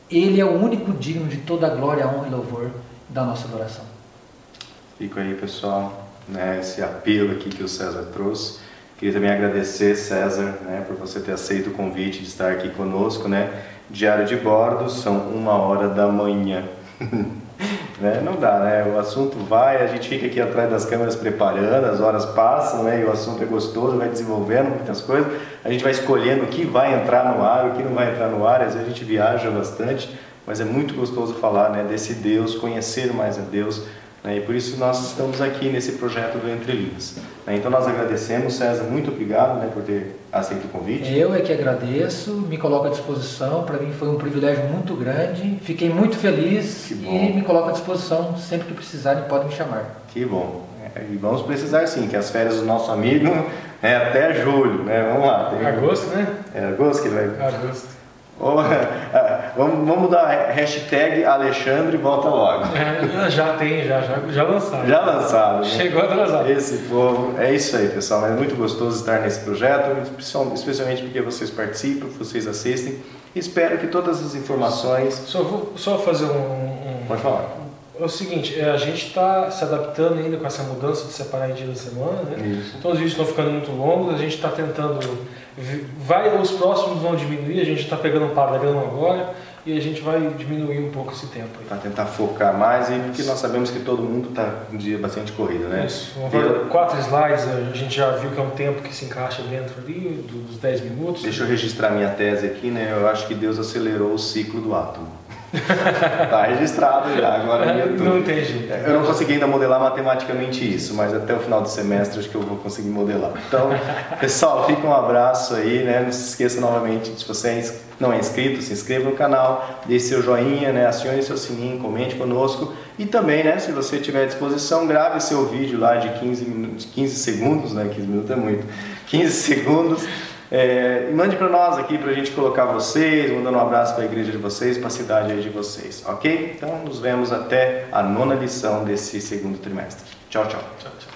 Ele é o único digno de toda a glória, honra e louvor da nossa adoração. Fico aí, pessoal, né, esse apelo aqui que o César trouxe. Queria também agradecer, César, né, por você ter aceito o convite de estar aqui conosco, né? Diário de bordo, são 1h da manhã. Né? Não dá, né? O assunto vai, a gente fica aqui atrás das câmeras preparando, as horas passam, né? E o assunto é gostoso, vai desenvolvendo muitas coisas. A gente vai escolhendo o que vai entrar no ar, o que não vai entrar no ar. Às vezes a gente viaja bastante, mas é muito gostoso falar, né, desse Deus, conhecer mais a Deus. E por isso nós estamos aqui nesse projeto do Entre Linhas. Então nós agradecemos, César, muito obrigado, né, por ter aceito o convite. Eu é que agradeço, me coloco à disposição, para mim foi um privilégio muito grande, fiquei muito feliz e me coloco à disposição, sempre que precisarem podem me chamar. Que bom, e vamos precisar sim, que as férias do nosso amigo é até julho, né? Vamos lá. Agosto, né? É agosto que ele vai... Agosto. Vamos mudar a hashtag Alexandre volta logo. Já lançaram. Já lançaram. Né? Chegou atrasado. Esse povo, é isso aí, pessoal. É muito gostoso estar nesse projeto, especialmente porque vocês participam, vocês assistem. Espero que todas as informações... Só fazer Pode falar. É o seguinte, a gente está se adaptando ainda com essa mudança de separar em dia da semana, né? Isso. Então os vídeos estão ficando muito longos, a gente está tentando... os próximos vão diminuir, a gente está pegando um padrão agora e a gente vai diminuir um pouco esse tempo. Para tentar focar mais, e porque nós sabemos que todo mundo está um dia bastante corrido, né? Isso, 4 slides, a gente já viu que é um tempo que se encaixa dentro ali, dos 10 minutos. Deixa eu registrar minha tese aqui, né? Eu acho que Deus acelerou o ciclo do átomo. Tá registrado já, agora no YouTube. Não tem jeito. Eu não consegui ainda modelar matematicamente isso, mas até o final do semestre acho que eu vou conseguir modelar. Então, pessoal, fica um abraço aí, né? Não se esqueça novamente, se você não é inscrito, se inscreva no canal, deixe seu joinha, né? Acione seu sininho, comente conosco. E também, né, se você tiver à disposição, grave seu vídeo lá de 15 segundos, né? 15 minutos é muito. 15 segundos. E mande para nós aqui para a gente colocar vocês, mandando um abraço para a igreja de vocês, para a cidade aí de vocês, ok? Então nos vemos até a 9ª lição desse segundo trimestre. Tchau, tchau. Tchau, tchau.